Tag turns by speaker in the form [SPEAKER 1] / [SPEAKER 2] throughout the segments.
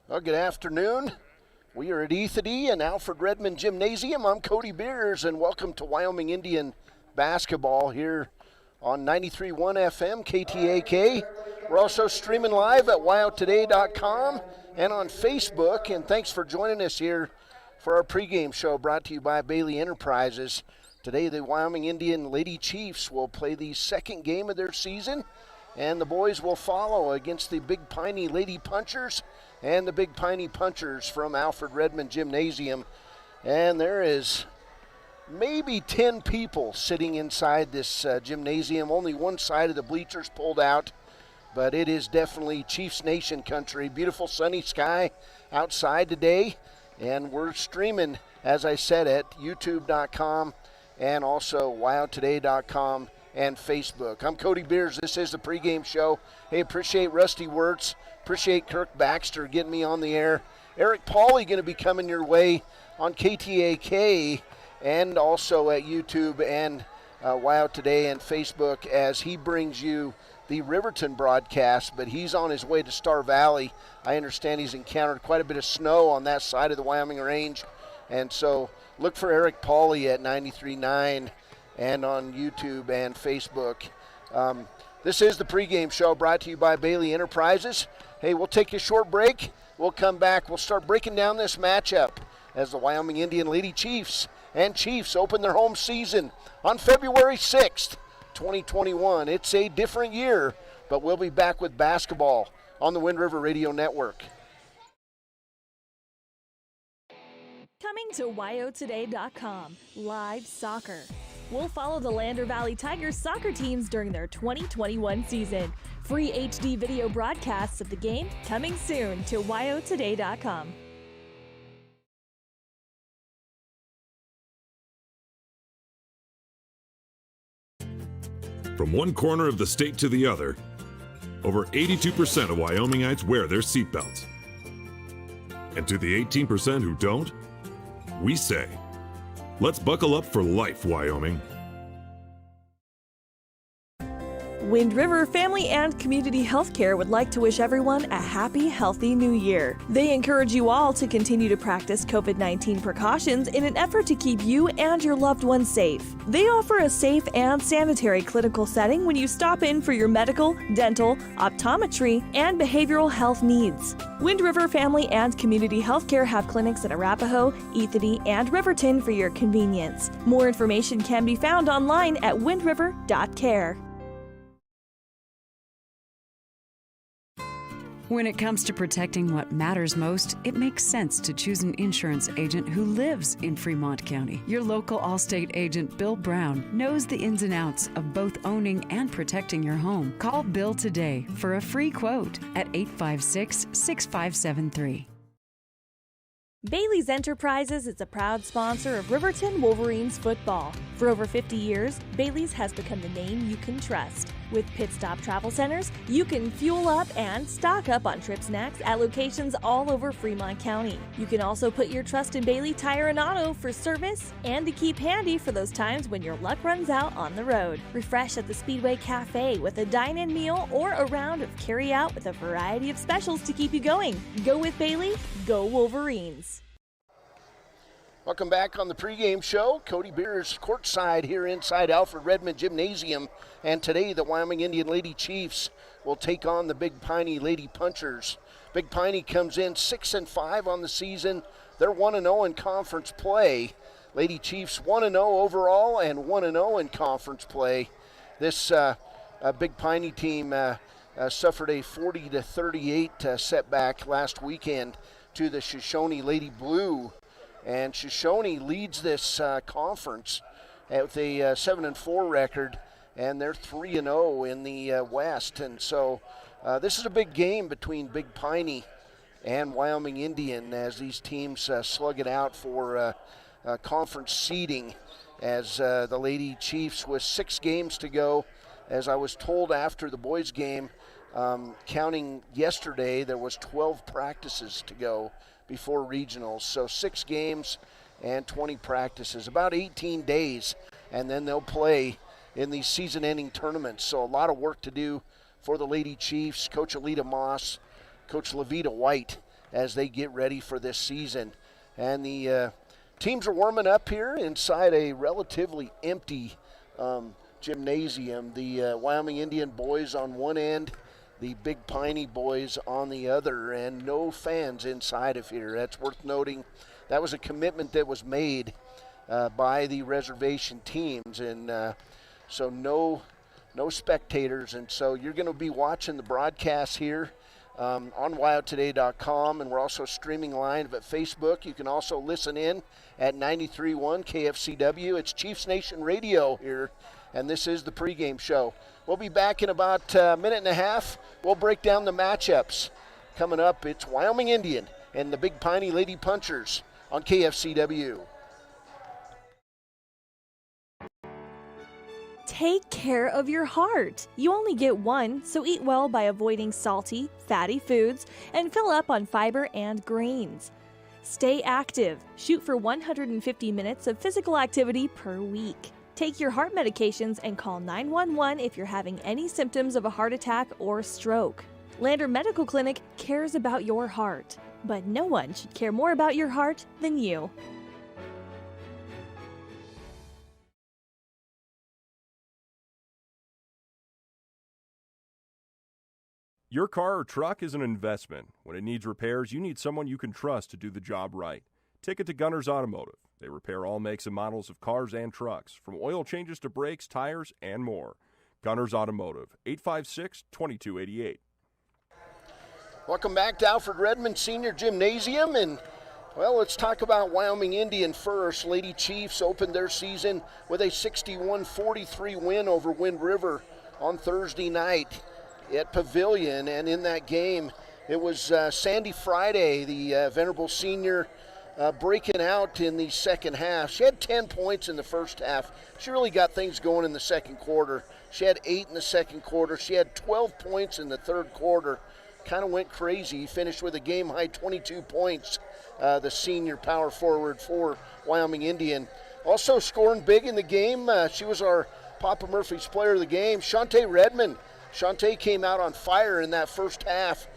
[SPEAKER 1] Well, good afternoon. We are at Ethity and Alfred Redmond Gymnasium. I'm Cody Beers, and welcome to Wyoming Indian basketball here on 93.1 FM KTAK. We're also streaming live at wyotoday.com and on Facebook. And thanks for joining us here for our pregame show brought to you by Bailey Enterprises. Today, the Wyoming Indian Lady Chiefs will play the second game of their season, and the boys will follow against the Big Piney Lady Punchers and the Big Piney Punchers from Alfred Redmond Gymnasium. And there is maybe 10 people sitting inside this gymnasium. Only one side of the bleachers pulled out, but it is definitely Chiefs Nation country. Beautiful sunny sky outside today, and we're streaming, as I said, at youtube.com and also wyotoday.com and Facebook. I'm Cody Beers. This is the pregame show. Hey, appreciate Rusty Wirtz. Appreciate Kirk Baxter getting me on the air. Eric Pauly going to be coming your way on KTAK and also at YouTube and Wow Today and Facebook as he brings you the Riverton broadcast, but he's on his way to Star Valley. I understand he's encountered quite a bit of snow on that side of the Wyoming Range, and so look for Eric Pauly at 93.9 and on YouTube and Facebook. This is the pregame show brought to you by Bailey Enterprises. Hey, we'll take a short break. We'll come back. We'll start breaking down this matchup as the Wyoming Indian Lady Chiefs and Chiefs open their home season on February 6th, 2021. It's a different year, but we'll be back with basketball on the Wind River Radio Network.
[SPEAKER 2] Coming to wyotoday.com, live soccer. We'll follow the Lander Valley Tigers soccer teams during their 2021 season. Free HD video broadcasts of the game coming soon to wyotoday.com.
[SPEAKER 3] From one corner of the state to the other, over 82% of Wyomingites wear their seatbelts. And to the 18% who don't, we say, let's buckle up for life, Wyoming.
[SPEAKER 2] Wind River Family and Community Healthcare would like to wish everyone a happy, healthy new year. They encourage you all to continue to practice COVID-19 precautions in an effort to keep you and your loved ones safe. They offer a safe and sanitary clinical setting when you stop in for your medical, dental, optometry, and behavioral health needs. Wind River Family and Community Healthcare have clinics in Arapahoe, Ethity, and Riverton for your convenience. More information can be found online at windriver.care.
[SPEAKER 4] When it comes to protecting what matters most, it makes sense to choose an insurance agent who lives in Fremont County. Your local Allstate agent, Bill Brown, knows the ins and outs of both owning and protecting your home. Call Bill today for a free quote at 856-6573.
[SPEAKER 2] Bailey's Enterprises is a proud sponsor of Riverton Wolverines football. For over 50 years, Bailey's has become the name you can trust. With Pit Stop Travel Centers, you can fuel up and stock up on trip snacks at locations all over Fremont County. You can also put your trust in Bailey Tire and Auto for service and to keep handy for those times when your luck runs out on the road. Refresh at the Speedway Cafe with a dine-in meal or a round of carry-out with a variety of specials to keep you going. Go with Bailey, go Wolverines.
[SPEAKER 1] Welcome back on the pregame show. Cody Beers courtside here inside Alfred Redmond Gymnasium. And today the Wyoming Indian Lady Chiefs will take on the Big Piney Lady Punchers. Big Piney comes in 6-5 on the season. They're 1-0 in conference play. Lady Chiefs 1-0 overall and 1-0 in conference play. This Big Piney team suffered a 40-38 setback last weekend to the Shoshone Lady Blue. And Shoshone leads this conference with a 7-4 record, and they're 3-0 in the West. And so this is a big game between Big Piney and Wyoming Indian as these teams slug it out for conference seeding. As the Lady Chiefs with 6 games to go, as I was told after the boys' game, counting yesterday, there was 12 practices to go before regionals. So 6 games and 20 practices, about 18 days, and then they'll play in these season-ending tournaments. So a lot of work to do for the Lady Chiefs. Coach Alita Moss, Coach Levita White as they get ready for this season. And the teams are warming up here inside a relatively empty gymnasium. The Wyoming Indian boys on one end, the Big Piney boys on the other, and no fans inside of here. That's worth noting. That was a commitment that was made by the reservation teams, and so no spectators. And so you're going to be watching the broadcast here on WyoToday.com, and we're also streaming live at Facebook. You can also listen in at 93.1 KFCW. It's Chiefs Nation Radio here, and this is the pregame show. We'll be back in about a minute and a half. We'll break down the matchups. Coming up, it's Wyoming Indian and the Big Piney Lady Punchers on KFCW.
[SPEAKER 2] Take care of your heart. You only get one, so eat well by avoiding salty, fatty foods and fill up on fiber and grains. Stay active. Shoot for 150 minutes of physical activity per week. Take your heart medications and call 911 if you're having any symptoms of a heart attack or stroke. Lander Medical Clinic cares about your heart, but no one should care more about your heart than you.
[SPEAKER 5] Your car or truck is an investment. When it needs repairs, you need someone you can trust to do the job right. Take it to Gunners Automotive. They repair all makes and models of cars and trucks, from oil changes to brakes, tires, and more. Gunners Automotive, 856-2288.
[SPEAKER 1] Welcome back to Alfred Redmond Senior Gymnasium, and well, let's talk about Wyoming Indian first. Lady Chiefs opened their season with a 61-43 win over Wind River on Thursday night at Pavilion, and in that game it was Sandy Friday, the venerable senior, breaking out in the second half. She had 10 points in the first half. She really got things going in the second quarter. She had 8 in the second quarter. She had 12 points in the third quarter. Kind of went crazy. Finished with a game-high 22 points, the senior power forward for Wyoming Indian. Also scoring big in the game, she was our Papa Murphy's player of the game, Shantae Redmond. Shantae came out on fire in that first half,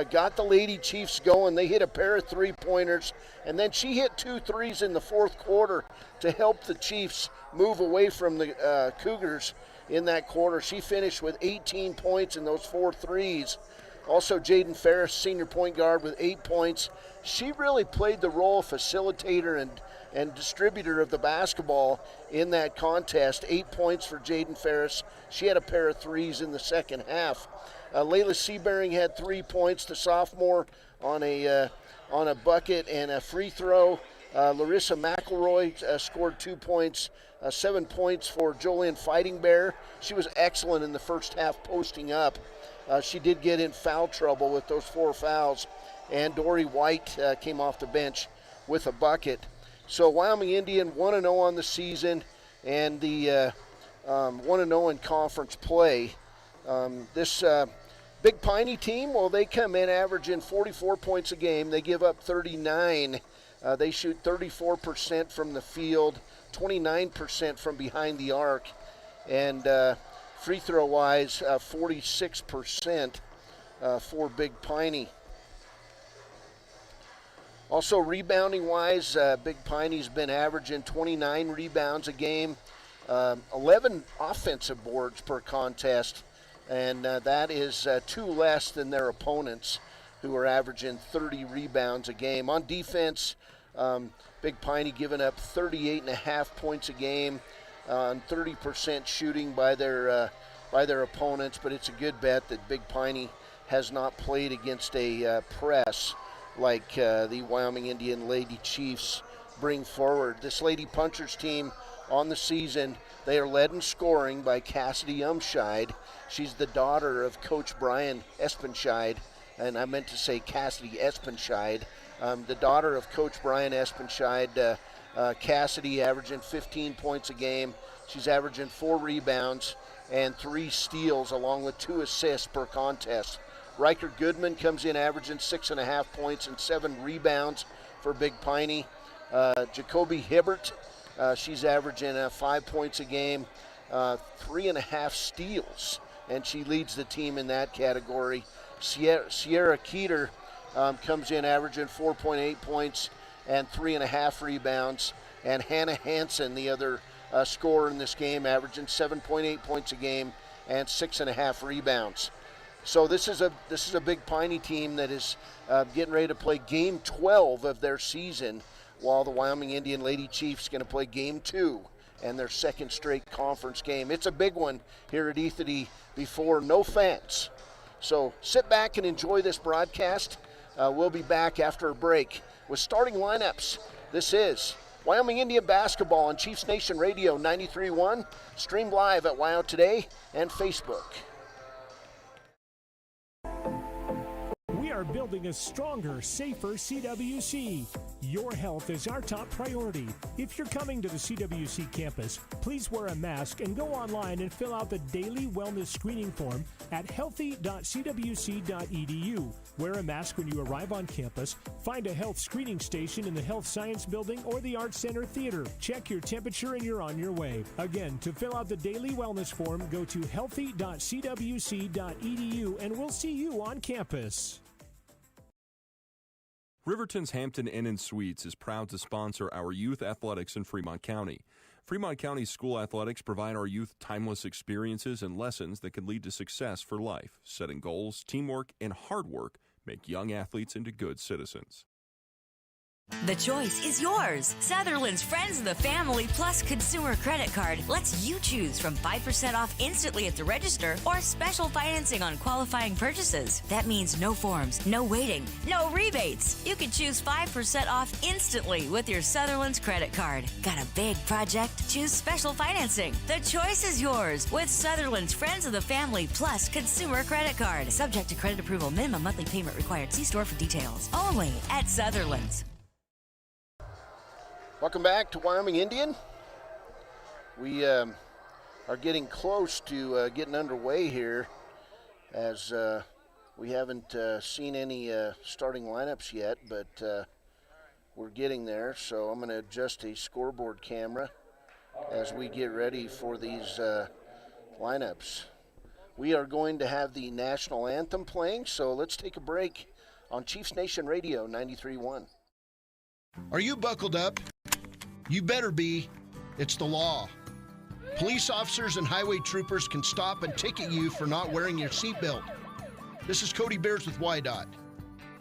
[SPEAKER 1] got the Lady Chiefs going. They hit a pair of three-pointers, and then she hit 2 threes in the fourth quarter to help the Chiefs move away from the Cougars in that quarter. She finished with 18 points in those 4 threes. Also, Jaden Ferris, senior point guard, with 8 points. She really played the role of facilitator and distributor of the basketball in that contest. 8 points for Jaden Ferris. She had a pair of threes in the second half. Layla Seabearing had 3 points, the sophomore, on a bucket and a free throw. Larissa McElroy scored 2 points. 7 points for Jolynn Fighting Bear. She was excellent in the first half posting up. She did get in foul trouble with those 4 fouls. And Dory White came off the bench with a bucket. So Wyoming Indian 1-0 on the season, and the 1-0 in conference play. This Big Piney team, well, they come in averaging 44 points a game. They give up 39. They shoot 34% from the field, 29% from behind the arc, and free throw wise, 46% for Big Piney. Also rebounding wise, Big Piney's been averaging 29 rebounds a game, 11 offensive boards per contest, and that is 2 less than their opponents, who are averaging 30 rebounds a game. On defense, Big Piney giving up 38.5 points a game on 30% shooting by their opponents, but it's a good bet that Big Piney has not played against a press like the Wyoming Indian Lady Chiefs bring forward. This Lady Punchers team on the season, they are led in scoring by Cassidy Umscheid. She's the daughter of Coach Brian Espenscheid, and I meant to say Cassidy Espenscheid. The daughter of Coach Brian Espenscheid, Cassidy, averaging 15 points a game. She's averaging 4 rebounds and 3 steals, along with 2 assists per contest. Riker Goodman comes in averaging 6.5 points and 7 rebounds for Big Piney. Jacoby Hibbert, she's averaging 5 points a game, 3.5 steals, and she leads the team in that category. Sierra Keeter comes in averaging 4.8 points and 3.5 rebounds. And Hannah Hansen, the other scorer in this game, averaging 7.8 points a game and 6.5 rebounds. So this is a big Piney team that is getting ready to play Game 12 of their season, while the Wyoming Indian Lady Chiefs going to play Game 2 and their second straight conference game. It's a big one here at Ethity before no fans. So sit back and enjoy this broadcast. We'll be back after a break with starting lineups. This is Wyoming Indian basketball on Chiefs Nation Radio 93.1, streamed live at WYO Today and Facebook.
[SPEAKER 6] We are building a stronger, safer CWC. Your health is our top priority. If you're coming to the CWC campus, please wear a mask and go online and fill out the daily wellness screening form at healthy.cwc.edu. Wear a mask when you arrive on campus. Find a health screening station in the Health Science Building or the Arts Center Theater. Check your temperature and you're on your way. Again, to fill out the daily wellness form, go to healthy.cwc.edu and we'll see you on campus.
[SPEAKER 5] Riverton's Hampton Inn & Suites is proud to sponsor our youth athletics in Fremont County. Fremont County school athletics provide our youth timeless experiences and lessons that can lead to success for life. Setting goals, teamwork, and hard work make young athletes into good citizens.
[SPEAKER 7] The choice is yours. Sutherland's Friends of the Family Plus Consumer Credit Card lets you choose from 5% off instantly at the register or special financing on qualifying purchases. That means no forms, no waiting, no rebates. You can choose 5% off instantly with your Sutherland's credit card. Got a big project? Choose special financing. The choice is yours with Sutherland's Friends of the Family Plus Consumer Credit Card. Subject to credit approval. Minimum monthly payment required. See store for details. Only at Sutherland's.
[SPEAKER 1] Welcome back to Wyoming Indian. We are getting close to getting underway here, as we haven't seen any starting lineups yet, but we're getting there. So I'm going to adjust a scoreboard camera as we get ready for these lineups. We are going to have the national anthem playing, so let's take a break on Chiefs Nation Radio 93.1.
[SPEAKER 8] Are you buckled up? You better be. It's the law. Police officers and highway troopers can stop and ticket you for not wearing your seatbelt. This is Cody Beers with WYDOT.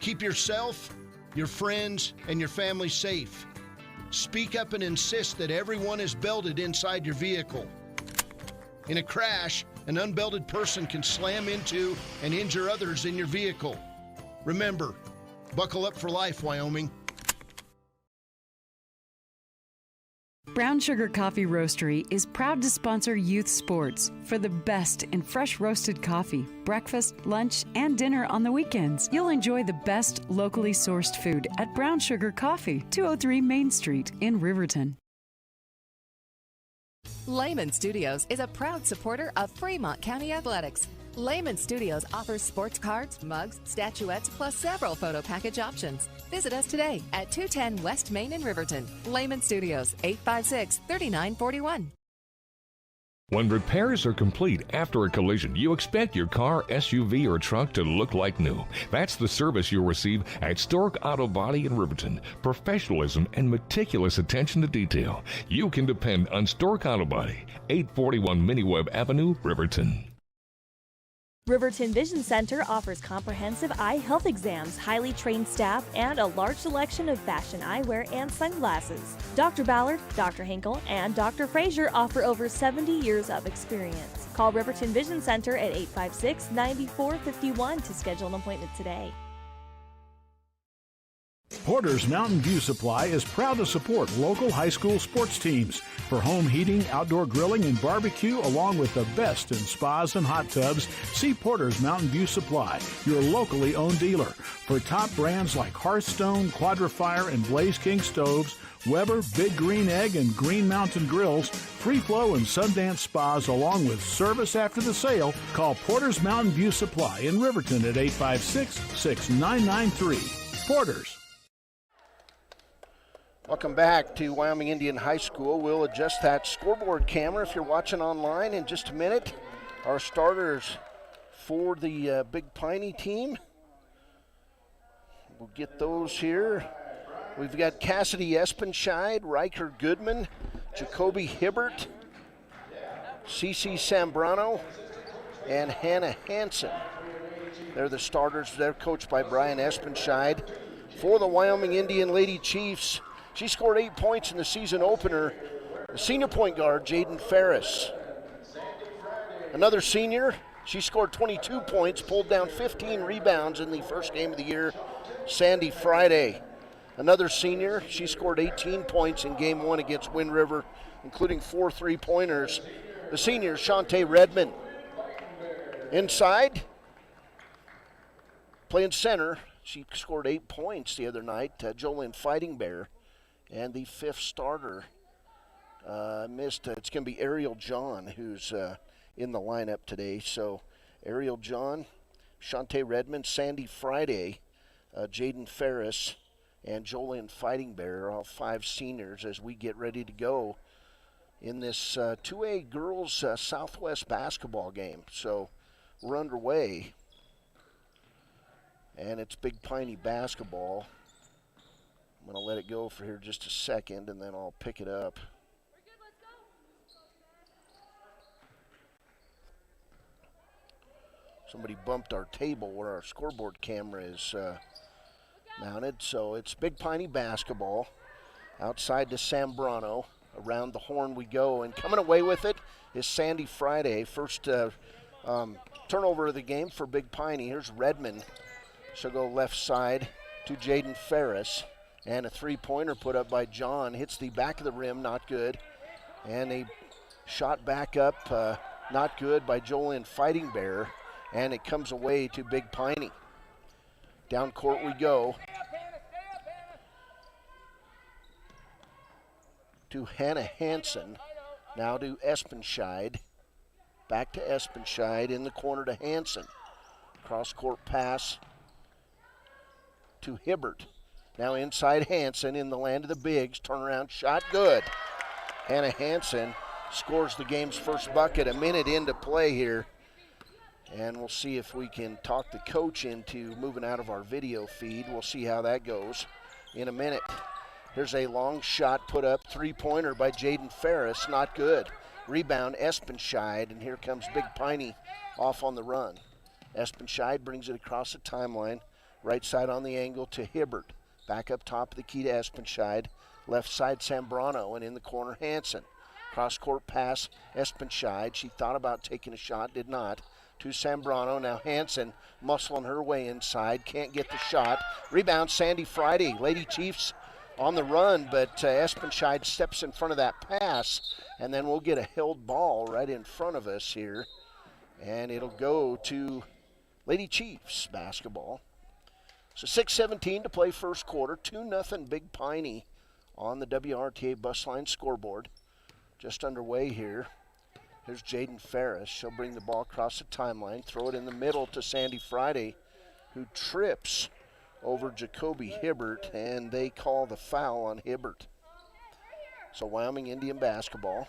[SPEAKER 8] Keep yourself, your friends, and your family safe. Speak up and insist that everyone is belted inside your vehicle. In a crash, an unbelted person can slam into and injure others in your vehicle. Remember, buckle up for life, Wyoming.
[SPEAKER 4] Brown Sugar Coffee Roastery is proud to sponsor youth sports for the best in fresh roasted coffee, breakfast, lunch, and dinner on the weekends. You'll enjoy the best locally sourced food at Brown Sugar Coffee, 203 Main Street in Riverton.
[SPEAKER 9] Lehman Studios is a proud supporter of Fremont County Athletics. Lehman Studios offers sports cards, mugs, statuettes, plus several photo package options. Visit us today at 210 West Main in Riverton. Lehman Studios, 856-3941.
[SPEAKER 10] When repairs are complete after a collision, you expect your car, SUV, or truck to look like new. That's the service you'll receive at Stork Auto Body in Riverton. Professionalism and meticulous attention to detail. You can depend on Stork Auto Body, 841 Miniweb Avenue, Riverton.
[SPEAKER 2] Riverton Vision Center offers comprehensive eye health exams, highly trained staff, and a large selection of fashion eyewear and sunglasses. Dr. Ballard, Dr. Hinkle, and Dr. Frazier offer over 70 years of experience. Call Riverton Vision Center at 856-9451 to schedule an appointment today.
[SPEAKER 11] Porter's Mountain View Supply is proud to support local high school sports teams for home heating, outdoor grilling, and barbecue, along with the best in spas and hot tubs. See Porter's Mountain View Supply, your locally owned dealer, for top brands like Hearthstone, Quadrifire, and Blaze King stoves, Weber, Big Green Egg, and Green Mountain grills, Free Flow and Sundance spas, along with service after the sale. Call Porter's Mountain View Supply in Riverton at 856-6993. Porter's.
[SPEAKER 1] Welcome back to Wyoming Indian High School. We'll adjust that scoreboard camera if you're watching online in just a minute. Our starters for the Big Piney team. We'll get those here. We've got Cassidy Espenscheid, Riker Goodman, Jacoby Hibbert, Cece Sambrano, and Hannah Hansen. They're the starters. They're coached by Brian Espenscheid. For the Wyoming Indian Lady Chiefs, she scored 8 points in the season opener. The senior point guard, Jaden Ferris. Another senior, she scored 22 points, pulled down 15 rebounds in the first game of the year, Sandy Friday. Another senior, she scored 18 points in game 1 against Wind River, including 4 3-pointers. The senior, Shantae Redmond. Inside, playing center, she scored 8 points the other night, Jolene Fighting Bear. And the 5th starter missed. It's going to be Ariel John, who's in the lineup today. So Ariel John, Shantae Redmond, Sandy Friday, Jaden Ferris, and Jolene Fighting Bear are all 5 seniors as we get ready to go in this 2A girls Southwest basketball game. So we're underway. And it's Big Piney basketball. I'm going to let it go for here just a second, and then I'll pick it up. Somebody bumped our table where our scoreboard camera is mounted. So it's Big Piney basketball. Outside to Sambrano. Around the horn we go. And coming away with it is Sandy Friday. First turnover of the game for Big Piney. Here's Redmond. She'll go left side to Jaden Ferris. And a 3-pointer put up by John. Hits the back of the rim, not good. And a shot back up, not good by Jolene Fighting Bear. And it comes away to Big Piney. Down court we go. To Hannah Hansen. Now to Espenscheid. Back to Espenscheid in the corner to Hansen. Cross court pass to Hibbert. Now inside Hansen in the land of the bigs. Turnaround shot, good. Hannah Hansen scores the game's first bucket a minute into play here. And we'll see if we can talk the coach into moving out of our video feed. We'll see how that goes in a minute. Here's a long shot put up, 3-pointer by Jaden Ferris, not good. Rebound Espenscheid, and here comes Big Piney off on the run. Espenscheid brings it across the timeline. Right side on the angle to Hibbert. Back up top of the key to Espenscheid. Left side Sambrano, and in the corner Hansen. Cross-court pass Espenscheid. She thought about taking a shot, did not. To Sambrano. Now Hansen muscling her way inside. Can't get the shot. Rebound Sandy Friday. Lady Chiefs on the run, but Espenscheid steps in front of that pass. And then we'll get a held ball right in front of us here. And it'll go to Lady Chiefs basketball. So 6:17 to play first quarter. 2-0 Big Piney on the WRTA bus line scoreboard. Just underway here. Here's Jaden Ferris. She'll bring the ball across the timeline, throw it in the middle to Sandy Friday, who trips over Jacoby Hibbert, and they call the foul on Hibbert. So Wyoming Indian basketball.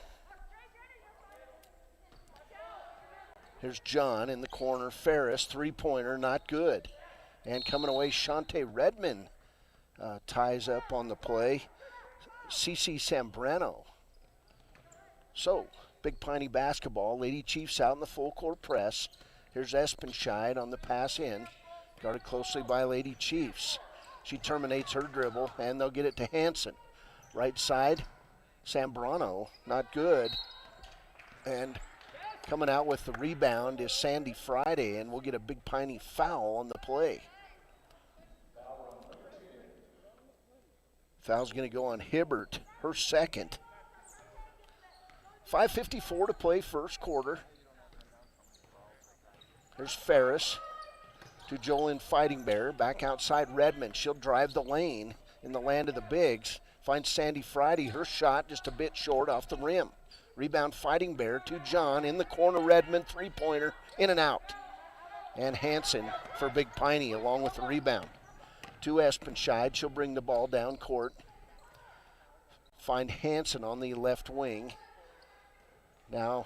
[SPEAKER 1] Here's John in the corner. Ferris, 3-pointer, not good. And coming away, Shantae Redmond ties up on the play. Cece Sambrano. So, Big Piney basketball. Lady Chiefs out in the full court press. Here's Espenscheid on the pass in. Guarded closely by Lady Chiefs. She terminates her dribble, and they'll get it to Hansen. Right side, Sambrano, not good. And coming out with the rebound is Sandy Friday, and we'll get a Big Piney foul on the play. Foul's going to go on Hibbert, her second. 5:54 to play first quarter. There's Ferris to Jolene Fighting Bear. Back outside Redmond. She'll drive the lane in the land of the bigs. Finds Sandy Friday. Her shot just a bit short off the rim. Rebound Fighting Bear to John in the corner. Redmond, 3-pointer, in and out. And Hansen for Big Piney along with the rebound. To Espenscheid. She'll bring the ball down court. Find Hansen on the left wing. Now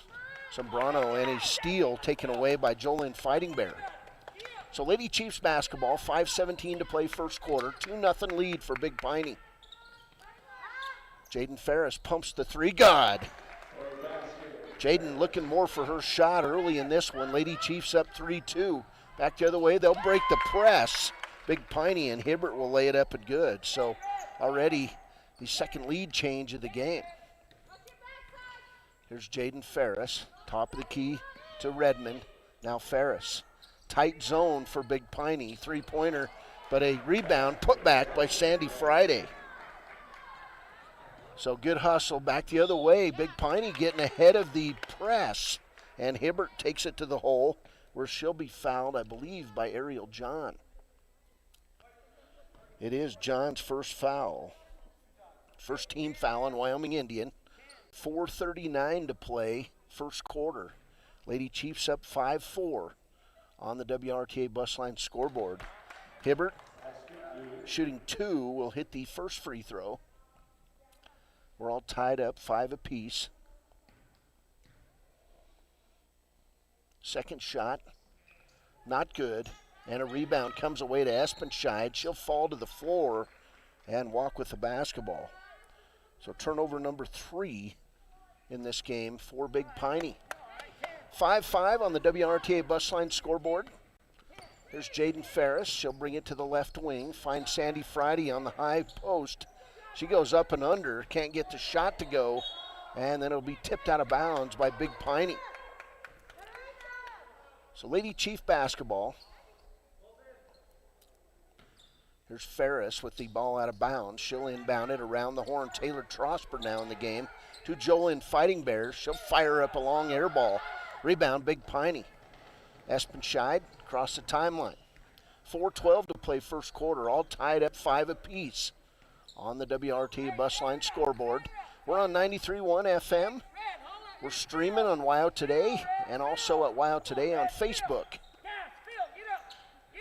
[SPEAKER 1] Sambrano and a steal taken away by Jolene Fighting Bear. So Lady Chiefs basketball, 5:17 to play first quarter, 2-0 lead for Big Piney. Jaden Ferris pumps the three. God. Jaden looking more for her shot early in this one. Lady Chiefs up 3-2. Back the other way, they'll break the press. Big Piney and Hibbert will lay it up and good. So already the second lead change of the game. Here's Jaden Ferris, top of the key to Redmond. Now Ferris. Tight zone for Big Piney, three-pointer, but a rebound put back by Sandy Friday. So good hustle back the other way. Big Piney getting ahead of the press, and Hibbert takes it to the hole where she'll be fouled, I believe, by Ariel John. It is John's first foul. First team foul on Wyoming Indian. 4:39 to play first quarter. Lady Chiefs up 5-4 on the WRTA bus line scoreboard. Hibbert, shooting 2, will hit the first free throw. We're all tied up, 5 apiece. Second shot, not good. And a rebound comes away to Espenscheid. She'll fall to the floor and walk with the basketball. So turnover number 3 in this game for Big Piney. 5-5 on the WRTA bus line scoreboard. Here's Jaden Ferris. She'll bring it to the left wing. Finds Sandy Friday on the high post. She goes up and under. Can't get the shot to go. And then it'll be tipped out of bounds by Big Piney. So Lady Chief basketball. Here's Ferris with the ball out of bounds. She'll inbound it around the horn. Taylor Trosper now in the game to Jolyn Fighting Bears. She'll fire up a long air ball. Rebound, Big Piney. Espenscheid across the timeline. 4:12 to play first quarter, all tied up 5 apiece on the WRT bus line scoreboard. We're on 93.1 FM. We're streaming on WYO Today and also at WYO Today on Facebook.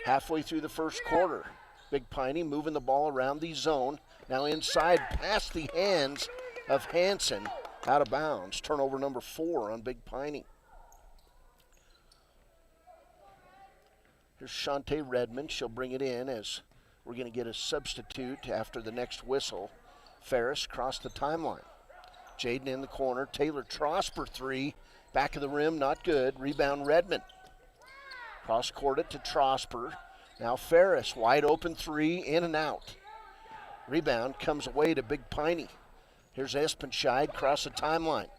[SPEAKER 1] Halfway through the first quarter, Big Piney moving the ball around the zone. Now inside, past the hands of Hansen, out of bounds. Turnover number 4 on Big Piney. Here's Shantae Redmond. She'll bring it in as we're going to get a substitute after the next whistle. Ferris crossed the timeline. Jaden in the corner. Taylor Trosper 3. Back of the rim, not good. Rebound Redmond. Cross court it to Trosper. Now Ferris, wide open 3, in and out. Rebound comes away to Big Piney. Here's Espenscheid across the timeline.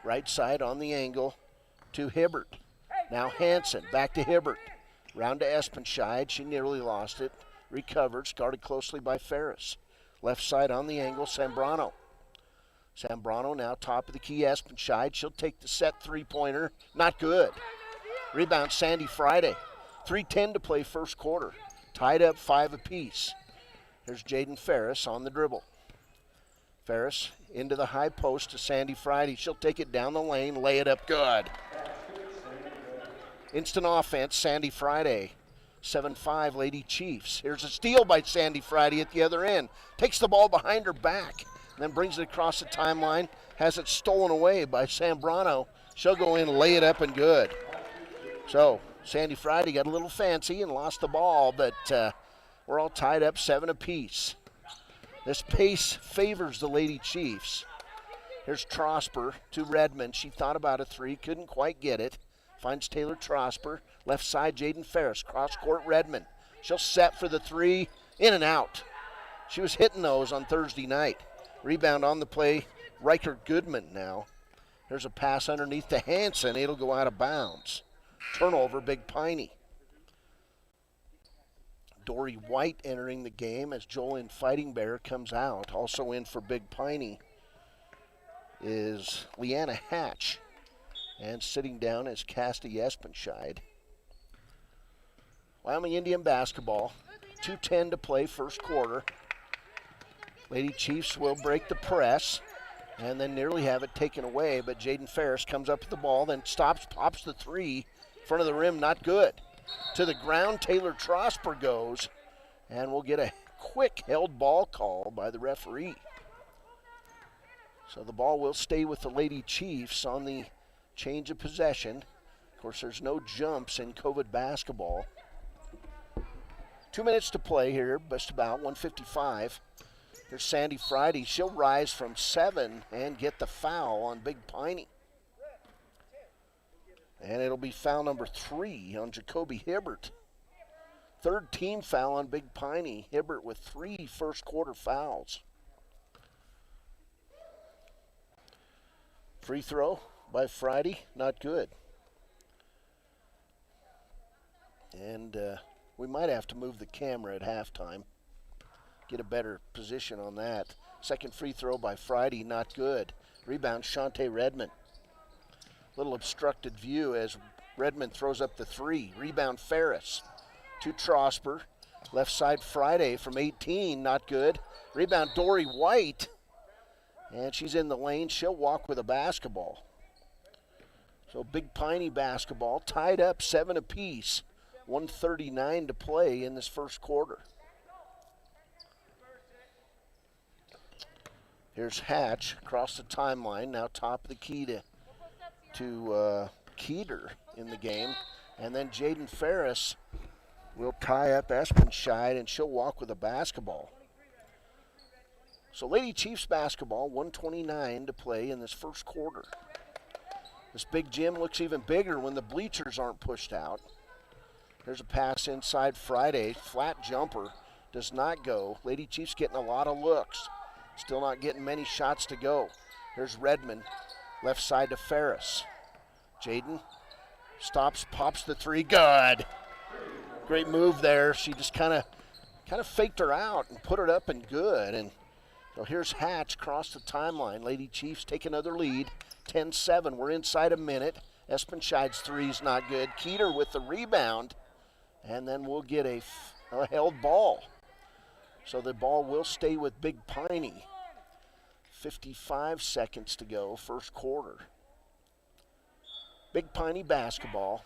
[SPEAKER 1] Right side on the angle to Hibbert. Now Hansen, back to Hibbert. Round to Espenscheid, she nearly lost it. Recovered, guarded closely by Ferris. Left side on the angle, Zambrano. Zambrano now top of the key, Espenscheid. She'll take the set three-pointer, not good. Rebound Sandy Friday. 3:10 to play first quarter. Tied up 5 apiece. Here's Jaden Ferris on the dribble. Ferris into the high post to Sandy Friday. She'll take it down the lane, lay it up good. Instant offense, Sandy Friday. 7-5 Lady Chiefs. Here's a steal by Sandy Friday at the other end. Takes the ball behind her back, then brings it across the timeline. Has it stolen away by Zambrano. She'll go in, lay it up, and good. So Sandy Friday got a little fancy and lost the ball, but we're all tied up 7 apiece. This pace favors the Lady Chiefs. Here's Trosper to Redmond. She thought about a 3, couldn't quite get it. Finds Taylor Trosper. Left side, Jaden Ferris. Cross court, Redmond. She'll set for the 3, in and out. She was hitting those on Thursday night. Rebound on the play, Riker Goodman now. There's a pass underneath to Hansen. It'll go out of bounds. Turnover, Big Piney. Dory White entering the game as Jolyn Fighting Bear comes out. Also in for Big Piney is Leanna Hatch. And sitting down is Casty Espenscheid. Wyoming Indian basketball. 2:10 to play first quarter. Lady Chiefs will break the press and then nearly have it taken away, but Jaden Ferris comes up with the ball, then stops, pops the 3. In front of the rim, not good. To the ground, Taylor Trosper goes, and we'll get a quick held ball call by the referee. So the ball will stay with the Lady Chiefs on the change of possession. Of course, there's no jumps in COVID basketball. 2 minutes to play here, just about 1:55. Here's Sandy Friday. She'll rise from 7 and get the foul on Big Piney. And it'll be foul number 3 on Jacoby Hibbert. Third team foul on Big Piney. Hibbert with 3 first quarter fouls. Free throw by Friday, not good. And we might have to move the camera at halftime. Get a better position on that. Second free throw by Friday, not good. Rebound, Shantae Redmond. Little obstructed view as Redmond throws up the 3. Rebound, Ferris. To Trosper. Left side, Friday from 18, not good. Rebound, Dory White. And she's in the lane. She'll walk with a basketball. So Big Piney basketball, tied up 7 apiece. 1:39 to play in this first quarter. Here's Hatch across the timeline, now top of the key to Keeter in the game. And then Jaden Ferris will tie up Espenscheid, and she'll walk with a basketball. So Lady Chiefs basketball, 1:29 to play in this first quarter. This big gym looks even bigger when the bleachers aren't pushed out. There's a pass inside Friday. Flat jumper does not go. Lady Chiefs getting a lot of looks. Still not getting many shots to go. There's Redmond, left side to Ferris. Jaden stops, pops the 3, good. Great move there. She just kind of faked her out and put it up and good. And so here's Hatch across the timeline. Lady Chiefs take another lead, 10-7. We're inside a minute. Espenscheid's 3's not good. Keeter with the rebound. And then we'll get a held ball. So the ball will stay with Big Piney. 55 seconds to go, first quarter. Big Piney basketball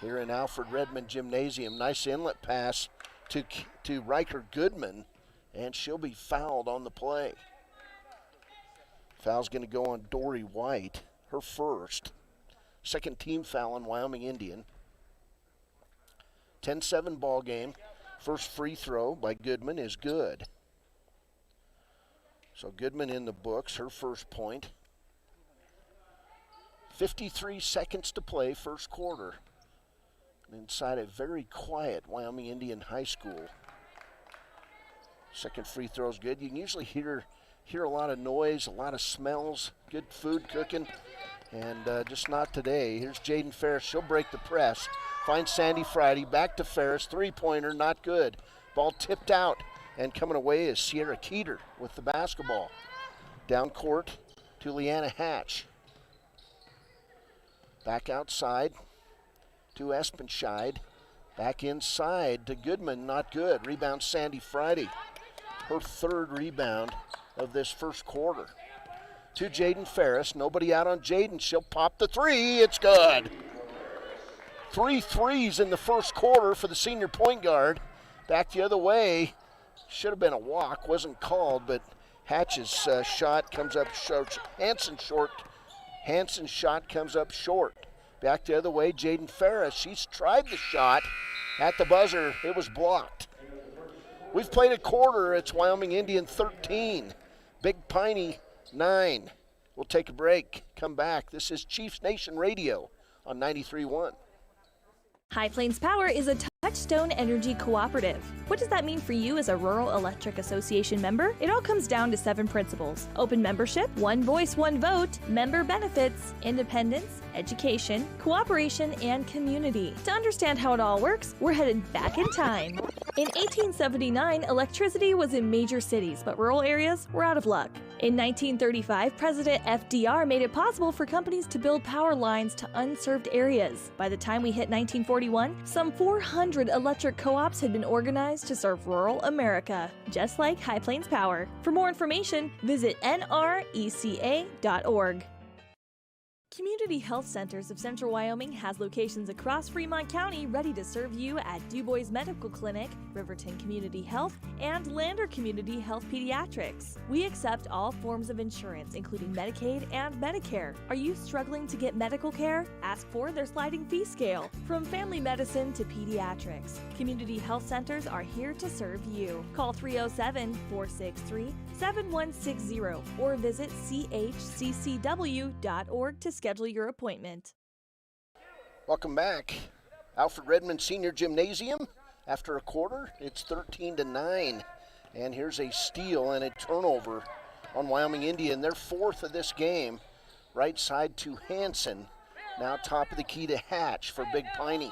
[SPEAKER 1] here in Alfred Redmond Gymnasium. Nice inlet pass to Riker Goodman, and she'll be fouled on the play. Foul's going to go on Dory White, her first. Second team foul on Wyoming Indian. 10-7 ball game. First free throw by Goodman is good. So Goodman in the books, her first point. 53 seconds to play, first quarter. Inside a very quiet Wyoming Indian High School. Second free throw is good. You can usually hear a lot of noise, a lot of smells, good food cooking, and just not today. Here's Jaden Ferris. She'll break the press. Finds Sandy Friday, back to Ferris, three-pointer, not good. Ball tipped out, and coming away is Sierra Keeter with the basketball. Down court to Leanna Hatch. Back outside to Espenscheid. Back inside to Goodman, not good. Rebound Sandy Friday. Her third rebound of this first quarter. To Jaden Ferris, nobody out on Jaden. She'll pop the 3, it's good. 3 threes in the first quarter for the senior point guard. Back the other way. Should have been a walk, wasn't called, but Hatch's shot comes up short. Hanson's shot comes up short. Back the other way, Jaden Ferris. She's tried the shot at the buzzer. It was blocked. We've played a quarter. It's Wyoming Indian 13. Big Piney 9. We'll take a break. Come back. This is Chiefs Nation Radio on 93.1.
[SPEAKER 2] High Plains Power is a Touchstone Energy Cooperative. What does that mean for you as a Rural Electric Association member? It all comes down to 7 principles: open membership, one voice, one vote, member benefits, independence, education, cooperation, and community. To understand how it all works, we're headed back in time. In 1879, electricity was in major cities, but rural areas were out of luck. In 1935, President FDR made it possible for companies to build power lines to unserved areas. By the time we hit 1941, some 400 electric co-ops had been organized to serve rural America, just like High Plains Power. For more information, visit nreca.org. Community Health Centers of Central Wyoming has locations across Fremont County ready to serve you at DuBois Medical Clinic, Riverton Community Health, and Lander Community Health Pediatrics. We accept all forms of insurance, including Medicaid and Medicare. Are you struggling to get medical care? Ask for their sliding fee scale. From family medicine to pediatrics, Community Health Centers are here to serve you. Call 307-463-7160 or visit chccw.org to schedule your appointment.
[SPEAKER 1] Welcome back. Alfred Redmond Senior Gymnasium. After a quarter, it's 13-9. And here's a steal and a turnover on Wyoming Indian. Their fourth of this game. Right side to Hansen. Now top of the key to Hatch for Big Piney.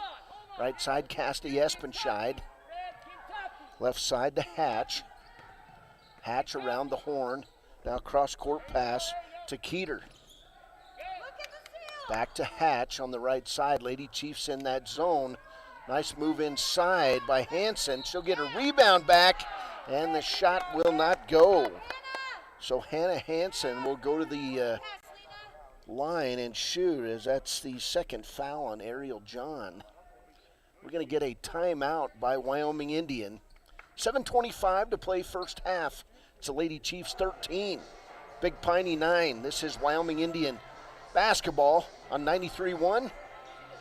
[SPEAKER 1] Right side, Cassidy Espenscheid. Left side to Hatch. Hatch around the horn. Now cross-court pass to Keeter. Back to Hatch on the right side. Lady Chiefs in that zone. Nice move inside by Hansen. She'll get a rebound back, and the shot will not go. So Hannah Hansen will go to the line and shoot, as that's the second foul on Ariel John. We're going to get a timeout by Wyoming Indian. 7:25 to play first half. It's the Lady Chiefs 13, Big Piney 9. This is Wyoming Indian basketball on 93.1,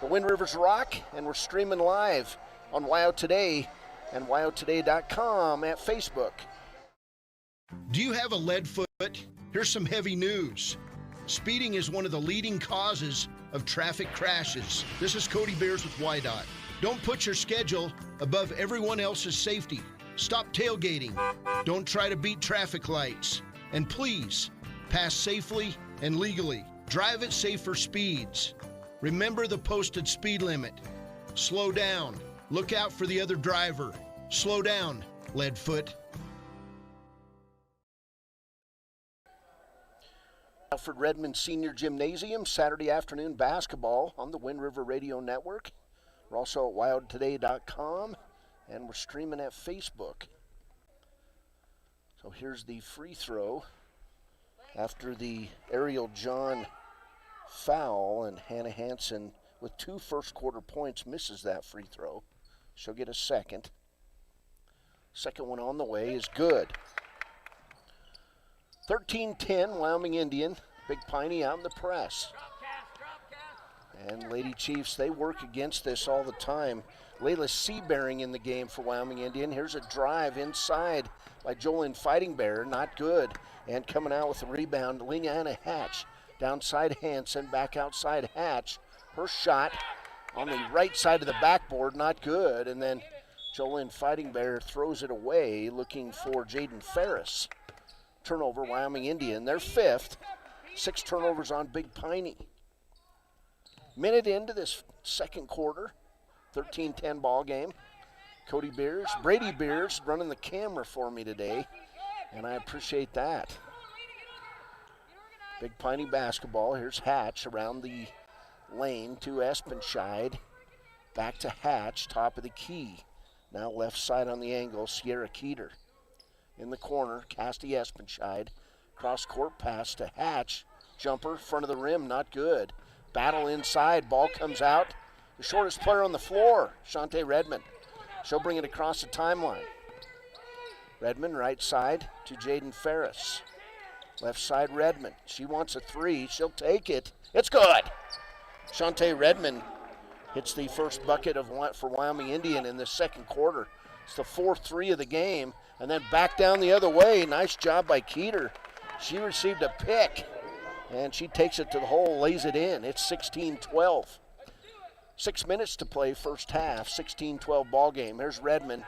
[SPEAKER 1] the Wind Rivers Rock, and we're streaming live on WYO Today and WyoToday.com at Facebook.
[SPEAKER 8] Do you have a lead foot? Here's some heavy news. Speeding is one of the leading causes of traffic crashes. This is Cody Beers with WYDOT. Don't put your schedule above everyone else's safety. Stop tailgating. Don't try to beat traffic lights. And please, pass safely and legally. Drive at safer speeds. Remember the posted speed limit. Slow down. Look out for the other driver. Slow down, Leadfoot.
[SPEAKER 1] Alfred Redmond Senior Gymnasium, Saturday afternoon basketball on the Wind River Radio Network. We're also at WyoToday.com, and we're streaming at Facebook. So here's the free throw after the Ariel John foul, and Hannah Hansen with 2 first quarter points misses that free throw. She'll get a second. Second one on the way is good. 13-10, Wyoming Indian. Big Piney out in the press. And Lady Chiefs, they work against this all the time. Layla Seabearing in the game for Wyoming Indian. Here's a drive inside by Jolene Fighting Bear, not good. And coming out with a rebound, Leanna Hatch. Downside Hansen, back outside Hatch. Her shot on the right side of the backboard, not good. And then Jolene Fighting Bear throws it away, looking for Jaden Ferris. Turnover, Wyoming Indian, their fifth. 6 turnovers on Big Piney. Minute into this second quarter, 13-10 ball game. Cody Beers, Brady Beers running the camera for me today, and I appreciate that. Big Piney basketball. Here's Hatch around the lane to Espenscheid. Back to Hatch, top of the key. Now left side on the angle, Sierra Keeter. In the corner, Cassidy Espenscheid. Cross-court pass to Hatch. Jumper, front of the rim, not good. Battle inside, ball comes out. The shortest player on the floor, Shantae Redmond. She'll bring it across the timeline. Redmond, right side to Jaden Ferris. Left side, Redmond. She wants a 3. She'll take it. It's good. Shantae Redmond hits the first bucket for Wyoming Indian in the second quarter. It's the 4th 3 of the game. And then back down the other way. Nice job by Keeter. She received a pick, and she takes it to the hole, lays it in. It's 16-12. 6 minutes to play first half, 16-12 ball game. Here's Redmond.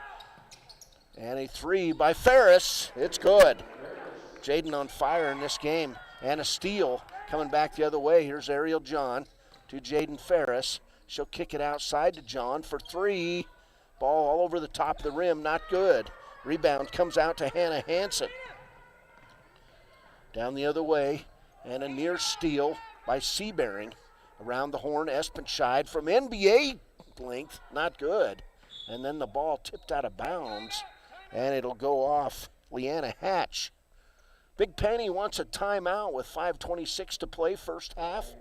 [SPEAKER 1] And a 3 by Ferris. It's good. Jaden on fire in this game. And a steal coming back the other way. Here's Ariel John to Jaden Ferris. She'll kick it outside to John for 3. Ball all over the top of the rim, not good. Rebound comes out to Hannah Hansen. Down the other way, and a near steal by Seabearing. Around the horn, Espenscheid from NBA length, not good. And then the ball tipped out of bounds, and it'll go off Leanna Hatch. Big Penny wants a timeout with 5:26 to play first half.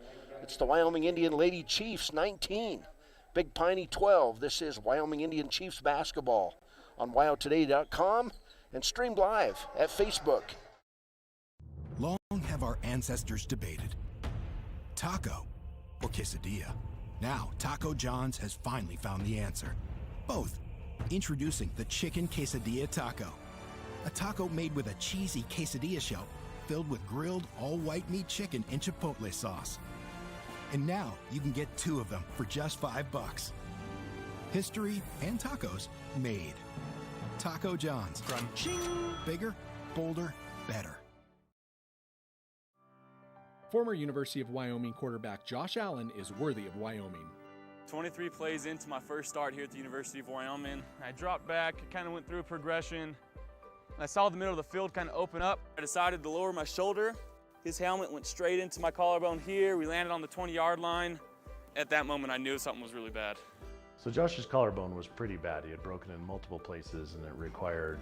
[SPEAKER 1] It's the Wyoming Indian Lady Chiefs 19, Big Piney 12. This is Wyoming Indian Chiefs basketball on WyoToday.com and streamed live at Facebook.
[SPEAKER 12] Long have our ancestors debated, taco or quesadilla. Now, Taco John's has finally found the answer. Both. Introducing the Chicken Quesadilla Taco. A taco made with a cheesy quesadilla shell filled with grilled all-white meat chicken and chipotle sauce. And now you can get 2 of them for just $5. History and tacos made. Taco John's. From ching! Bigger, bolder, better.
[SPEAKER 13] Former University of Wyoming quarterback Josh Allen is worthy of Wyoming.
[SPEAKER 14] 23 plays into my first start here at the University of Wyoming. I dropped back, kind of went through a progression. I saw the middle of the field kind of open up. I decided to lower my shoulder. His helmet went straight into my collarbone here. We landed on the 20-yard line. At that moment, I knew something was really bad.
[SPEAKER 15] So Josh's collarbone was pretty bad. He had broken in multiple places, and it required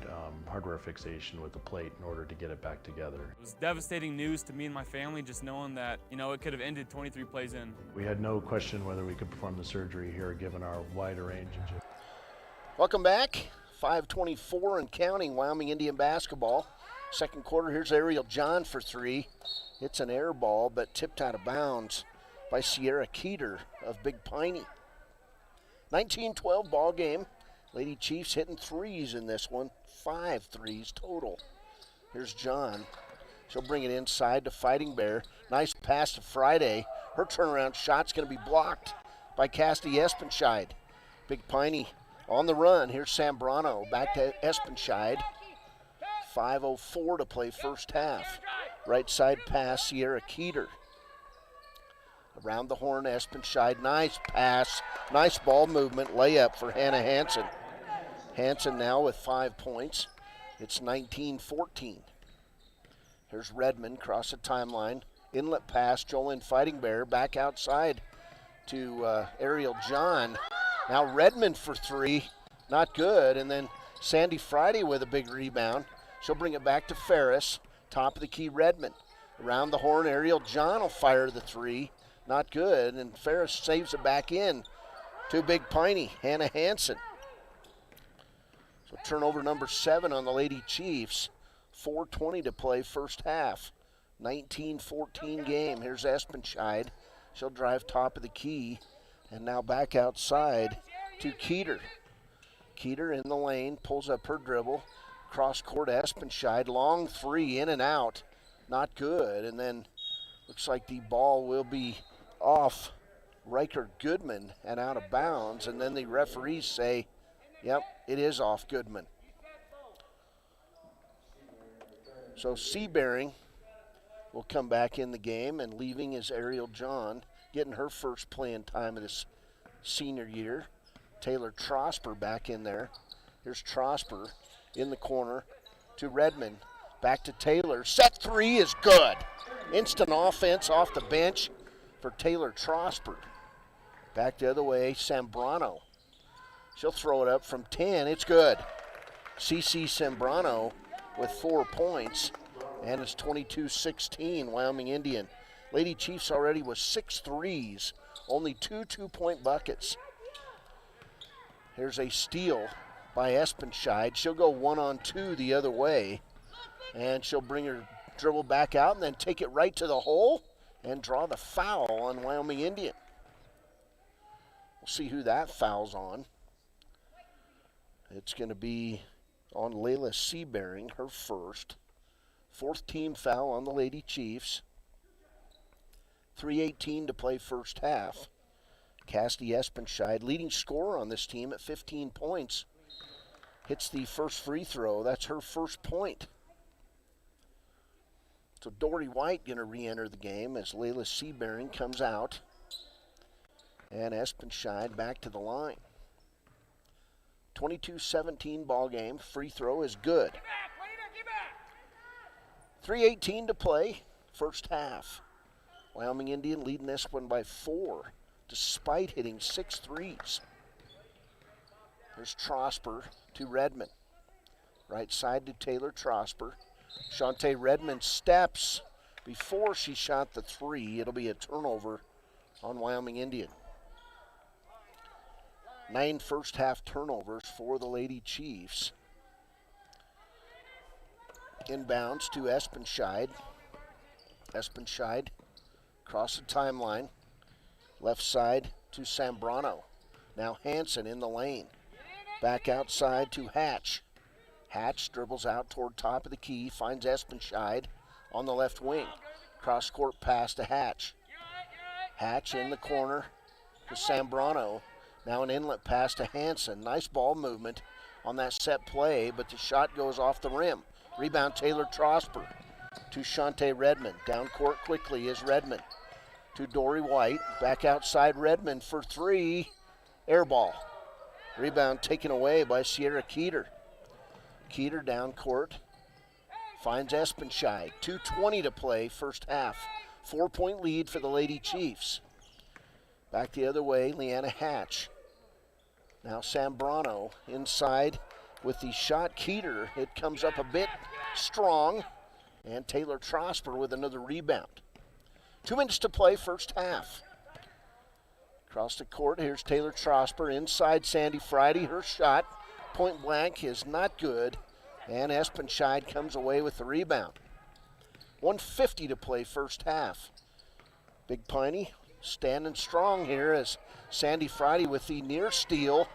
[SPEAKER 15] hardware fixation with the plate in order to get it back together.
[SPEAKER 14] It was devastating news to me and my family, just knowing that, it could have ended 23 plays in.
[SPEAKER 15] We had no question whether we could perform the surgery here, given our wider range.
[SPEAKER 1] Welcome back. 5:24 and counting, Wyoming Indian basketball. Second quarter, here's Ariel John for 3. It's an air ball, but tipped out of bounds by Sierra Keeter of Big Piney. 19-12 ball game. Lady Chiefs hitting threes in this one. 5 threes total. Here's John. She'll bring it inside to Fighting Bear. Nice pass to Friday. Her turnaround shot's going to be blocked by Cassidy Espenscheid. Big Piney on the run. Here's Sambrano back to Espenscheid. 5:04 to play first half. Right side pass, Sierra Keeter. Around the horn, Espenscheid. Nice pass. Nice ball movement. Layup for Hannah Hansen. Hansen now with 5 points. It's 19-14. Here's Redmond across the timeline. Inlet pass, Jolene Fighting Bear back outside to Ariel John. Now Redmond for 3. Not good. And then Sandy Friday with a big rebound. She'll bring it back to Ferris. Top of the key, Redmond. Around the horn, Ariel John will fire the 3. Not good, and Ferris saves it back in to Big Piney, Hannah Hansen. So turnover number 7 on the Lady Chiefs. 4:20 to play first half. 19-14 game. Here's Espenscheid. She'll drive top of the key, and now back outside to Keeter. Keeter in the lane, pulls up her dribble. Cross court, Espenscheid. Long 3, in and out. Not good, and then looks like the ball will be off Riker Goodman and out of bounds, and then the referees say, yep, it is off Goodman. So Seabearing will come back in the game, and leaving is Ariel John, getting her first playing time of this senior year. Taylor Trosper back in there. Here's Trosper in the corner to Redmond. Back to Taylor. Set 3 is good. Instant offense off the bench for Taylor Trosper. Back the other way, Sambrano. She'll throw it up from 10. It's good. CC Sambrano with 4 points, and it's 22-16 Wyoming Indian. Lady Chiefs already with 6 threes, only 2 2-point buckets. Here's a steal by Espenscheid. She'll go 1-on-2 the other way, and she'll bring her dribble back out and then take it right to the hole and draw the foul on Wyoming Indian. We'll see who that foul's on. It's going to be on Layla Seabearing, her first. 4th team foul on the Lady Chiefs. 3:18 to play first half. Cassidy Espenscheid, leading scorer on this team at 15 points. Hits the first free throw. That's her first point. So Dory White going to re-enter the game as Layla Seabearing comes out. And Espenscheid back to the line. 22-17 ball game. Free throw is good. 3:18 to play, first half. Wyoming Indian leading this one by 4, despite hitting 6 threes. There's Trosper to Redmond. Right side to Taylor Trosper. Shantae Redmond steps before she shot the 3. It'll be a turnover on Wyoming Indian. 9 first half turnovers for the Lady Chiefs. Inbounds to Espenscheid. Espenscheid across the timeline. Left side to Sambrano. Now Hansen in the lane. Back outside to Hatch. Hatch dribbles out toward top of the key, finds Espenscheid on the left wing. Cross court pass to Hatch. Hatch in the corner to Sambrano. Now an inlet pass to Hansen. Nice ball movement on that set play, but the shot goes off the rim. Rebound Taylor Trosper to Shante Redmond. Down court quickly is Redmond to Dory White. Back outside Redmond for 3. Air ball. Rebound taken away by Sierra Keeter. Keeter down court. Finds Espenscheid. 2:20 to play first half. 4-point lead for the Lady Chiefs. Back the other way, Leanna Hatch. Now Sambrano inside with the shot. Keeter, it comes up a bit strong. And Taylor Trosper with another rebound. 2 minutes to play first half. Across the court, here's Taylor Trosper inside Sandy Friday. Her shot, point blank, is not good. And Espenscheid comes away with the rebound. 1:50 to play first half. Big Piney standing strong here as Sandy Friday with the near steal.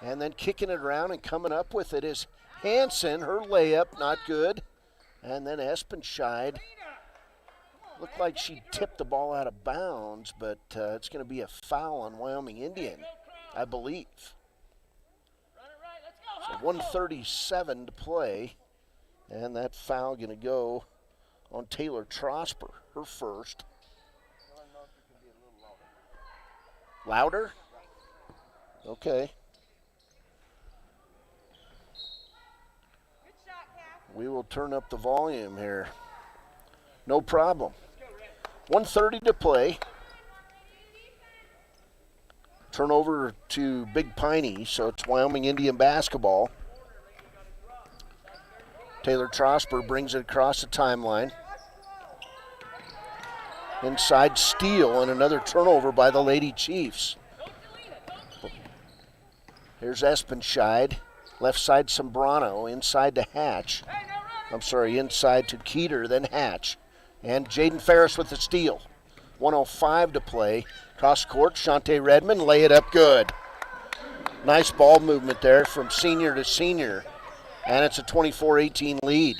[SPEAKER 1] And then kicking it around and coming up with it is Hansen. Her layup, not good. And then Espenscheid looked like she tipped the ball out of bounds, but it's going to be a foul on Wyoming Indian, I believe. So 1:37 to play, and that foul going to go on Taylor Trosper, her first. Louder? Okay. We will turn up the volume here. No problem. 1:30 to play. Turnover to Big Piney, so it's Wyoming Indian basketball. Taylor Trosper brings it across the timeline. Inside steal and another turnover by the Lady Chiefs. Here's Espenscheid. Left side Sambrano, inside to Hatch. Inside to Keeter, then Hatch. And Jaden Ferris with the steal. 1:05 to play. Cross court, Shante Redmond, lay it up good. Nice ball movement there from senior to senior. And it's a 24-18 lead.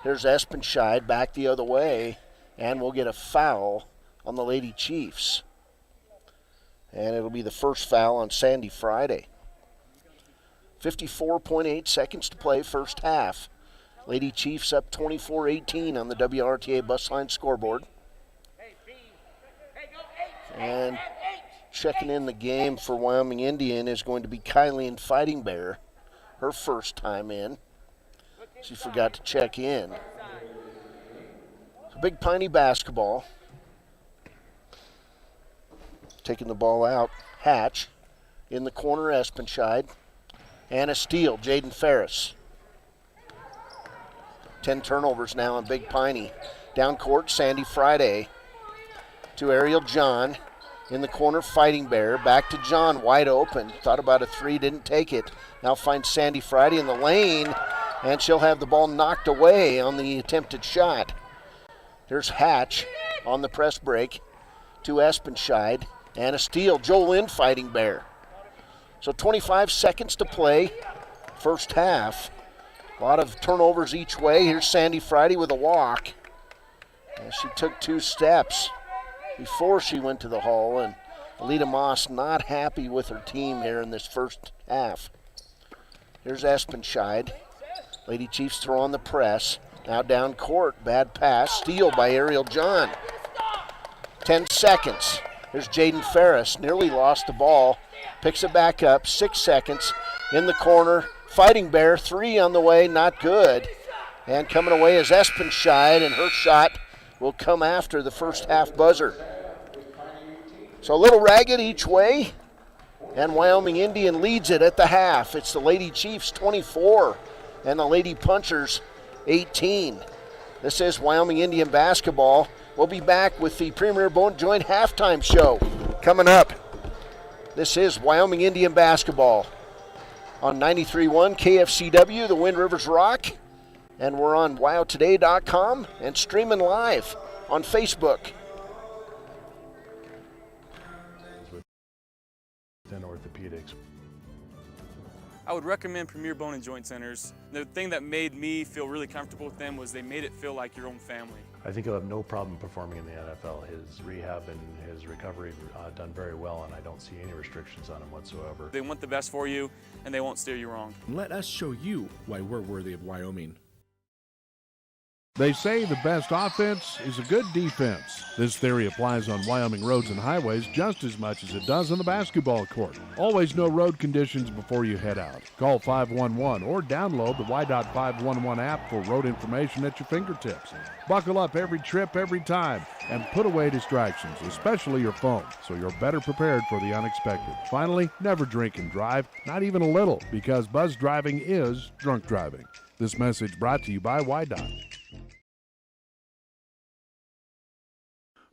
[SPEAKER 1] Here's Espenscheid back the other way. And we'll get a foul on the Lady Chiefs. And it'll be the first foul on Sandy Friday. 54.8 seconds to play first half. Lady Chiefs up 24-18 on the WRTA bus line scoreboard. And checking in the game for Wyoming Indian is going to be Kylie Fighting Bear, her first time in. She forgot to check in. So Big Piney basketball. Taking the ball out, Hatch. In the corner, Espenscheid. And a steal, Jaden Ferris. 10 turnovers now on Big Piney. Down court, Sandy Friday to Ariel John. In the corner, Fighting Bear. Back to John, wide open. Thought about a 3, didn't take it. Now finds Sandy Friday in the lane, and she'll have the ball knocked away on the attempted shot. There's Hatch on the press break to Espenscheid. And a steal, Jolynn Fighting Bear. So 25 seconds to play, first half. A lot of turnovers each way. Here's Sandy Friday with a walk. And she took 2 steps before she went to the hole, and Alita Moss not happy with her team here in this first half. Here's Espenscheid. Lady Chiefs throw on the press. Now down court, bad pass, steal by Ariel John. 10 seconds. Here's Jaden Ferris, nearly lost the ball. Picks it back up, 6 seconds. In the corner, Fighting Bear, 3 on the way, not good. And coming away is Espenscheid, and her shot will come after the first half buzzer. So a little ragged each way, and Wyoming Indian leads it at the half. It's the Lady Chiefs 24 and the Lady Punchers 18. This is Wyoming Indian basketball. We'll be back with the Premier Joint halftime show Coming up, this is Wyoming Indian basketball on 93.1 KFCW, the Wind Rivers Rock, and we're on WyoToday.com and streaming live on Facebook.
[SPEAKER 15] Within orthopedics.
[SPEAKER 14] I would recommend Premier Bone and Joint Centers. The thing that made me feel really comfortable with them was they made it feel like your own family.
[SPEAKER 15] I think he'll have no problem performing in the NFL. His rehab and his recovery done very well, and I don't see any restrictions on him whatsoever.
[SPEAKER 14] They want the best for you, and they won't steer you wrong.
[SPEAKER 13] Let us show you why we're worthy of Wyoming.
[SPEAKER 16] They say the best offense is a good defense. This theory applies on Wyoming roads and highways just as much as it does on the basketball court. Always know road conditions before you head out. Call 511 or download the Y.511 app for road information at your fingertips. Buckle up every trip, every time, and put away distractions, especially your phone, so you're better prepared for the unexpected. Finally, never drink and drive, not even a little, because buzz driving is drunk driving. This message brought to you by Y.Dot.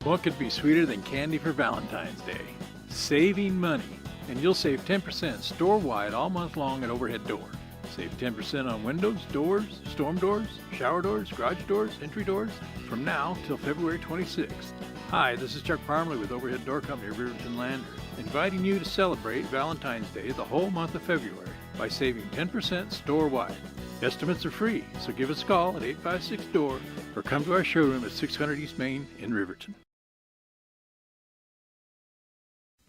[SPEAKER 17] What could be sweeter than candy for Valentine's Day? Saving money. And you'll save 10% store-wide all month long at Overhead Door. Save 10% on windows, doors, storm doors, shower doors, garage doors, entry doors from now till February 26th. Hi, this is Chuck Parmley with Overhead Door Company of Riverton Lander, inviting you to celebrate Valentine's Day the whole month of February by saving 10% store-wide. Estimates are free, so give us a call at 856-DOOR or come to our showroom at 600 East Main in Riverton.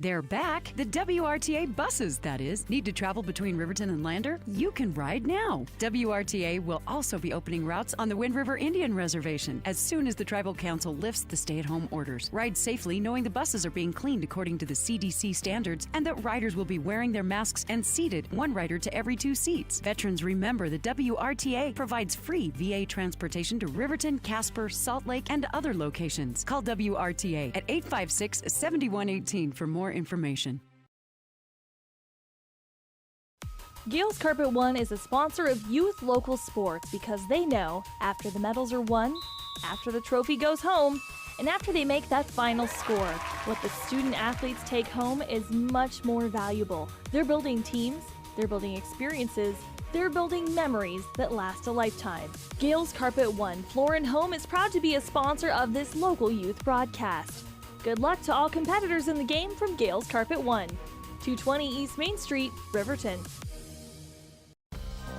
[SPEAKER 4] They're back. The WRTA buses, that is. Need to travel between Riverton and Lander? You can ride now. WRTA will also be opening routes on the Wind River Indian Reservation as soon as the Tribal Council lifts the stay-at-home orders. Ride safely knowing the buses are being cleaned according to the CDC standards and that riders will be wearing their masks and seated, one rider to every 2 seats. Veterans, remember the WRTA provides free VA transportation to Riverton, Casper, Salt Lake, and other locations. Call WRTA at 856-7118 for more information.
[SPEAKER 2] Gales Carpet One is a sponsor of youth local sports because they know after the medals are won, after the trophy goes home, and after they make that final score, what the student athletes take home is much more valuable. They're building teams, they're building experiences, they're building memories that last a lifetime. Gales Carpet One Floor and Home is proud to be a sponsor of this local youth broadcast. Good luck to all competitors in the game from Gales Carpet One, 220 East Main Street, Riverton.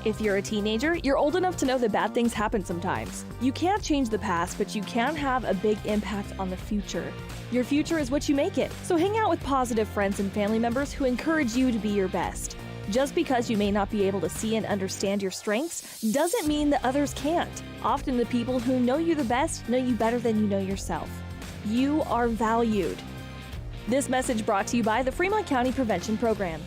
[SPEAKER 2] If you're a teenager, you're old enough to know that bad things happen sometimes. You can't change the past, but you can have a big impact on the future. Your future is what you make it, so hang out with positive friends and family members who encourage you to be your best. Just because you may not be able to see and understand your strengths doesn't mean that others can't. Often the people who know you the best know you better than you know yourself. You are valued. This message brought to you by the Fremont County Prevention Program.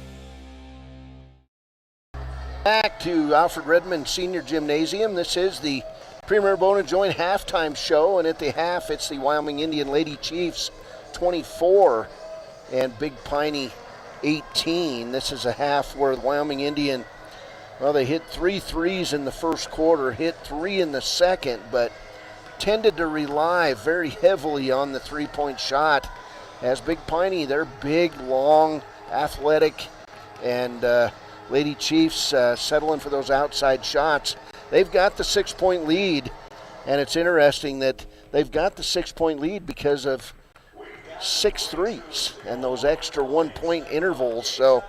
[SPEAKER 1] Back to Alfred Redmond Senior Gymnasium. This is the Premier Bone and Joint halftime show, and at the half it's the Wyoming Indian Lady Chiefs 24 and Big Piney 18. This is a half where the Wyoming Indian, well, they hit 3 threes in the first quarter, hit 3 in the second, but tended to rely very heavily on the three-point shot as Big Piney, they're big, long, athletic, and Lady Chiefs settling for those outside shots. They've got the 6-point lead, and it's interesting that they've got the 6-point lead because of 6 threes and those extra 1-point intervals. So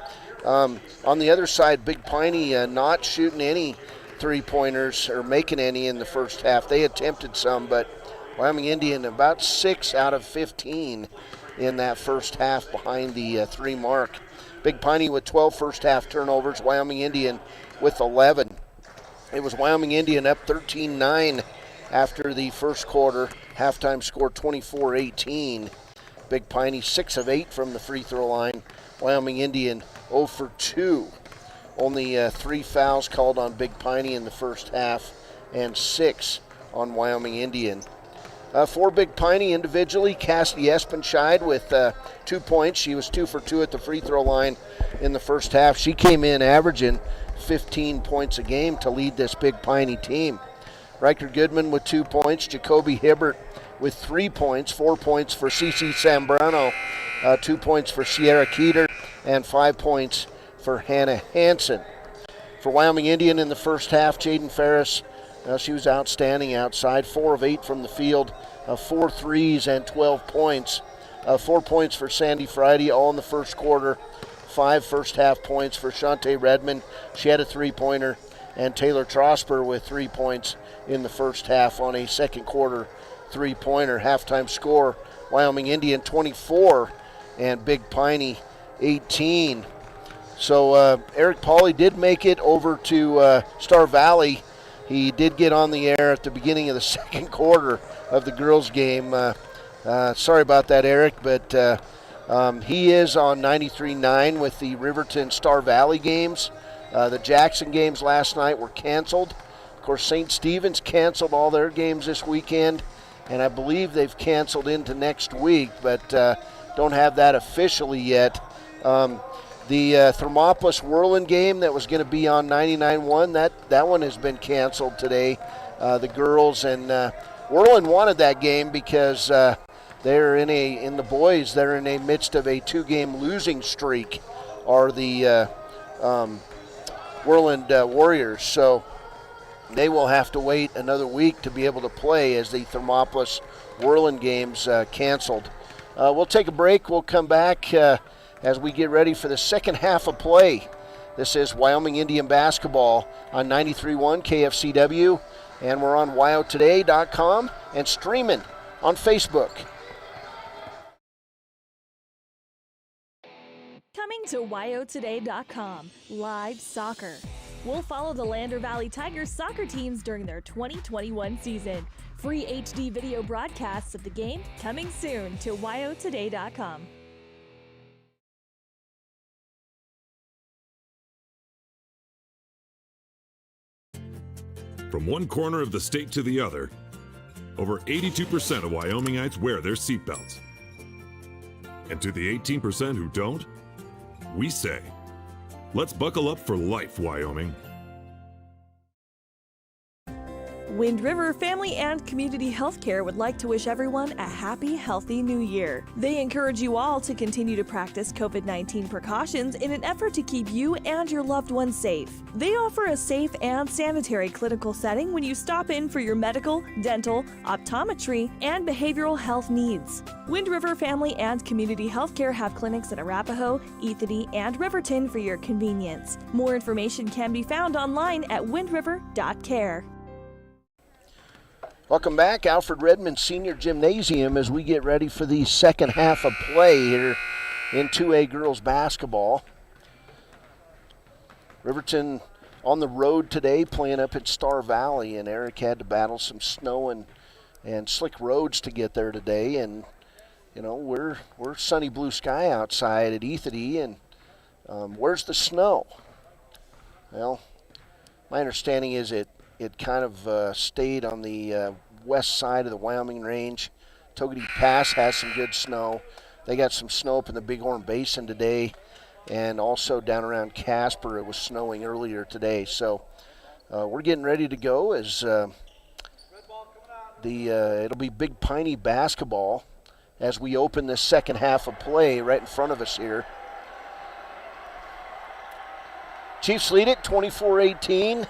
[SPEAKER 1] on the other side, Big Piney not shooting any three-pointers or making any in the first half. They attempted some, but Wyoming Indian about 6 out of 15 in that first half behind the 3 mark. Big Piney with 12 first half turnovers, Wyoming Indian with 11. It was Wyoming Indian up 13-9 after the first quarter. Halftime score 24-18. Big Piney 6 of 8 from the free throw line. Wyoming Indian 0 for 2. Only 3 fouls called on Big Piney in the first half and 6 on Wyoming Indian. For Big Piney individually, Cassidy Espenscheid with 2 points. She was 2 for 2 at the free throw line in the first half. She came in averaging 15 points a game to lead this Big Piney team. Riker Goodman with 2 points. Jacoby Hibbert with 3 points, 4 points for Cece Zambrano, 2 points for Sierra Keeter, and 5 points for Hannah Hansen. For Wyoming Indian in the first half, Jaden Ferris, she was outstanding outside, 4 of 8 from the field, 4 threes and 12 points. 4 points for Sandy Friday, all in the first quarter. 5 first half points for Shantae Redmond. She had a 3-pointer. And Taylor Trosper with 3 points in the first half on a second quarter 3-pointer. Halftime score, Wyoming Indian 24 and Big Piney 18. So Eric Pauly did make it over to Star Valley. He did get on the air at the beginning of the second quarter of the girls' game. Sorry about that, Eric, but he is on 93.9 with the Riverton Star Valley games. The Jackson games last night were canceled. Of course, St. Stephen's canceled all their games this weekend, and I believe they've canceled into next week, but don't have that officially yet. The Thermopolis Whirland game that was going to be on 99.1, that one has been canceled today. The girls and Whirland wanted that game because they're in the boys. They're in a midst of a 2-game losing streak. Are the Whirland Warriors, so they will have to wait another week to be able to play as the Thermopolis Whirland games canceled. We'll take a break. We'll come back as we get ready for the second half of play. This is Wyoming Indian basketball on 93.1 KFCW, and we're on wyotoday.com and streaming on Facebook.
[SPEAKER 2] Coming to wyotoday.com, live soccer. We'll follow the Lander Valley Tigers soccer teams during their 2021 season. Free HD video broadcasts of the game coming soon to wyotoday.com.
[SPEAKER 3] From one corner of the state to the other, over 82% of Wyomingites wear their seatbelts. And to the 18% who don't, we say, let's buckle up for life, Wyoming.
[SPEAKER 2] Wind River Family and Community Healthcare would like to wish everyone a happy, healthy new year. They encourage you all to continue to practice COVID-19 precautions in an effort to keep you and your loved ones safe. They offer a safe and sanitary clinical setting when you stop in for your medical, dental, optometry, and behavioral health needs. Wind River Family and Community Healthcare have clinics in Arapahoe, Ethity, and Riverton for your convenience. More information can be found online at windriver.care.
[SPEAKER 1] Welcome back, Alfred Redmond Senior Gymnasium, as we get ready for the second half of play here in 2A girls basketball. Riverton on the road today, playing up at Star Valley, and Eric had to battle some snow and slick roads to get there today. And you know, we're sunny blue sky outside at Ethity, and where's the snow? Well, my understanding is it kind of stayed on the west side of the Wyoming Range. Togety Pass has some good snow. They got some snow up in the Bighorn Basin today, and also down around Casper it was snowing earlier today. So we're getting ready to go as it'll be Big Piney basketball as we open this second half of play right in front of us here. Chiefs lead it 24-18.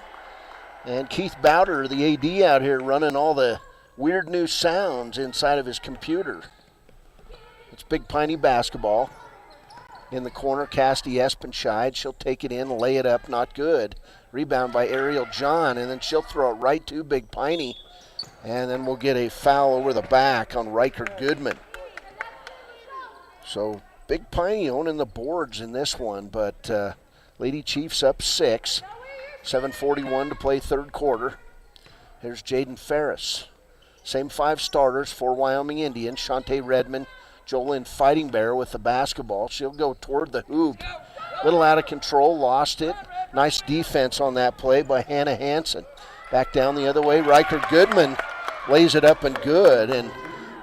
[SPEAKER 1] And Keith Bowder, the AD out here, running all the weird new sounds inside of his computer. It's Big Piney basketball. In the corner, Cassidy Espenscheid. She'll take it in, lay it up, not good. Rebound by Ariel John, and then she'll throw it right to Big Piney. And then we'll get a foul over the back on Riker Goodman. So Big Piney owning the boards in this one, but Lady Chiefs up 6. 7:41 to play third quarter. Here's Jaden Ferris. Same 5 starters for Wyoming Indian. Shantae Redmond, Jolynn Fighting Bear with the basketball. She'll go toward the hoop. Little out of control, lost it. Nice defense on that play by Hannah Hansen. Back down the other way, Riker Goodman lays it up and good. And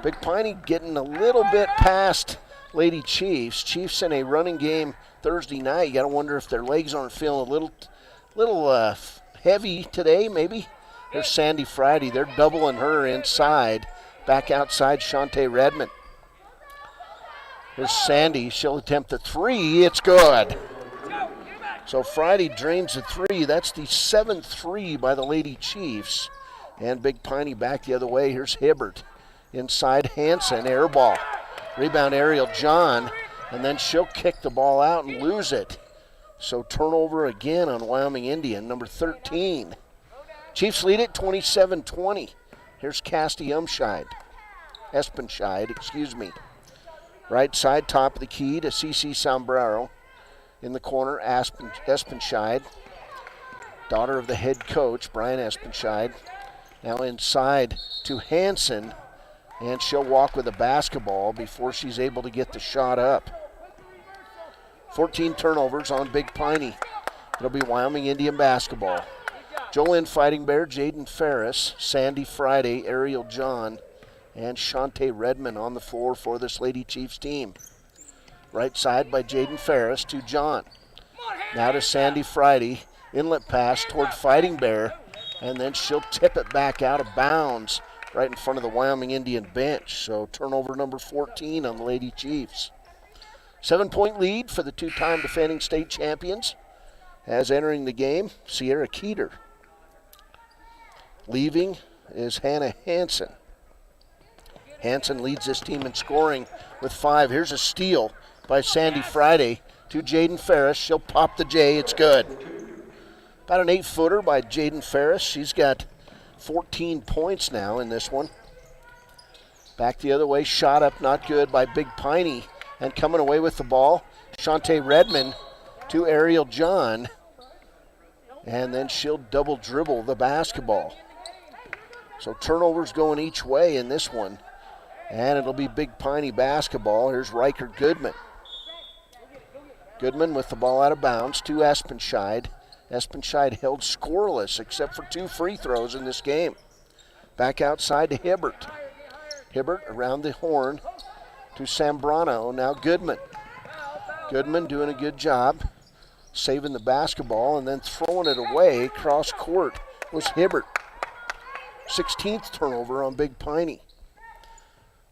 [SPEAKER 1] Big Piney getting a little bit past Lady Chiefs. Chiefs in a running game Thursday night. You got to wonder if their legs aren't feeling a little heavy today, maybe. There's Sandy Friday. They're doubling her inside. Back outside, Shantae Redmond. Here's Sandy. She'll attempt the three. It's good. So Friday drains the three. That's the 7th three by the Lady Chiefs. And Big Piney back the other way. Here's Hibbert. Inside Hanson, air ball. Rebound Ariel John. And then she'll kick the ball out and lose it. So turnover again on Wyoming Indian, number 13. Chiefs lead it 27-20. Here's Casty Espenscheid. Right side, top of the key to CC Sombrero. In the corner, Espenscheid. Daughter of the head coach, Brian Espenscheid. Now inside to Hanson. And she'll walk with a basketball before she's able to get the shot up. 14 turnovers on Big Piney. It'll be Wyoming Indian basketball. Jolynn Fighting Bear, Jaden Ferris, Sandy Friday, Ariel John, and Shantae Redmond on the floor for this Lady Chiefs team. Right side by Jaden Ferris to John. Now to Sandy Friday. Inlet pass toward Fighting Bear, and then she'll tip it back out of bounds right in front of the Wyoming Indian bench. So turnover number 14 on the Lady Chiefs. 7-point lead for the two-time defending state champions. As entering the game, Sierra Keeter. Leaving is Hannah Hanson. Hanson leads this team in scoring with 5. Here's a steal by Sandy Friday to Jaden Ferris. She'll pop the J. It's good. About an 8-footer by Jaden Ferris. She's got 14 points now in this one. Back the other way. Shot up, not good by Big Piney. And coming away with the ball, Shantae Redmond to Ariel John. And then she'll double dribble the basketball. So turnovers going each way in this one. And it'll be Big Piney basketball. Here's Riker Goodman. Goodman with the ball out of bounds to Espenscheid. Espenscheid held scoreless except for 2 free throws in this game. Back outside to Hibbert. Hibbert around the horn to Sambrano. Now Goodman. Goodman doing a good job saving the basketball and then throwing it away cross court was Hibbert. 16th turnover on Big Piney.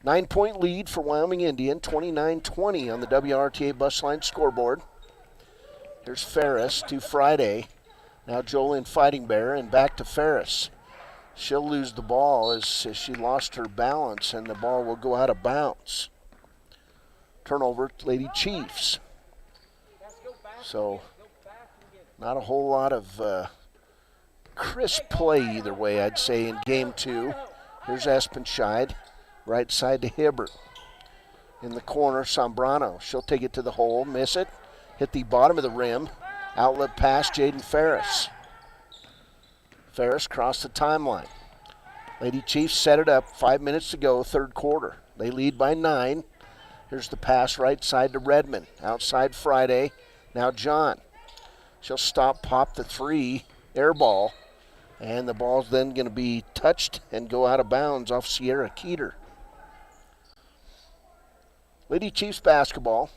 [SPEAKER 1] 9-point lead for Wyoming Indian, 29-20 on the WRTA bus line scoreboard. Here's Ferris to Friday. Now Jolynn Fighting Bear and back to Ferris. She'll lose the ball as she lost her balance and the ball will go out of bounds. Turnover, Lady Chiefs. So not a whole lot of crisp play either way, I'd say, in game 2. Here's Espenscheid. Right side to Hibbert. In the corner, Sombrano. She'll take it to the hole, miss it. Hit the bottom of the rim. Outlet pass, Jaden Ferris. Ferris crossed the timeline. Lady Chiefs set it up. 5 minutes to go, third quarter. They lead by 9. Here's the pass right side to Redmond. Outside Friday. Now John. She'll stop, pop the 3. Air ball. And the ball's then going to be touched and go out of bounds off Sierra Keeter. Lady Chiefs basketball.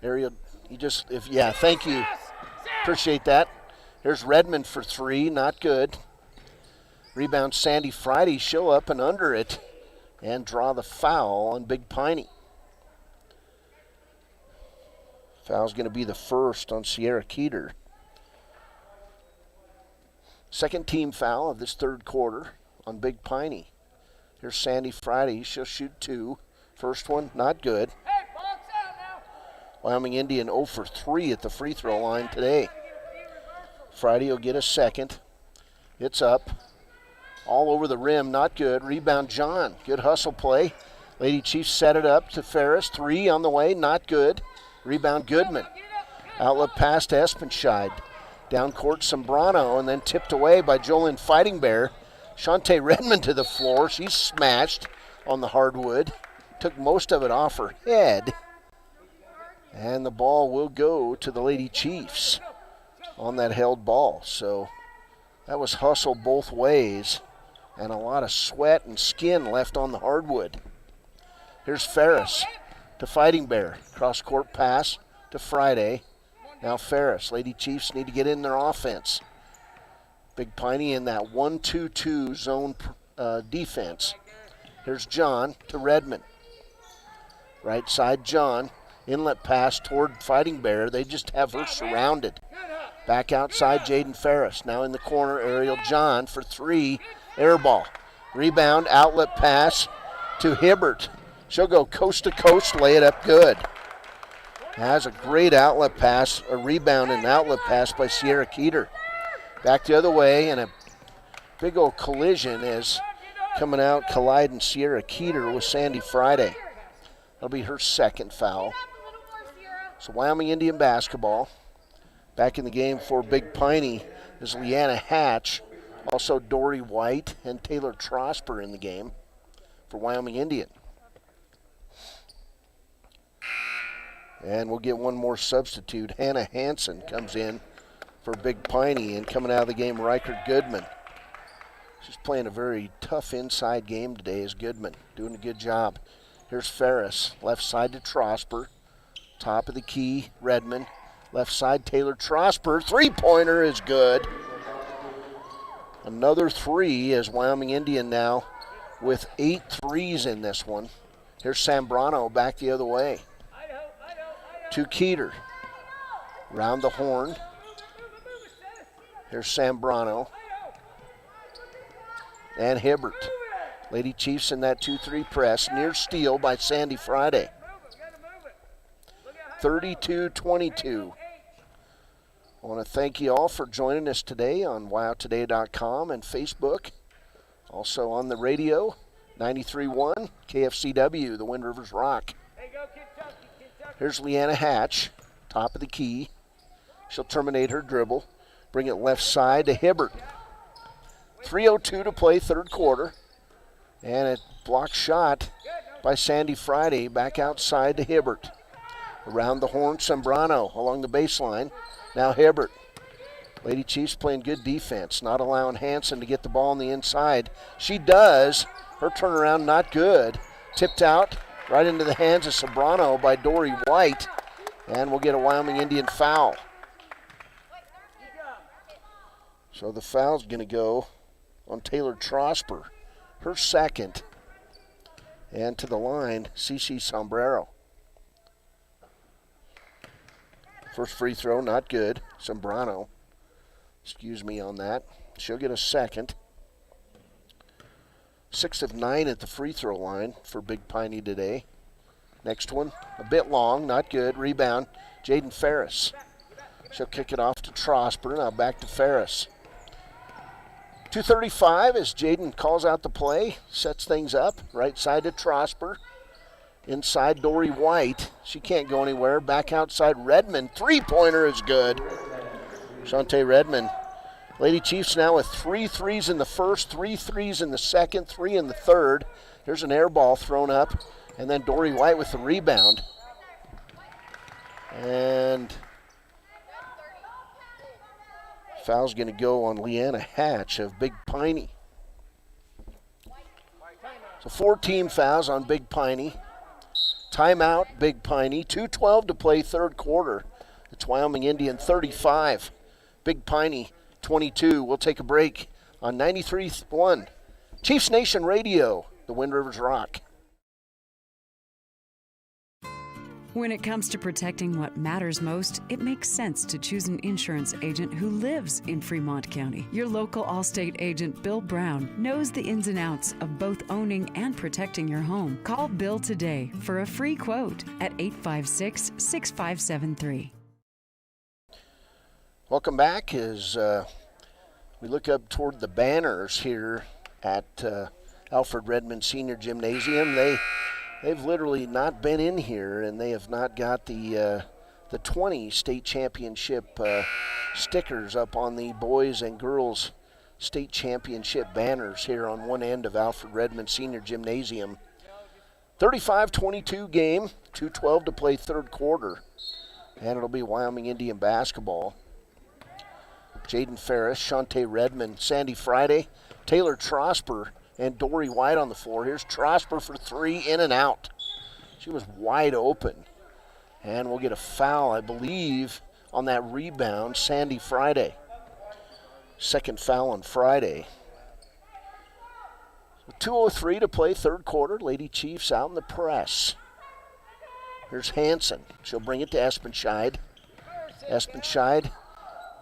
[SPEAKER 1] Ariel, thank you. Appreciate that. Here's Redmond for 3, not good. Rebound Sandy Friday, she'll up and under it and draw the foul on Big Piney. Foul's going to be the first on Sierra Keeter. Second team foul of this third quarter on Big Piney. Here's Sandy Friday. She'll shoot 2. First one, not good. Wyoming Indian 0 for 3 at the free throw line today. Friday will get a second. It's up. All over the rim, not good. Rebound John. Good hustle play. Lady Chiefs set it up to Ferris. 3 on the way, not good. Rebound Goodman. Outlet pass to Espenscheid. Down court Sombrano and then tipped away by Jolynn Fighting Bear. Shantae Redmond to the floor. She's smashed on the hardwood. Took most of it off her head. And the ball will go to the Lady Chiefs on that held ball. So that was hustle both ways and a lot of sweat and skin left on the hardwood. Here's Ferris to Fighting Bear. Cross court pass to Friday. Now Ferris. Lady Chiefs need to get in their offense. Big Piney in that 1-2-2 zone defense. Here's John to Redmond. Right side, John. Inlet pass toward Fighting Bear. They just have her surrounded. Back outside, Jaden Ferris. Now in the corner, Ariel John for 3. Air ball. Rebound, outlet pass to Hibbert. She'll go coast to coast, lay it up good. Has a great outlet pass, a rebound and outlet pass by Sierra Keeter. Back the other way, and a big old collision is coming out, colliding Sierra Keeter with Sandy Friday. That'll be her second foul. So Wyoming Indian basketball. Back in the game for Big Piney is Leanna Hatch, also Dory White and Taylor Trosper in the game for Wyoming Indian. And we'll get one more substitute. Hannah Hansen comes in for Big Piney, and coming out of the game, Riker Goodman. She's playing a very tough inside game today is Goodman, doing a good job. Here's Ferris, left side to Trosper. Top of the key, Redmond. Left side, Taylor Trosper. Three-pointer is good. Another 3 as Wyoming Indian now with 8 threes in this one. Here's Sambrano back the other way. To Keeter. Round the horn. Here's Sambrano. And Hibbert. Lady Chiefs in that 2-3 press. Near steal by Sandy Friday. 32-22. I want to thank you all for joining us today on wowtoday.com and Facebook. Also on the radio, 93.1 KFCW, the Wind Rivers Rock. Here's Leanna Hatch, top of the key. She'll terminate her dribble. Bring it left side to Hibbert. 3:02 to play, third quarter. And a block shot by Sandy Friday, back outside to Hibbert. Around the horn, Sambrano along the baseline. Now Hibbert. Lady Chiefs playing good defense, not allowing Hansen to get the ball on the inside. She does. Her turnaround not good. Tipped out right into the hands of Sambrano by Dory White. And we'll get a Wyoming Indian foul. So the foul's going to go on Taylor Trosper. Her second. And to the line, Cece Sombrero. First free throw, not good. Sambrano, excuse me on that. She'll get a second. 6 of 9 at the free throw line for Big Piney today. Next one, a bit long, not good. Rebound, Jaden Ferris. She'll kick it off to Trosper. Now back to Ferris. 2:35 as Jaden calls out the play, sets things up. Right side to Trosper. Inside Dory White. She can't go anywhere. Back outside Redmond. Three-pointer is good. Shantae Redmond. Lady Chiefs now with 3 threes in the first, 3 threes in the second, 3 in the third. Here's an air ball thrown up. And then Dory White with the rebound. And foul's going to go on Leanna Hatch of Big Piney. So 4 team fouls on Big Piney. Timeout, Big Piney. 2:12 to play, third quarter. It's Wyoming Indian 35. Big Piney 22. We'll take a break on 93.1 Chiefs Nation Radio, the Wind Rivers Rock.
[SPEAKER 4] When it comes to protecting what matters most, it makes sense to choose an insurance agent who lives in Fremont County. Your local Allstate agent, Bill Brown, knows the ins and outs of both owning and protecting your home. Call Bill today for a free quote at 856-6573.
[SPEAKER 1] Welcome back as we look up toward the banners here at Alfred Redmond Senior Gymnasium. They've literally not been in here, and they have not got the 20 state championship stickers up on the boys and girls state championship banners here on one end of Alfred Redmond Senior Gymnasium. 35-22 game, 2:12 to play third quarter, and it'll be Wyoming Indian basketball. Jaden Ferris, Shantae Redmond, Sandy Friday, Taylor Trosper, and Dory White on the floor. Here's Trosper for 3, in and out. She was wide open. And we'll get a foul, I believe, on that rebound, Sandy Friday. Second foul on Friday. 2:03 to play, third quarter. Lady Chiefs out in the press. Here's Hansen. She'll bring it to Espenscheid. Espenscheid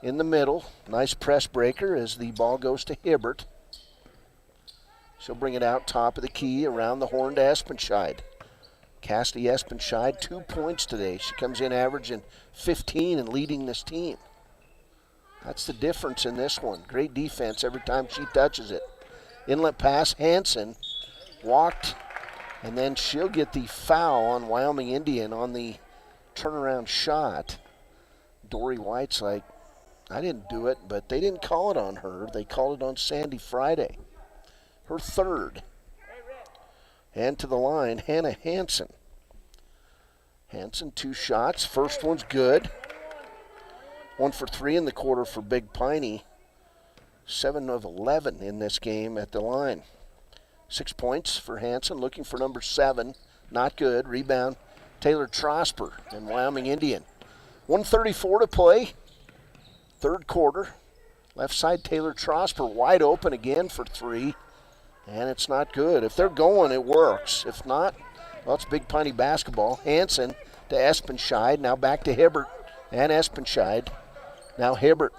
[SPEAKER 1] in the middle. Nice press breaker as the ball goes to Hibbert. She'll bring it out top of the key around the horn to Espenscheid. Cassidy Espenscheid, 2 points today. She comes in averaging 15 and leading this team. That's the difference in this one. Great defense every time she touches it. Inlet pass, Hansen walked, and then she'll get the foul on Wyoming Indian on the turnaround shot. Dory White's like, I didn't do it, but they didn't call it on her. They called it on Sandy Friday. Her third. And to the line, Hannah Hansen. Hansen, 2 shots. First one's good. 1 for 3 in the quarter for Big Piney. 7 of 11 in this game at the line. 6 points for Hansen, looking for number 7. Not good. Rebound, Taylor Trosper and Wyoming Indian. 1:34 to play. Third quarter. Left side, Taylor Trosper wide open again for 3. And it's not good. If they're going, it works. If not, well, it's Big Piney basketball. Hansen to Espenscheid. Now back to Hibbert and Espenscheid. Now Hibbert.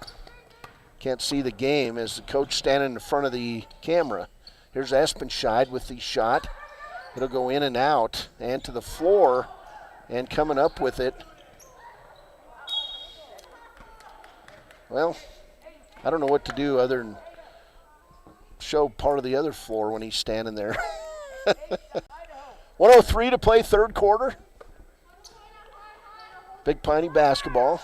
[SPEAKER 1] Can't see the game as the coach standing in front of the camera. Here's Espenscheid with the shot. It'll go in and out and to the floor, and coming up with it. Well, I don't know what to do other than show part of the other floor when he's standing there. 1:03 to play, third quarter. Big Piney basketball.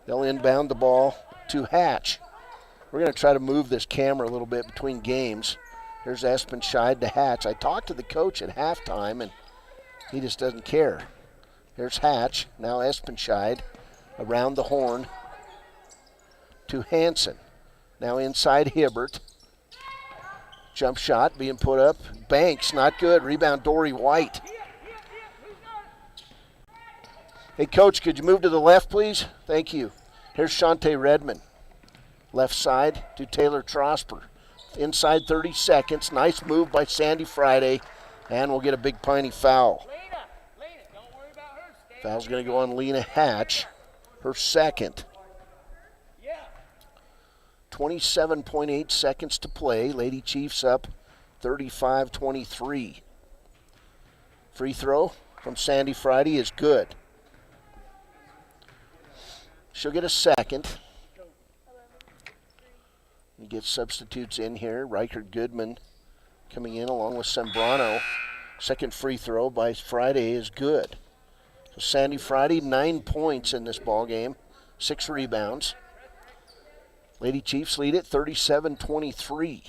[SPEAKER 1] They'll inbound the ball to Hatch. We're going to try to move this camera a little bit between games. Here's Espenscheid to Hatch. I talked to the coach at halftime, and he just doesn't care. Here's Hatch. Now Espenscheid around the horn to Hansen. Now inside Hibbert. Jump shot being put up. Banks, not good. Rebound, Dory White. Hey, Coach, could you move to the left, please? Thank you. Here's Shantae Redmond. Left side to Taylor Trosper. Inside 30 seconds. Nice move by Sandy Friday. And we'll get a Big Piney foul. Foul's going to go on Lena Hatch. Her second. 27.8 seconds to play. Lady Chiefs up 35-23. Free throw from Sandy Friday is good. She'll get a second. You get substitutes in here. Riker Goodman coming in along with Sembrano. Second free throw by Friday is good. So Sandy Friday, 9 points in this ball game, 6 rebounds. Lady Chiefs lead it 37-23.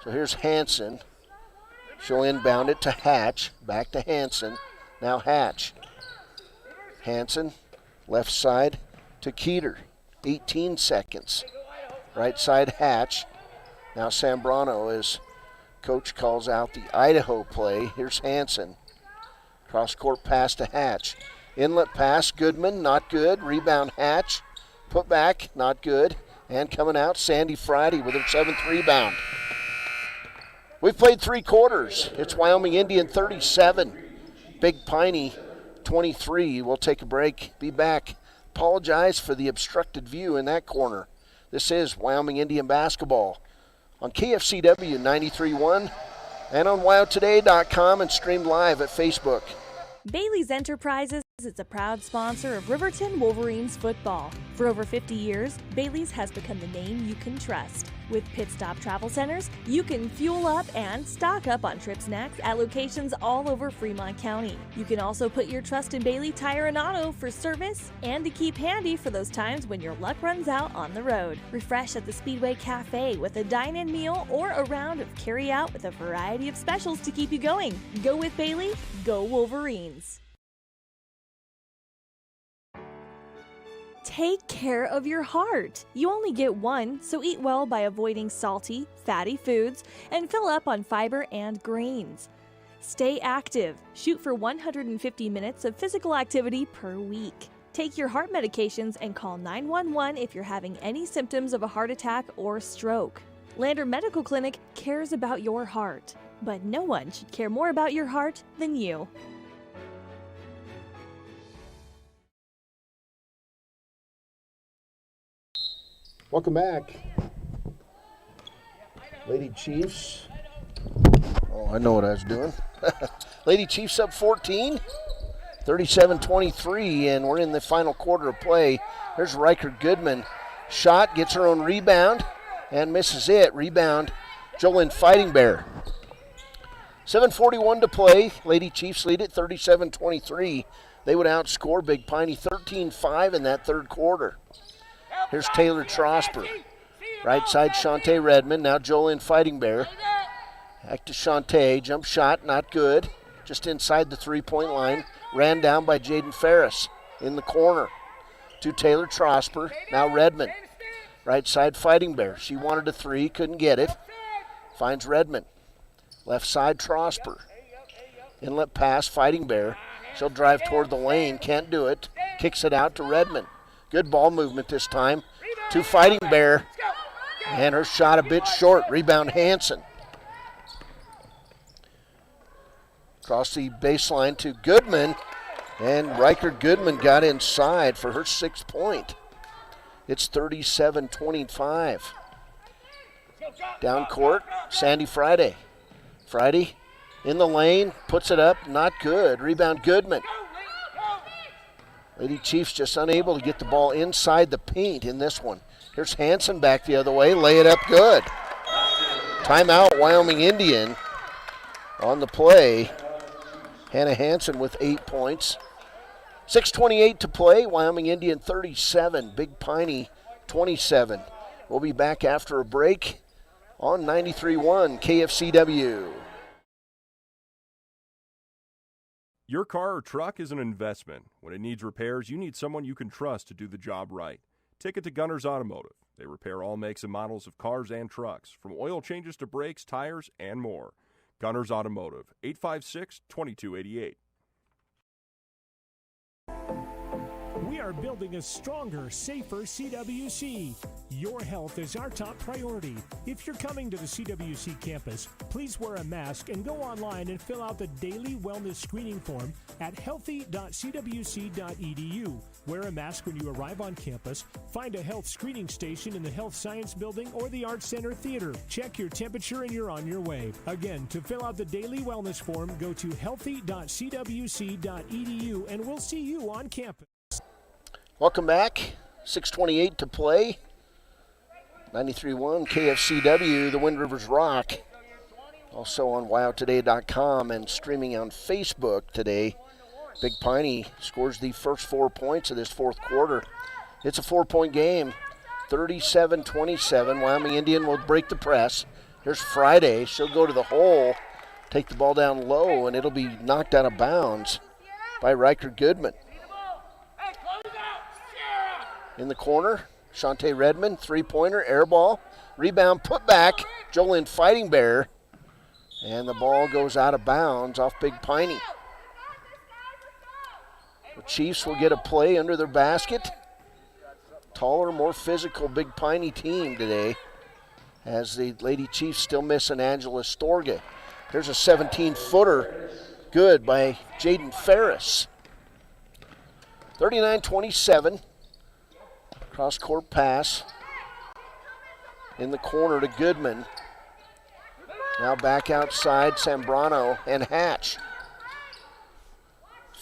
[SPEAKER 1] So here's Hansen. She'll inbound it to Hatch. Back to Hansen. Now Hatch. Hansen, left side to Keeter. 18 seconds. Right side Hatch. Now Sembrano as coach calls out the Idaho play. Here's Hansen. Cross-court pass to Hatch. Inlet pass, Goodman, not good. Rebound, Hatch. Put back, not good. And coming out, Sandy Friday with her 7th rebound. We've played 3 quarters. It's Wyoming Indian 37, Big Piney 23. We'll take a break, be back. Apologize for the obstructed view in that corner. This is Wyoming Indian basketball on KFCW 93.1 and on WyoToday.com and streamed live at Facebook.
[SPEAKER 2] Bailey's Enterprises is a proud sponsor of Riverton Wolverines football. For over 50 years, Bailey's has become the name you can trust. With Pit Stop Travel Centers, you can fuel up and stock up on trip snacks at locations all over Fremont County. You can also put your trust in Bailey Tire and Auto for service and to keep handy for those times when your luck runs out on the road. Refresh at the Speedway Cafe with a dine-in meal or a round of carry-out with a variety of specials to keep you going. Go with Bailey, go Wolverines. Take care of your heart. You only get one, so eat well by avoiding salty, fatty foods and fill up on fiber and grains. Stay active. Shoot for 150 minutes of physical activity per week. Take your heart medications and call 911 if you're having any symptoms of a heart attack or stroke. Lander Medical Clinic cares about your heart, but no one should care more about your heart than you.
[SPEAKER 1] Welcome back. Lady Chiefs. Oh, I know what I was doing. Lady Chiefs up 14, 37-23, and we're in the final quarter of play. There's Riker Goodman. Shot, gets her own rebound, and misses it. Rebound, Jolyn Fighting Bear. 7:41 to play. Lady Chiefs lead it 37-23. They would outscore Big Piney 13-5 in that third quarter. Here's Taylor Trosper. Right side, Shantae Redmond. Now Jolyn Fighting Bear. Back to Shantae. Jump shot, not good. Just inside the three-point line. Ran down by Jaden Ferris in the corner. To Taylor Trosper. Now Redmond. Right side, Fighting Bear. She wanted a three, couldn't get it. Finds Redmond. Left side, Trosper. Inlet pass, Fighting Bear. She'll drive toward the lane, can't do it. Kicks it out to Redmond. Good ball movement this time. To Fighting Bear. And her shot a bit short. Rebound Hansen. Across the baseline to Goodman. And Riker Goodman got inside for her 6th point. It's 37-25. Down court, Sandy Friday. Friday in the lane, puts it up, not good. Rebound Goodman. Lady Chiefs just unable to get the ball inside the paint in this one. Here's Hansen back the other way, lay it up good. Timeout, Wyoming Indian on the play. Hannah Hansen with 8 points. 6:28 to play, Wyoming Indian 37, Big Piney 27. We'll be back after a break on 93.1 KFCW.
[SPEAKER 5] Your car or truck is an investment. When it needs repairs, you need someone you can trust to do the job right. Take it to Gunners Automotive. They repair all makes and models of cars and trucks, from oil changes to brakes, tires, and more. Gunners Automotive, 856-2288.
[SPEAKER 6] We are building a stronger, safer CWC. Your health is our top priority. If you're coming to the CWC campus, please wear a mask and go online and fill out the daily wellness screening form at healthy.cwc.edu. Wear a mask when you arrive on campus. Find a health screening station in the Health Science Building or the Arts Center Theater. Check your temperature and you're on your way. Again, to fill out the daily wellness form, go to healthy.cwc.edu and we'll see you on campus.
[SPEAKER 1] Welcome back. 6:28 to play. 93.1 KFCW, the Wind Rivers Rock. Also on wowtoday.com and streaming on Facebook today. Big Piney scores the first 4 points of this fourth quarter. It's a 4-point game. 37-27. Wyoming Indian will break the press. Here's Friday. She'll go to the hole, take the ball down low, and it'll be knocked out of bounds by Riker Goodman. In the corner, Shantae Redmond, three-pointer, air ball. Rebound, put back, Jolyn Fighting Bear. And the ball goes out of bounds off Big Piney. The Chiefs will get a play under their basket. Taller, more physical Big Piney team today, as the Lady Chiefs still missing Angela Storge. There's a 17-footer, good by Jaden Ferris. 39-27. Cross-court pass in the corner to Goodman. Now back outside, Zambrano and Hatch.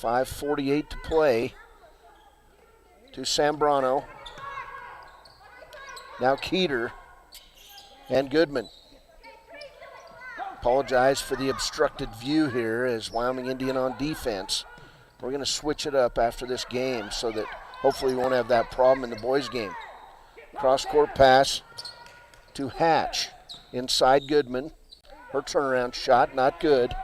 [SPEAKER 1] 5:48 to play. To Zambrano. Now Keeter and Goodman. Apologize for the obstructed view here as Wyoming Indian on defense. We're going to switch it up after this game so that hopefully we won't have that problem in the boys' game. Cross-court pass to Hatch. Inside Goodman. Her turnaround shot, not good.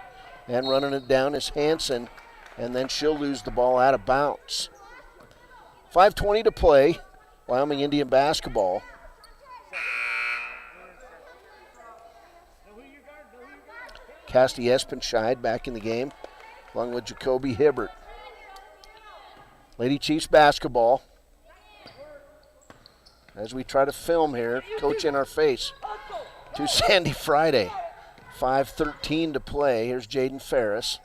[SPEAKER 1] And running it down is Hansen. And then she'll lose the ball out of bounds. 5:20 to play. Wyoming Indian basketball. Cassidy Espenscheid back in the game, along with Jacoby Hibbert. Lady Chiefs basketball. As we try to film here, coach in our face, to Sandy Friday. 5:13 to play. Here's Jaden Ferris.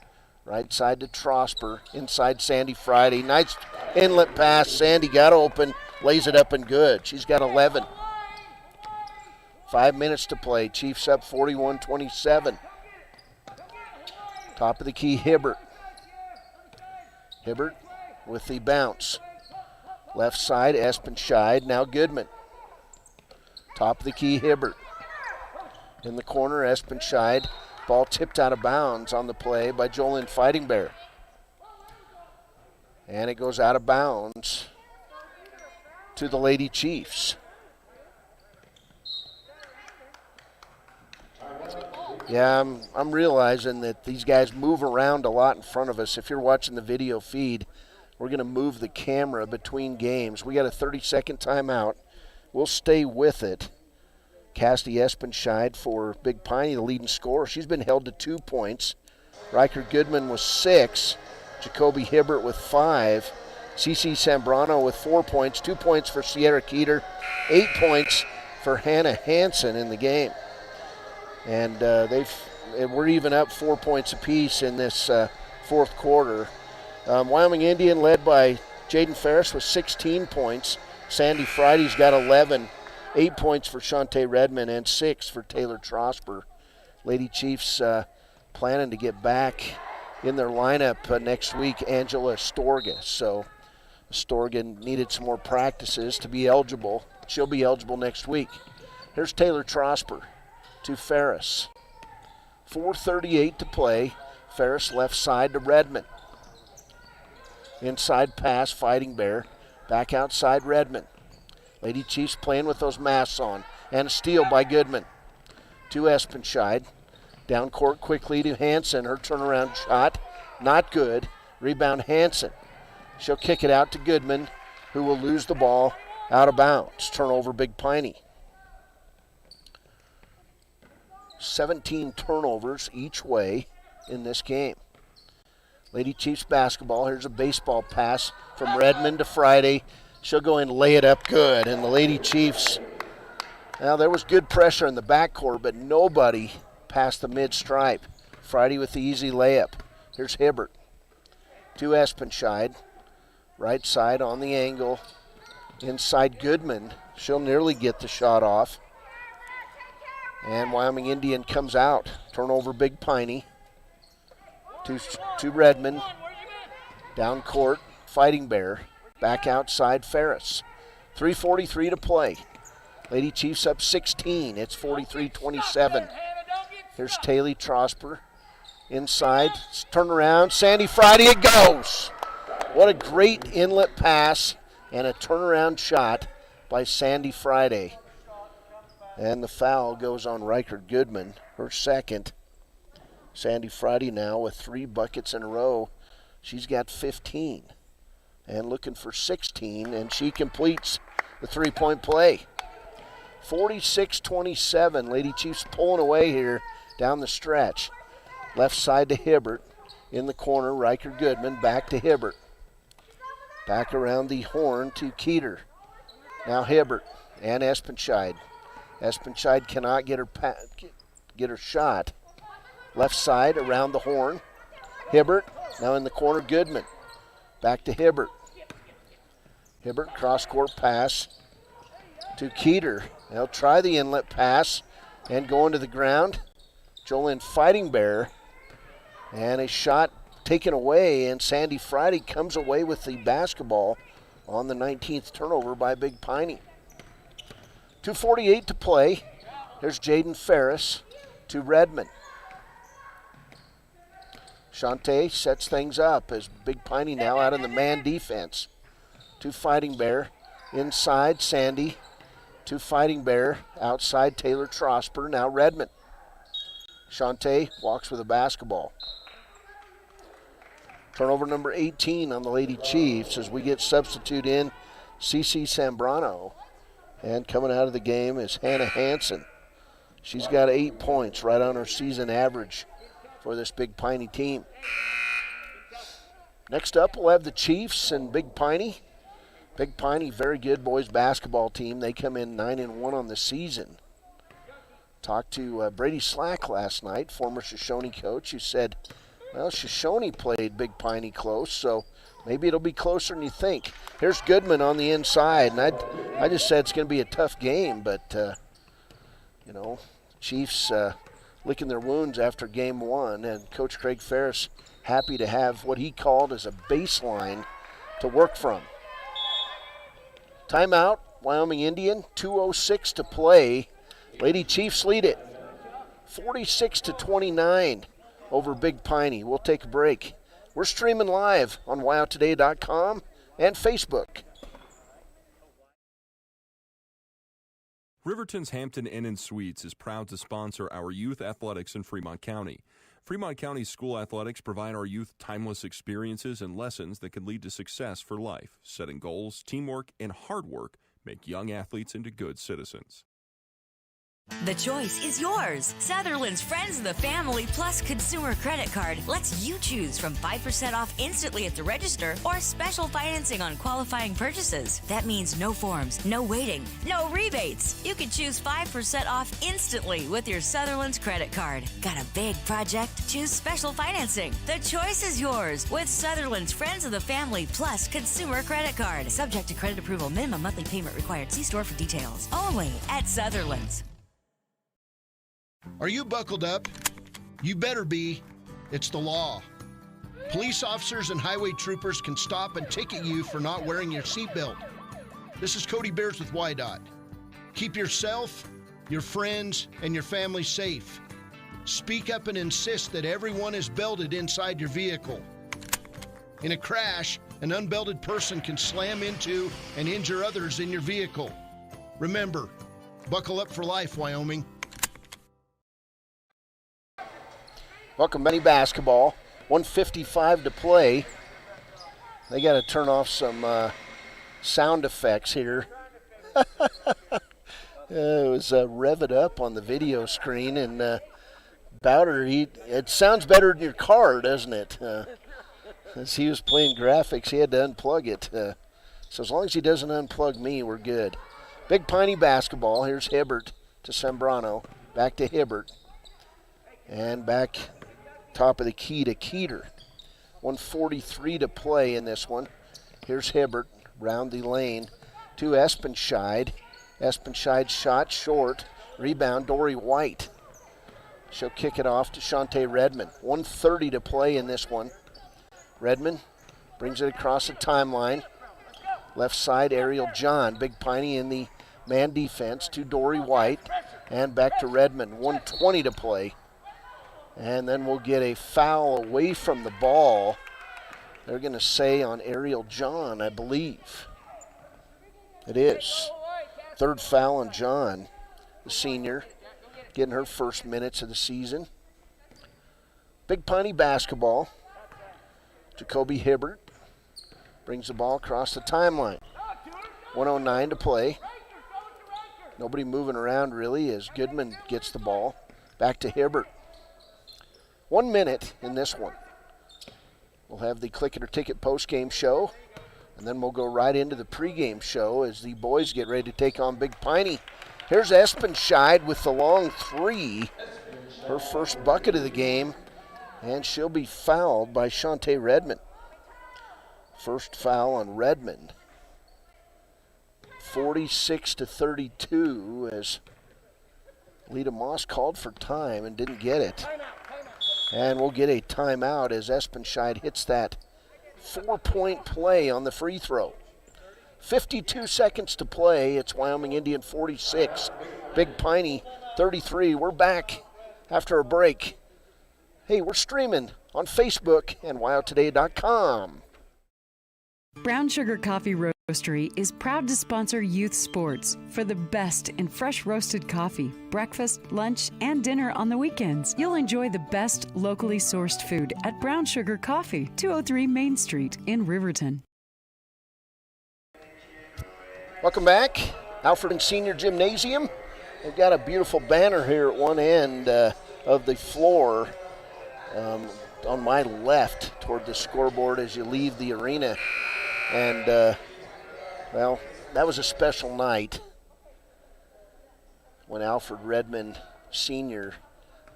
[SPEAKER 1] Right side to Trosper. Inside Sandy Friday. Nice inlet pass. Sandy got open. Lays it up and good. She's got 11. 5 minutes to play. Chiefs up 41-27. Top of the key, Hibbert. Hibbert with the bounce. Left side, Espenscheid. Now Goodman. Top of the key, Hibbert. In the corner, Espenscheid. Ball tipped out of bounds on the play by Jolyn Fighting Bear. And it goes out of bounds to the Lady Chiefs. Yeah, I'm realizing that these guys move around a lot in front of us. If you're watching the video feed, we're going to move the camera between games. We got a 30-second timeout. We'll stay with it. Cassidy Espenscheid for Big Piney, the leading scorer. She's been held to 2 points. Riker Goodman with 6. Jacoby Hibbert with 5. Cece Zambrano with 4 points. 2 points for Sierra Keeter. 8 points for Hannah Hansen in the game. And we're even up 4 points apiece in this fourth quarter. Wyoming Indian led by Jaden Ferris with 16 points. Sandy Friday's got 11. 8 points for Shantae Redmond and 6 for Taylor Trosper. Lady Chiefs planning to get back in their lineup next week, Angela Astorga. So Astorga needed some more practices to be eligible. She'll be eligible next week. Here's Taylor Trosper to Ferris. 4:38 to play. Ferris left side to Redmond. Inside pass, Fighting Bear. Back outside Redmond. Lady Chiefs playing with those masks on. And a steal by Goodman. To Espenscheid. Down court quickly to Hansen. Her turnaround shot, not good. Rebound Hansen. She'll kick it out to Goodman, who will lose the ball out of bounds. Turnover Big Piney. 17 turnovers each way in this game. Lady Chiefs basketball. Here's a baseball pass from Redmond to Friday. She'll go in and lay it up good. And the Lady Chiefs, now there was good pressure in the backcourt, but nobody past the mid-stripe. Friday with the easy layup. Here's Hibbert to Espenscheid. Right side on the angle. Inside Goodman. She'll nearly get the shot off. And Wyoming Indian comes out. Turnover Big Piney. To Redmond. Down court, Fighting Bear. Back outside Ferris. 3:43 to play. Lady Chiefs up 16. It's 43-27. Here's Taylor Trosper. Inside, turn around. Sandy Friday, it goes. What a great inlet pass and a turnaround shot by Sandy Friday. And the foul goes on Riker Goodman, her second. Sandy Friday now with 3 buckets in a row. She's got 15 and looking for 16, and she completes the three-point play. 46-27. Lady Chiefs pulling away here down the stretch. Left side to Hibbert. In the corner, Riker Goodman back to Hibbert. Back around the horn to Keeter. Now Hibbert and Espenscheid. Espenscheid cannot get her shot. Left side around the horn. Hibbert, now in the corner, Goodman. Back to Hibbert. Hibbert, cross-court pass to Keeter. They'll try the inlet pass and go into the ground. Jolyn Fighting Bear. And a shot taken away, and Sandy Friday comes away with the basketball on the 19th turnover by Big Piney. 2:48 to play. There's Jaden Ferris to Redmond. Shantae sets things up as Big Piney now out in the man defense. To Fighting Bear. Inside, Sandy. To Fighting Bear. Outside, Taylor Trosper. Now Redmond. Shantae walks with a basketball. Turnover number 18 on the Lady Chiefs as we get substitute in Cece Zambrano. And coming out of the game is Hannah Hansen. She's got 8 points, right on her season average for this Big Piney team. Next up, we'll have the Chiefs and Big Piney. Big Piney, very good boys basketball team. They come in 9-1 on the season. Talked to Brady Slack last night, former Shoshone coach, who said, well, Shoshone played Big Piney close, so maybe it'll be closer than you think. Here's Goodman on the inside, and I just said it's going to be a tough game, but, Chiefs licking their wounds after game one, and Coach Craig Ferris happy to have what he called as a baseline to work from. Timeout, Wyoming Indian, 2:06 to play. Lady Chiefs lead it, 46-29 over Big Piney. We'll take a break. We're streaming live on WyoToday.com and Facebook.
[SPEAKER 5] Riverton's Hampton Inn & Suites is proud to sponsor our youth athletics in Fremont County. Fremont County School Athletics provide our youth timeless experiences and lessons that can lead to success for life. Setting goals, teamwork, and hard work make young athletes into good citizens.
[SPEAKER 7] The choice is yours. Sutherland's Friends of the Family Plus Consumer Credit Card lets you choose from 5% off instantly at the register or special financing on qualifying purchases. That means no forms, no waiting, no rebates. You can choose 5% off instantly with your Sutherland's credit card. Got a big project? Choose special financing. The choice is yours with Sutherland's Friends of the Family Plus Consumer Credit Card. Subject to credit approval. Minimum monthly payment required. See store for details. Only at Sutherland's.
[SPEAKER 8] Are you buckled up? You better be. It's the law. Police officers and highway troopers can stop and ticket you for not wearing your seatbelt. This is Cody Bears with WYDOT. Keep yourself, your friends, and your family safe. Speak up and insist that everyone is belted inside your vehicle. In a crash, an unbelted person can slam into and injure others in your vehicle. Remember, buckle up for life, Wyoming.
[SPEAKER 1] Welcome, Benny basketball. 1:55 to play. They got to turn off some sound effects here. It was rev it up on the video screen, and Bowder, it sounds better in your car, doesn't it? As he was playing graphics, he had to unplug it. So as long as he doesn't unplug me, we're good. Big Piney basketball. Here's Hibbert to Sembrano. Back to Hibbert. And back top of the key to Keeter. 1:43 to play in this one. Here's Hibbert, round the lane to Espenscheid. Espenscheid shot short. Rebound, Dory White. She'll kick it off to Shantae Redmond. 1:30 to play in this one. Redmond brings it across the timeline. Left side, Ariel John. Big Piney in the man defense to Dory White. And back to Redmond. 1:20 to play. And then we'll get a foul away from the ball. They're going to say on Ariel John, I believe. It is. Third foul on John, the senior, getting her first minutes of the season. Big Piney basketball. Jacoby Hibbert brings the ball across the timeline. 1:09 to play. Nobody moving around really as Goodman gets the ball. Back to Hibbert. 1 minute in this one. We'll have the Click It or Ticket post-game show, and then we'll go right into the pregame show as the boys get ready to take on Big Piney. Here's Espenscheid with the long three, her first bucket of the game, and she'll be fouled by Shantae Redmond. First foul on Redmond. 46-32 as Lita Moss called for time and didn't get it. And we'll get a timeout as Espenscheid hits that 4-point play on the free throw. 52 seconds to play. It's Wyoming Indian 46, Big Piney 33. We're back after a break. Hey, we're streaming on Facebook and WyoToday.com.
[SPEAKER 4] Brown Sugar Coffee Roastery is proud to sponsor youth sports for the best in fresh roasted coffee, breakfast, lunch, and dinner on the weekends. You'll enjoy the best locally sourced food at Brown Sugar Coffee, 203 Main Street in Riverton.
[SPEAKER 1] Welcome back. Alfred Senior Gymnasium. We've got a beautiful banner here at one end of the floor on my left toward the scoreboard as you leave the arena. And, well, that was a special night when Alfred Redmond Sr.,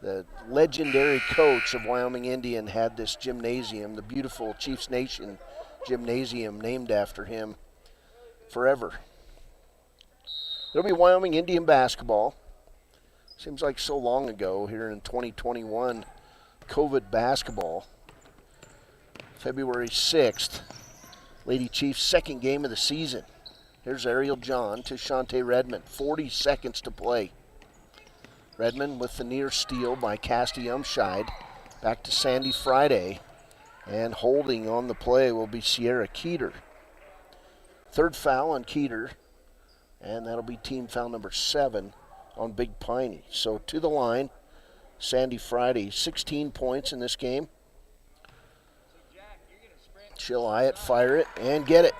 [SPEAKER 1] the legendary coach of Wyoming Indian, had this gymnasium, the beautiful Chiefs Nation gymnasium, named after him forever. It'll be Wyoming Indian basketball. Seems like so long ago here in 2021. COVID basketball. February 6th. Lady Chiefs' second game of the season. Here's Ariel John to Shantae Redmond. 40 seconds to play. Redmond with the near steal by Casty Umscheid. Back to Sandy Friday. And holding on the play will be Sierra Keeter. Third foul on Keeter. And that'll be team foul number 7 on Big Piney. So to the line, Sandy Friday, 16 points in this game. She'll eye it, fire it, and get it.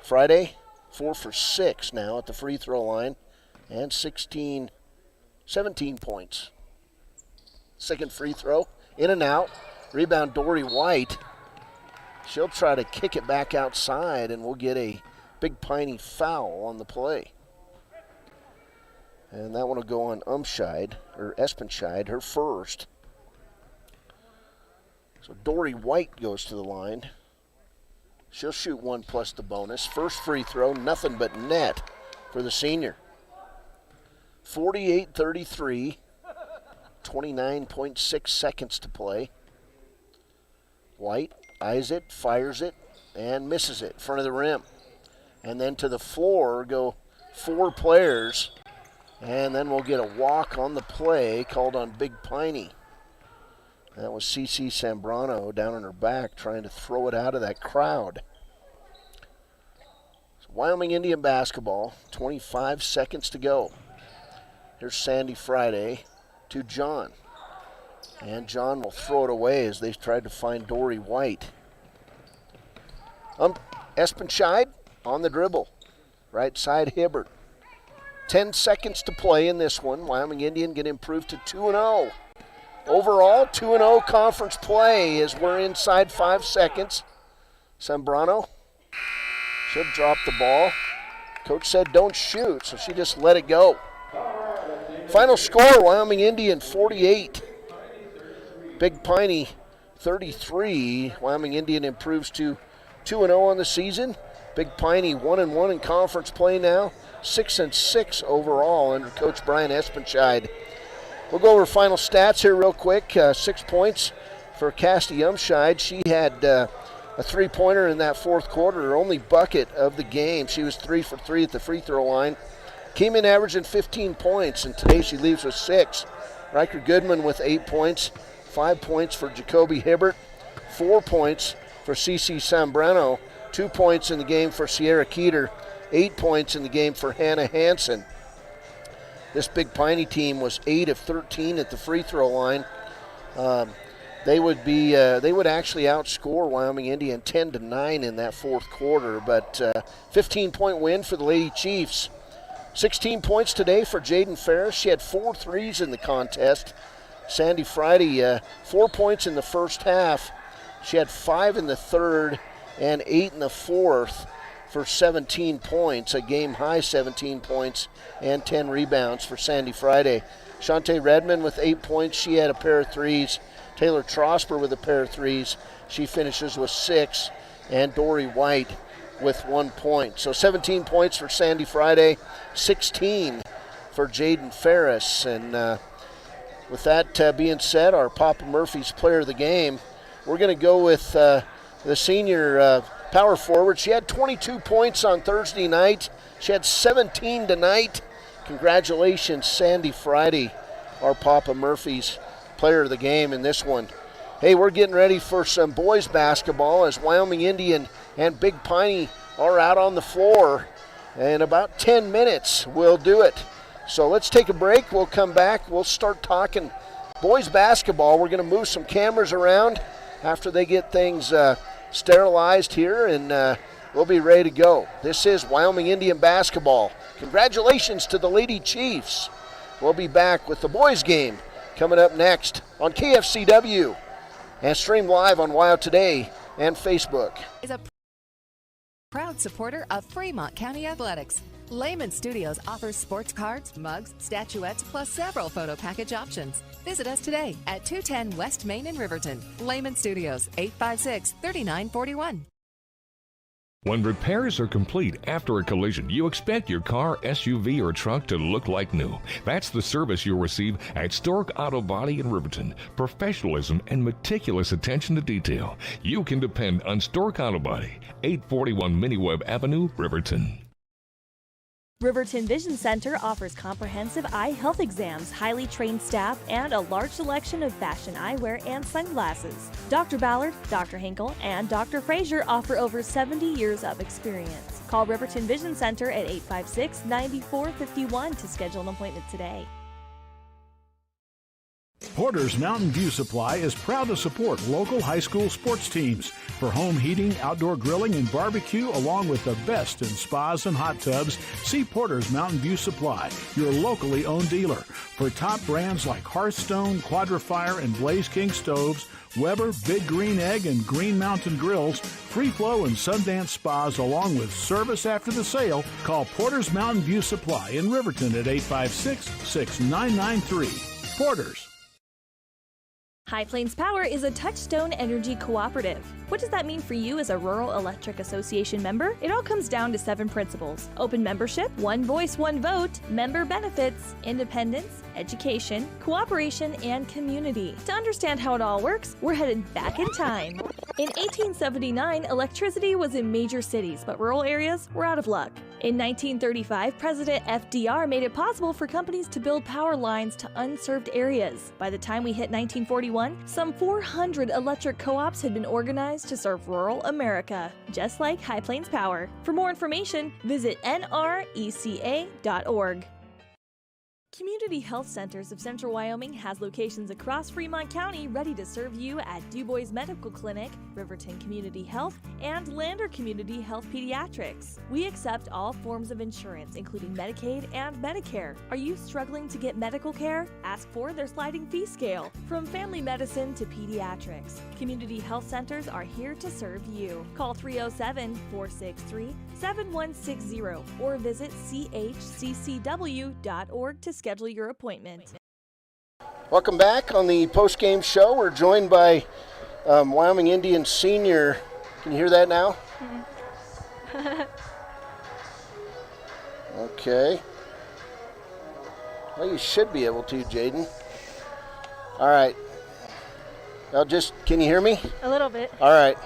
[SPEAKER 1] Friday, 4 for 6 now at the free throw line. And 17 points. Second free throw, in and out. Rebound, Dory White. She'll try to kick it back outside, and we'll get a Big Piney foul on the play. And that one will go on Espenscheid, her first. So Dory White goes to the line. She'll shoot 1 plus the bonus. First free throw, nothing but net for the senior. 48-33, 29.6 seconds to play. White eyes it, fires it, and misses it in front of the rim. And then to the floor go 4 players. And then we'll get a walk on the play called on Big Piney. That was CeCe Sambrano down on her back trying to throw it out of that crowd. So Wyoming Indian basketball, 25 seconds to go. Here's Sandy Friday to John. And John will throw it away as they tried to find Dory White. Espenscheid on the dribble. Right side Hibbert. 10 seconds to play in this one. Wyoming Indian get improved to 2-0. Overall, 2-0 conference play as we're inside 5 seconds. Sambrano, she'll drop the ball. Coach said don't shoot, so she just let it go. Final score, Wyoming Indian 48. Big Piney 33. Wyoming Indian improves to 2-0 on the season. Big Piney 1-1 in conference play now. 6-6 overall under Coach Brian Espenscheid. We'll go over final stats here real quick. 6 points for Casty Umscheid. She had a 3-pointer in that fourth quarter, her only bucket of the game. She was 3 for 3 at the free throw line. Came in averaging 15 points, and today she leaves with 6. Riker Goodman with 8 points. 5 points for Jacoby Hibbert. 4 points for CeCe Sambrano. 2 points in the game for Sierra Keeter. 8 points in the game for Hannah Hansen. This Big Piney team was 8 of 13 at the free throw line. They would actually outscore Wyoming Indian 10-9 in that fourth quarter, but 15-point win for the Lady Chiefs. 16 points today for Jaden Ferris. She had 4 threes in the contest. Sandy Friday, 4 points in the first half. She had 5 in the third and 8 in the fourth for 17 points, a game-high 17 points and 10 rebounds for Sandy Friday. Shantae Redmond with 8 points. She had a pair of threes. Taylor Trosper with a pair of threes. She finishes with 6. And Dory White with 1 point. So 17 points for Sandy Friday, 16 for Jaden Ferris. And with that being said, our Papa Murphy's player of the game, we're going to go with the senior power forward. She had 22 points on Thursday night. She had 17 tonight. Congratulations, Sandy Friday, our Papa Murphy's player of the game in this one. Hey, we're getting ready for some boys basketball as Wyoming Indian and Big Piney are out on the floor. In about 10 minutes, we'll do it. So let's take a break. We'll come back. We'll start talking boys basketball. We're going to move some cameras around after they get things sterilized here, and we'll be ready to go. This is Wyoming Indian basketball. Congratulations to the Lady Chiefs. We'll be back with the boys game coming up next on KFCW and stream live on WYO Today and Facebook.
[SPEAKER 9] Is a proud supporter of Fremont County Athletics. Lehman Studios offers sports cards, mugs, statuettes, plus several photo package options. Visit us today at 210 West Main in Riverton. Lehman Studios, 856-3941.
[SPEAKER 10] When repairs are complete after a collision, you expect your car, SUV, or truck to look like new. That's the service you'll receive at Stork Auto Body in Riverton. Professionalism and meticulous attention to detail. You can depend on Stork Auto Body, 841 Miniweb Avenue, Riverton.
[SPEAKER 2] Riverton Vision Center offers comprehensive eye health exams, highly trained staff, and a large selection of fashion eyewear and sunglasses. Dr. Ballard, Dr. Hinkle, and Dr. Frazier offer over 70 years of experience. Call Riverton Vision Center at 856-9451 to schedule an appointment today.
[SPEAKER 11] Porter's Mountain View Supply is proud to support local high school sports teams for home heating, outdoor grilling, and barbecue, along with the best in spas and hot tubs. See Porter's Mountain View Supply, your locally owned dealer, for top brands like Hearthstone, Quadrifire, and Blaze King stoves, Weber, Big Green Egg, and Green Mountain Grills, Free Flow and Sundance Spas, along with service after the sale. Call Porter's Mountain View Supply in Riverton at 856-6993. Porter's.
[SPEAKER 2] High Plains Power is a Touchstone Energy cooperative. What does that mean for you as a Rural Electric Association member? It all comes down to 7 principles: open membership, one voice, one vote, member benefits, independence, education, cooperation, and community. To understand how it all works, we're headed back in time. In 1879, electricity was in major cities, but rural areas were out of luck. In 1935, President FDR made it possible for companies to build power lines to unserved areas. By the time we hit 1941, some 400 electric co-ops had been organized to serve rural America, just like High Plains Power. For more information, visit nreca.org. Community Health Centers of Central Wyoming has locations across Fremont County ready to serve you at DuBois Medical Clinic, Riverton Community Health, and Lander Community Health Pediatrics. We accept all forms of insurance, including Medicaid and Medicare. Are you struggling to get medical care? Ask for their sliding fee scale. From family medicine to pediatrics, Community Health Centers are here to serve you. Call 307-463-7160 or visit chccw.org to schedule your appointment.
[SPEAKER 1] Welcome back on the post-game show. We're joined by Wyoming Indian senior. Can you hear that now? Okay. Well, you should be able to, Jaden. All right. Can you hear me?
[SPEAKER 18] A little bit.
[SPEAKER 1] All right.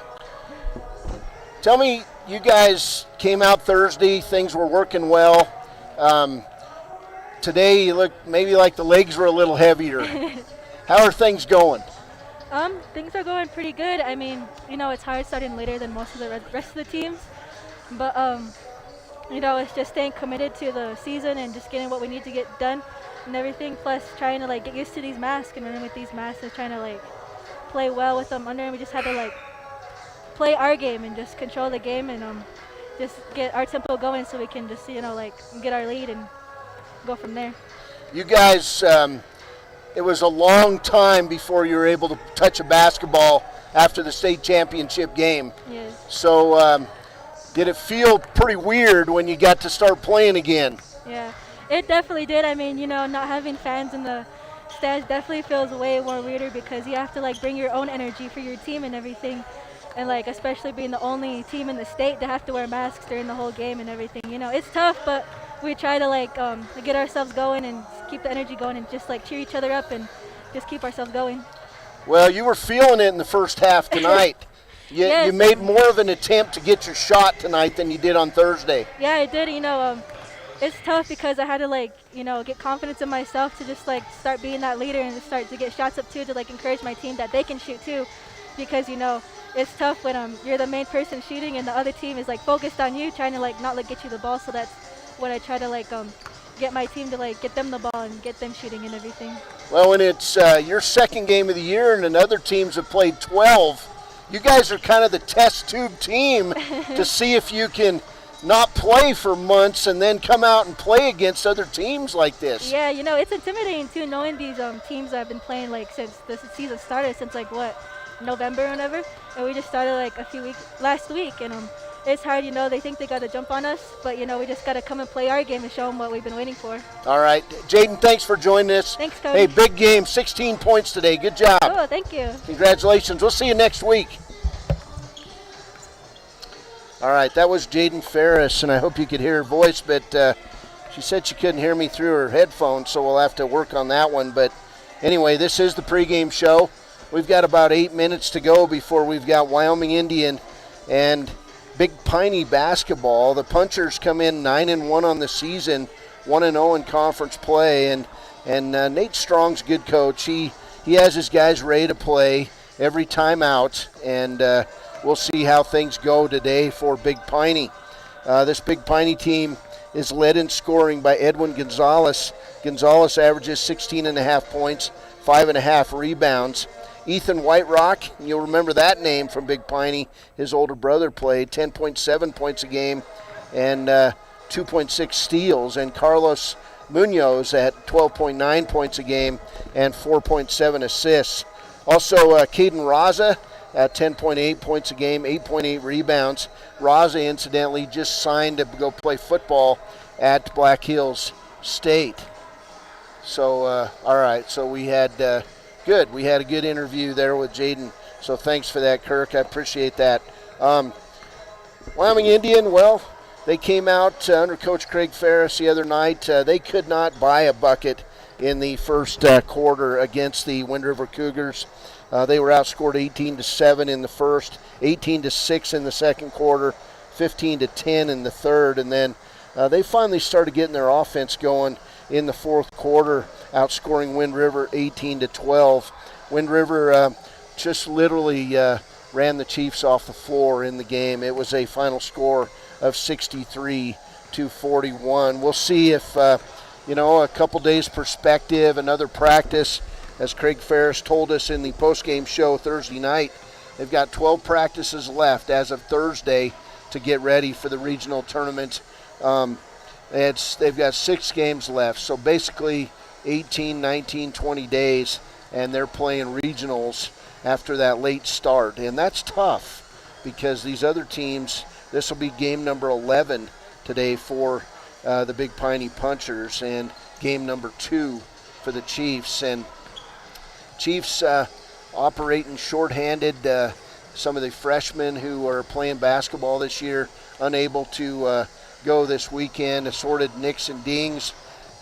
[SPEAKER 1] Tell me, you guys came out Thursday. Things were working well. Today you look maybe like the legs were a little heavier. How are things going?
[SPEAKER 18] Things are going pretty good. I mean, it's hard starting later than most of the rest of the teams. But, it's just staying committed to the season and just getting what we need to get done and everything. Plus trying to, get used to these masks and running with these masks and trying to, play well with them under. And we just had to, play our game and just control the game and just get our tempo going so we can just, get our lead and go from there.
[SPEAKER 1] You guys, it was a long time before you were able to touch a basketball after the state championship game.
[SPEAKER 18] Yes.
[SPEAKER 1] So did it feel pretty weird when you got to start playing again?
[SPEAKER 18] Yeah, it definitely did. I mean, not having fans in the stands definitely feels way more weirder because you have to bring your own energy for your team and everything. And especially being the only team in the state to have to wear masks during the whole game and everything. It's tough, but we try to get ourselves going and keep the energy going and just cheer each other up and just keep ourselves going.
[SPEAKER 1] Well, you were feeling it in the first half tonight.
[SPEAKER 18] Yes.
[SPEAKER 1] You made more of an attempt to get your shot tonight than you did on Thursday.
[SPEAKER 18] Yeah, I did. It's tough because I had to get confidence in myself to just start being that leader and to start to get shots up too, to encourage my team that they can shoot too, because it's tough when you're the main person shooting and the other team is focused on you, trying to not get you the ball. So that's what I try to get my team to get them the ball and get them shooting and everything.
[SPEAKER 1] Well, when it's your second game of the year and other teams have played 12, you guys are kind of the test tube team to see if you can not play for months and then come out and play against other teams like this.
[SPEAKER 18] Yeah, it's intimidating too, knowing these teams I've been playing since the season started, since November or whatever, and we just started like last week, and it's hard, they think they got to jump on us, but we just got to come and play our game and show them what we've been waiting for.
[SPEAKER 1] All right, Jaden, thanks for joining us.
[SPEAKER 18] Thanks, Cody.
[SPEAKER 1] Hey, big game, 16 points today. Good job.
[SPEAKER 18] Oh, thank you.
[SPEAKER 1] Congratulations. We'll see you next week. All right, that was Jaden Ferris, and I hope you could hear her voice, but she said she couldn't hear me through her headphones, so we'll have to work on that one. But anyway, this is the pregame show. We've got about 8 minutes to go before we've got Wyoming Indian and Big Piney basketball. The Punchers come in 9-1 on the season, 1-0 in conference play, and Nate Strong's a good coach. He has his guys ready to play every time out, and we'll see how things go today for Big Piney. This Big Piney team is led in scoring by Edwin Gonzalez. Gonzalez averages 16.5 points, 5.5 rebounds. Ethan Whiterock, you'll remember that name from Big Piney. His older brother played 10.7 points a game and 2.6 steals. And Carlos Munoz at 12.9 points a game and 4.7 assists. Also, Caden Raza at 10.8 points a game, 8.8 rebounds. Raza, incidentally, just signed to go play football at Black Hills State. So, all right, so we had good. We had a good interview there with Jaden, so thanks for that, Kirk. I appreciate that. Wyoming Indian, well, they came out under Coach Craig Ferris the other night. They could not buy a bucket in the first quarter against the Wind River Cougars. They were outscored 18-7 in the first, 18-6 in the second quarter, 15-10 in the third, and then they finally started getting their offense going in the fourth quarter, outscoring Wind River 18-12. Wind River just literally ran the Chiefs off the floor in the game. It was a final score of 63-41. We'll see if, a couple days perspective, another practice, as Craig Ferris told us in the postgame show Thursday night. They've got 12 practices left as of Thursday to get ready for the regional tournament. They've got 6 games left, so basically 18, 19, 20 days, and they're playing regionals after that late start. And that's tough because these other teams, this will be game number 11 today for the Big Piney Punchers and game number 2 for the Chiefs. And Chiefs operating shorthanded. Some of the freshmen who are playing basketball this year unable to go this weekend, assorted nicks and dings,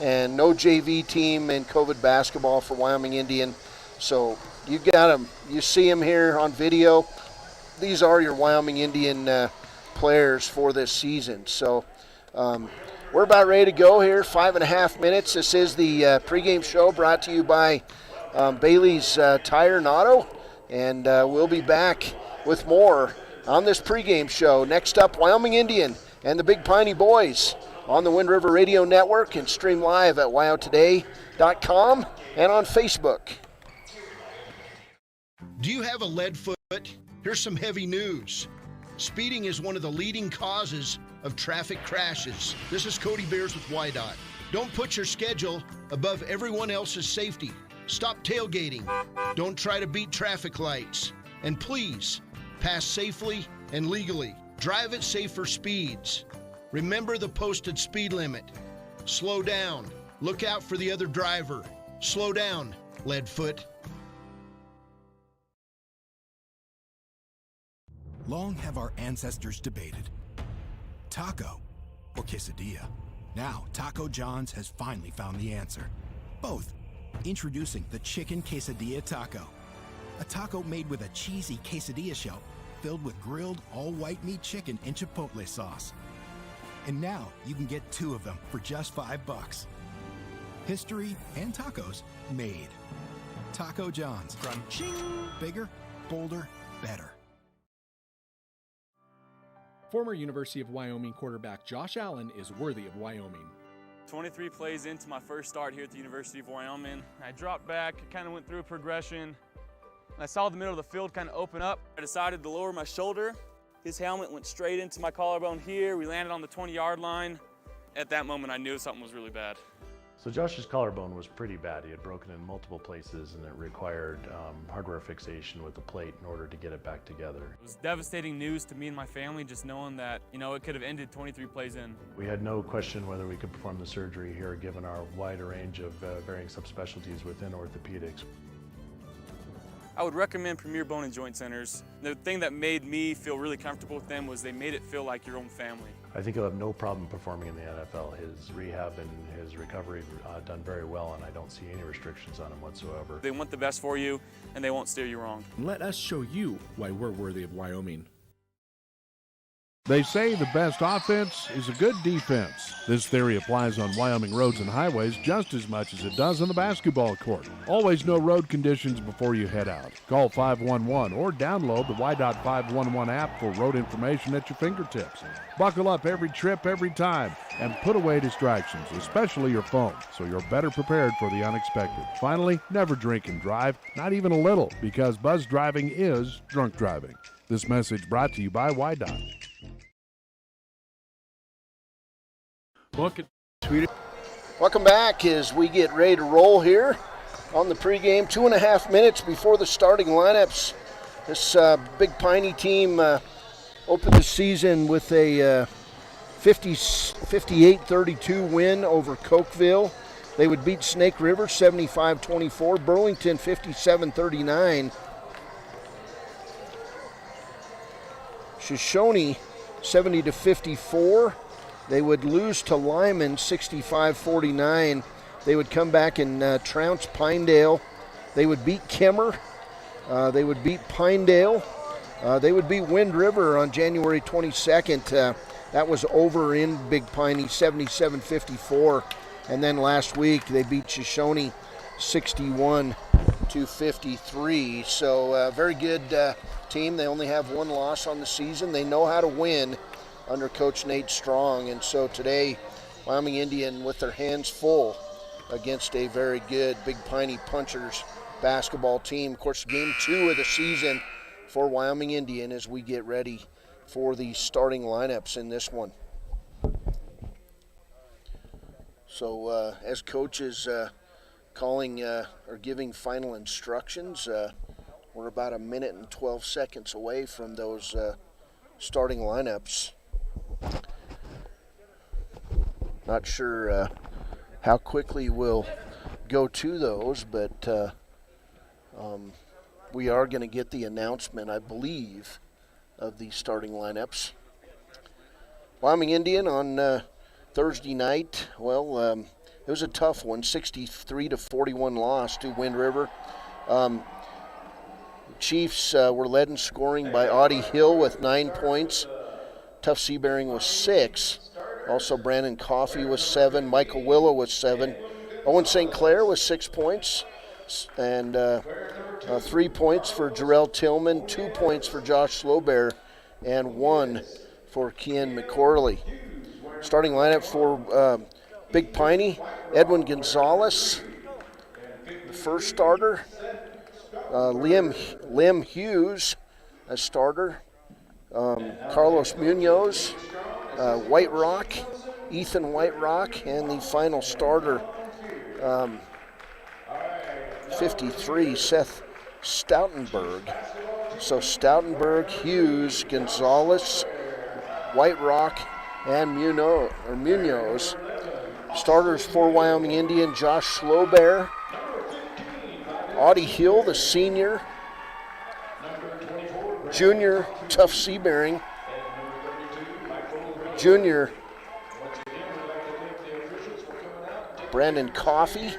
[SPEAKER 1] and no JV team in COVID basketball for Wyoming Indian. So you got them. You see them here on video. These are your Wyoming Indian players for this season. So we're about ready to go here. 5.5 minutes. This is the pregame show brought to you by Bailey's Tire and Auto, and we'll be back with more on this pregame show. Next up, Wyoming Indian and the Big Piney Boys on the Wind River Radio Network and stream live at wyotoday.com and on Facebook.
[SPEAKER 8] Do you have a lead foot? Here's some heavy news. Speeding is one of the leading causes of traffic crashes. This is Cody Beers with WYDOT. Don't put your schedule above everyone else's safety. Stop tailgating. Don't try to beat traffic lights. And please, pass safely and legally. Drive at safer speeds. Remember the posted speed limit. Slow down. Look out for the other driver. Slow down, Leadfoot.
[SPEAKER 12] Long have our ancestors debated taco or quesadilla. Now, Taco John's has finally found the answer. Both. Introducing the Chicken Quesadilla Taco. A taco made with a cheesy quesadilla shell filled with grilled all-white meat chicken and chipotle sauce. And now you can get 2 of them for just $5. History and tacos made. Taco John's. From ching, bigger, bolder, better.
[SPEAKER 13] Former University of Wyoming quarterback Josh Allen is worthy of Wyoming.
[SPEAKER 14] 23 plays into my first start here at the University of Wyoming. I dropped back, kind of went through a progression. I saw the middle of the field kind of open up. I decided to lower my shoulder. His helmet went straight into my collarbone here. We landed on the 20-yard line. At that moment, I knew something was really bad.
[SPEAKER 15] So Josh's collarbone was pretty bad. He had broken in multiple places, and it required hardware fixation with the plate in order to get it back together.
[SPEAKER 14] It was devastating news to me and my family, just knowing that, it could have ended 23 plays in.
[SPEAKER 15] We had no question whether we could perform the surgery here, given our wide range of varying subspecialties within orthopedics.
[SPEAKER 14] I would recommend Premier Bone and Joint Centers. The thing that made me feel really comfortable with them was they made it feel like your own family.
[SPEAKER 15] I think he'll have no problem performing in the NFL. His rehab and his recovery done very well, and I don't see any restrictions on him whatsoever.
[SPEAKER 14] They want the best for you, and they won't steer you wrong.
[SPEAKER 13] Let us show you why we're worthy of Wyoming.
[SPEAKER 16] They say the best offense is a good defense. This theory applies on Wyoming roads and highways just as much as it does on the basketball court. Always know road conditions before you head out. Call 511 or download the Y.511 app for road information at your fingertips. Buckle up every trip, every time, and put away distractions, especially your phone, so you're better prepared for the unexpected. Finally, never drink and drive, not even a little, because buzz driving is drunk driving. This message brought to you by Y.Dot.
[SPEAKER 1] Welcome back as we get ready to roll here on the pregame. 2.5 minutes before the starting lineups. This big Piney team opened the season with a 58-32 win over Cokeville. They would beat Snake River 75-24, Burlington 57-39. Shoshone 70-54. They would lose to Lyman 65-49. They would come back and trounce Pinedale. They would beat Kemmer. They would beat Pinedale. They would beat Wind River on January 22nd. That was over in Big Piney, 77-54. And then last week they beat Shoshone 61-53. So very good team. They only have one loss on the season. They know how to win under Coach Nate Strong, and so today Wyoming Indian with their hands full against a very good Big Piney Punchers basketball team. Of course, game 2 of the season for Wyoming Indian as we get ready for the starting lineups in this one. So as Coach is calling or giving final instructions, we're about 1 minute and 12 seconds away from those starting lineups. Not sure how quickly we'll go to those, but we are going to get the announcement, I believe, of the starting lineups. Wyoming Indian on Thursday night, well, it was a tough one, 63-41 loss to Wind River. Chiefs were led in scoring by Audie Hill with 9 points. Tough Seabearing was 6. Also Brandon Coffey was 7. Michael Willow was 7. Owen St. Clair was 6 points. And 3 points for Jarrell Tillman, 2 points for Josh Slowbear, and 1 for Kian McCorley. Starting lineup for Big Piney, Edwin Gonzalez, the first starter. Liam Hughes, a starter. Carlos Munoz, White Rock, Ethan White Rock, and the final starter, 53, Seth Stoutenberg. So Stoutenberg, Hughes, Gonzalez, White Rock, and Munoz. Starters for Wyoming Indian, Josh Slowbear, Audie Hill, the senior, junior, Tough Seabearing, junior, Brandon Coffey,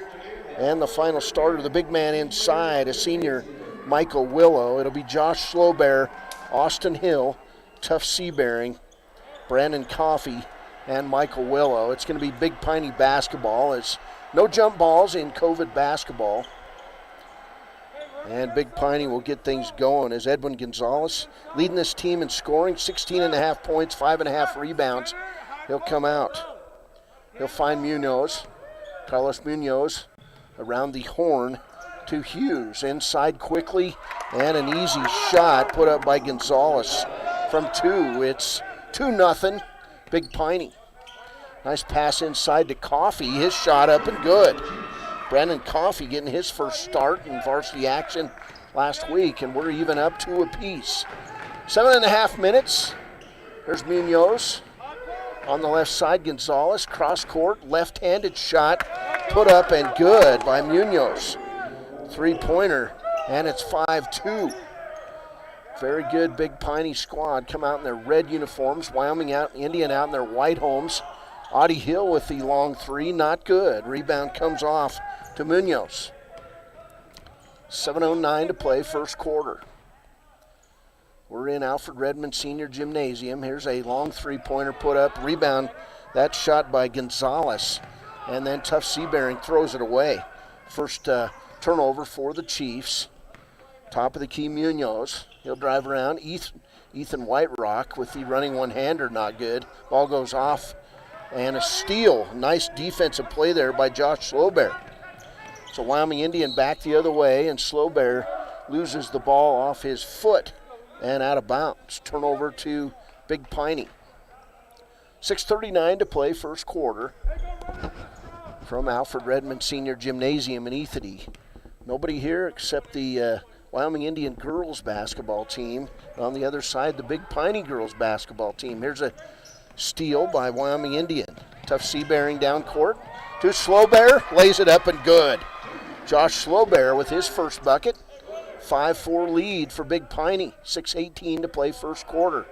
[SPEAKER 1] and the final starter, the big man inside, a senior, Michael Willow. It'll be Josh Slowbear, Austin Hill, Tough Seabearing, Brandon Coffey, and Michael Willow. It's going to be Big Piney basketball. It's no jump balls in COVID basketball. And Big Piney will get things going as Edwin Gonzalez leading this team in scoring, 16.5 points, 5.5 rebounds. He'll come out. He'll find Munoz, Carlos Munoz, around the horn to Hughes. Inside quickly, and an easy shot put up by Gonzalez from 2. It's 2-0, Big Piney. Nice pass inside to Coffey. His shot up and good. Brandon Coffey getting his first start in varsity action last week, and we're even up 2 apiece. 7.5 minutes. There's Munoz. On the left side, Gonzalez, cross court, left-handed shot, put up and good by Munoz. 3-pointer, and it's 5-2. Very good Big Piney squad. Come out in their red uniforms. Wyoming Indian out in their white homes. Audie Hill with the long 3, not good. Rebound comes off to Munoz. 7:09 to play, first quarter. We're in Alfred Redmond Senior Gymnasium. Here's a long 3-pointer put up. Rebound, that shot by Gonzalez. And then Tough Seabearing throws it away. First turnover for the Chiefs. Top of the key, Munoz. He'll drive around. Ethan Whiterock with the running one-hander, not good. Ball goes off. And a steal. Nice defensive play there by Josh Slowbear. So Wyoming Indian back the other way, and Slowbear loses the ball off his foot and out of bounds. Turnover to Big Piney. 6:39 to play, first quarter. From Alfred Redmond Senior Gymnasium in Ethity. Nobody here except the Wyoming Indian girls basketball team. On the other side, the Big Piney girls basketball team. Here's a steal by Wyoming Indian. Tough Seabearing down court to Slowbear, lays it up and good. Josh Slowbear with his first bucket. 5-4 lead for Big Piney. 6:18 to play, first quarter.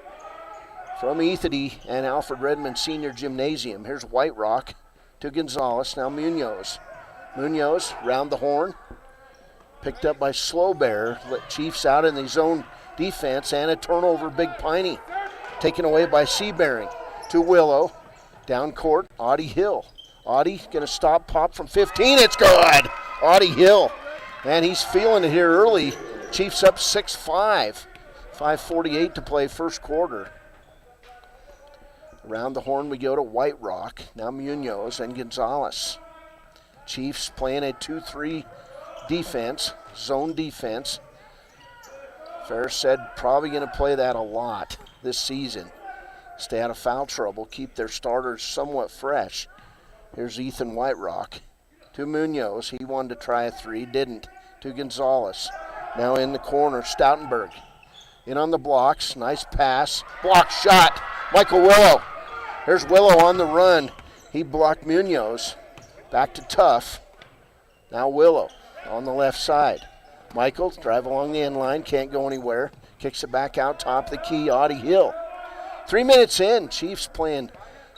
[SPEAKER 1] From Ethity and Alfred Redmond Senior Gymnasium. Here's Whiterock to Gonzalez. Now Munoz. Munoz round the horn. Picked up by Slowbear. Let Chiefs out in the zone defense, and a turnover, Big Piney. Taken away by Seabearing to Willow. Down court, Audie Hill. Audie gonna stop, pop from 15. It's good. Audie Hill. And he's feeling it here early. Chiefs up 6-5. 5:48 to play, first quarter. Around the horn we go to Whiterock. Now Munoz and Gonzalez. Chiefs playing a 2-3 defense, zone defense. Ferris said probably going to play that a lot this season. Stay out of foul trouble, keep their starters somewhat fresh. Here's Ethan Whiterock to Munoz. He wanted to try a 3, didn't. To Gonzalez. Now in the corner, Stoutenberg. In on the blocks, nice pass. Block shot, Michael Willow. There's Willow on the run. He blocked Munoz. Back to Tough. Now Willow on the left side. Michael, drive along the end line, can't go anywhere. Kicks it back out top of the key, Audie Hill. 3 minutes in, Chiefs playing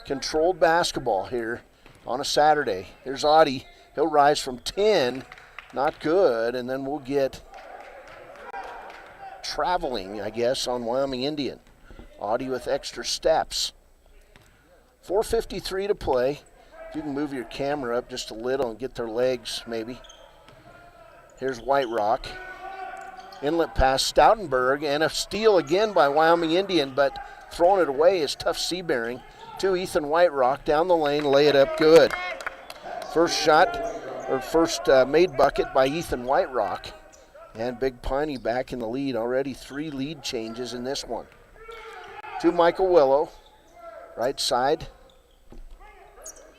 [SPEAKER 1] controlled basketball here on a Saturday. Here's Audie. He'll rise from 10, not good, and then we'll get traveling, I guess, on Wyoming Indian. Audie with extra steps. 4:53 to play. If you can move your camera up just a little and get their legs, maybe. Here's Whiterock. Inlet pass, Stoutenberg, and a steal again by Wyoming Indian, but throwing it away is Tough Seabearing to Ethan Whiterock. Down the lane, lay it up good. First made bucket by Ethan Whiterock. And Big Piney back in the lead already. 3 lead changes in this one. To Michael Willow. Right side.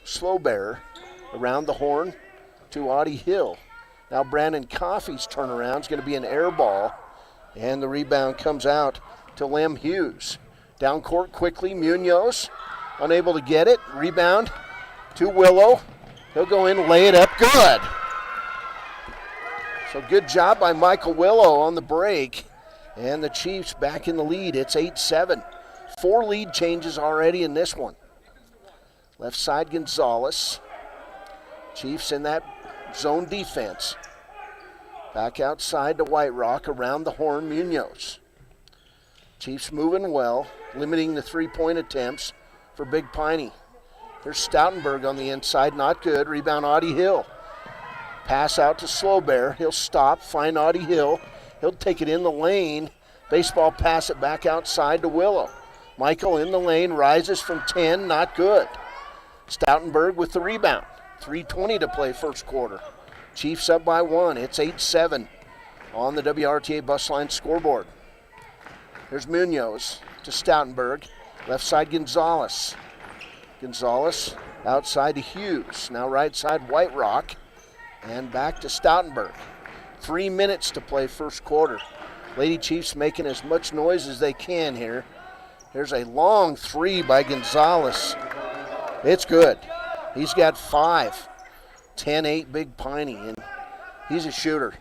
[SPEAKER 1] Slowbear around the horn to Audie Hill. Now Brandon Coffey's turnaround is going to be an air ball. And the rebound comes out to Lem Hughes. Down court quickly, Munoz. Unable to get it. Rebound to Willow. He'll go in, lay it up, good. So good job by Michael Willow on the break. And the Chiefs back in the lead. It's 8-7. 4 lead changes already in this one. Left side, Gonzalez. Chiefs in that zone defense. Back outside to Whiterock, around the horn, Munoz. Chiefs moving well, limiting the 3-point attempts for Big Piney. There's Stoutenberg on the inside, not good. Rebound, Audie Hill. Pass out to Slowbear. He'll stop, find Audie Hill. He'll take it in the lane. Baseball pass it back outside to Willow. Michael in the lane, rises from 10, not good. Stoutenberg with the rebound. 3:20 to play first quarter. Chiefs up by 1. It's 8-7 on the WRTA bus line scoreboard. There's Munoz to Stoutenberg. Left side, Gonzalez. Gonzalez outside to Hughes. Now right side, White Rock. And back to Stoutenberg. 3 minutes to play first quarter. Lady Chiefs making as much noise as they can here. Here's a long three by Gonzalez. It's good. He's got 5. 10-8 Big Piney, and he's a shooter.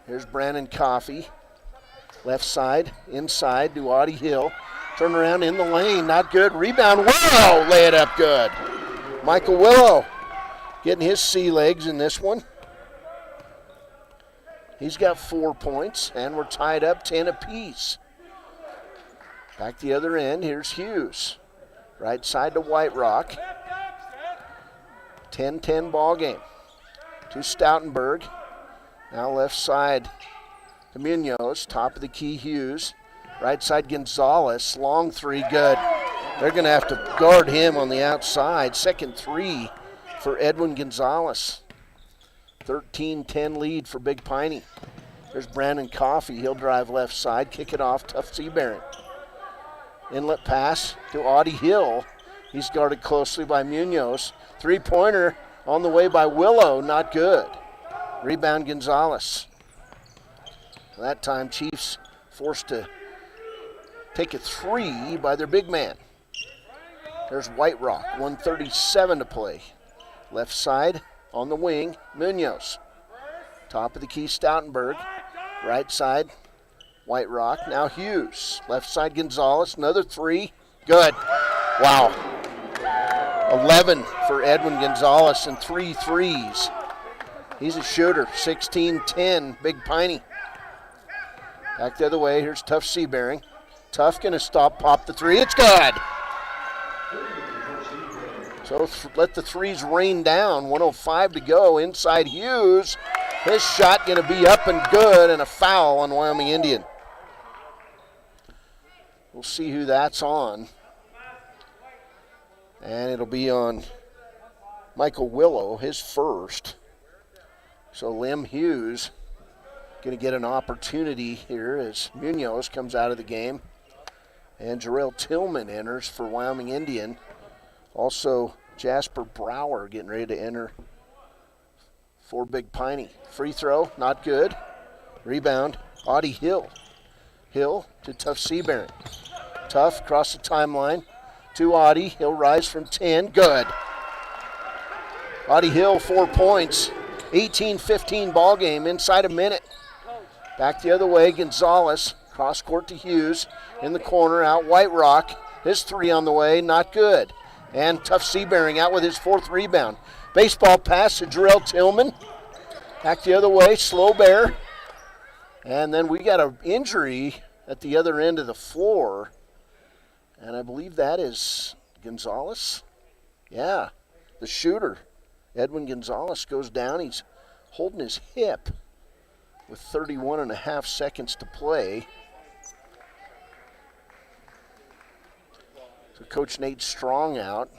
[SPEAKER 1] Here's Brandon Coffey. Left side, inside to Audie Hill. Turn around in the lane, not good. Rebound, Willow, lay it up good. Michael Willow getting his sea legs in this one. He's got 4 points, and we're tied up 10 apiece. Back the other end, here's Hughes. Right side to White Rock. 10-10 ball game. To Stoutenberg. Now left side to Munoz. Top of the key, Hughes. Right side, Gonzalez. Long three, good. They're going to have to guard him on the outside. Second three for Edwin Gonzalez. 13-10 lead for Big Piney. There's Brandon Coffey. He'll drive left side, kick it off. Tough Seabearing. Inlet pass to Audie Hill. He's guarded closely by Munoz. Three-pointer on the way by Willow, not good. Rebound Gonzalez. That time Chiefs forced to take a three by their big man. There's White Rock, 1:37 to play. Left side on the wing, Munoz. Top of the key, Stoutenberg. Right side, White Rock. Now Hughes. Left side, Gonzalez. Another three. Good. Wow. 11 for Edwin Gonzalez and 3 threes. He's a shooter. 16-10, Big Piney. Back the other way. Here's Tough Seabearing. Tough going to pop the three. It's good. So let the threes rain down. 1:05 to go. Inside Hughes. His shot going to be up and good, and a foul on Wyoming Indian. We'll see who that's on. And it'll be on Michael Willow, his first. So Lem Hughes going to get an opportunity here as Munoz comes out of the game. And Jarrell Tillman enters for Wyoming Indian. Also, Jasper Brower getting ready to enter for Big Piney. Free throw, not good. Rebound, Audie Hill. Hill to Tough Seabearing. Tough across the timeline to Audie. He'll rise from 10. Good. Audie Hill, 4 points. 18-15 ball game inside a minute. Back the other way, Gonzalez. Cross court to Hughes. In the corner, out White Rock. His three on the way, not good. And Tough Seabearing out with his 4th rebound. Baseball pass to Jarrell Tillman. Back the other way, Slow Bear. And then we got an injury at the other end of the floor. And I believe that is Gonzalez. Yeah, the shooter. Edwin Gonzalez goes down. He's holding his hip with 31.5 seconds to play. So Coach Nate Strong out,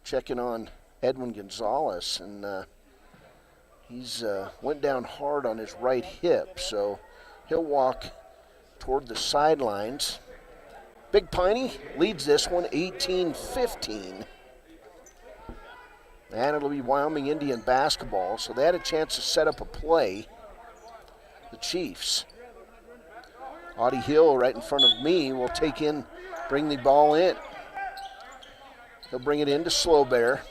[SPEAKER 1] checking on Edwin Gonzalez, and he's went down hard on his right hip, so he'll walk toward the sidelines. Big Piney leads this one 18-15. And it'll be Wyoming Indian basketball, so they had a chance to set up a play. The Chiefs. Audie Hill right in front of me will bring the ball in. He'll bring it into Slow Bear.